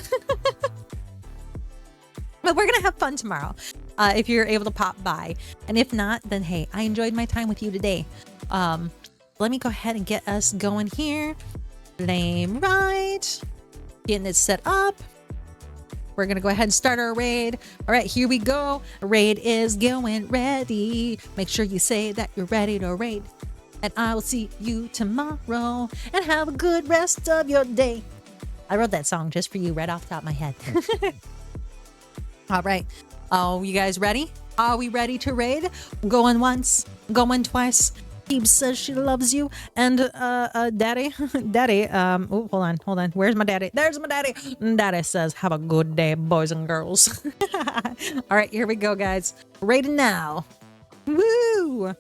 But we're going to have fun tomorrow. If you're able to pop by. And if not, then hey, I enjoyed my time with you today. Let me go ahead and get us going here. Flame Right. Getting it set up. We're going to go ahead and start our raid. All right, here we go. Raid is going ready. Make sure you say that you're ready to raid. And I will see you tomorrow. And have a good rest of your day. I wrote that song just for you right off the top of my head. All right. Oh, you guys ready? Are we ready to raid? Going once, going twice. Keeb says she loves you. And daddy, oh, hold on. Where's my daddy? There's my daddy. Daddy says, have a good day, boys and girls. All right, here we go, guys. Raiding now. Woo!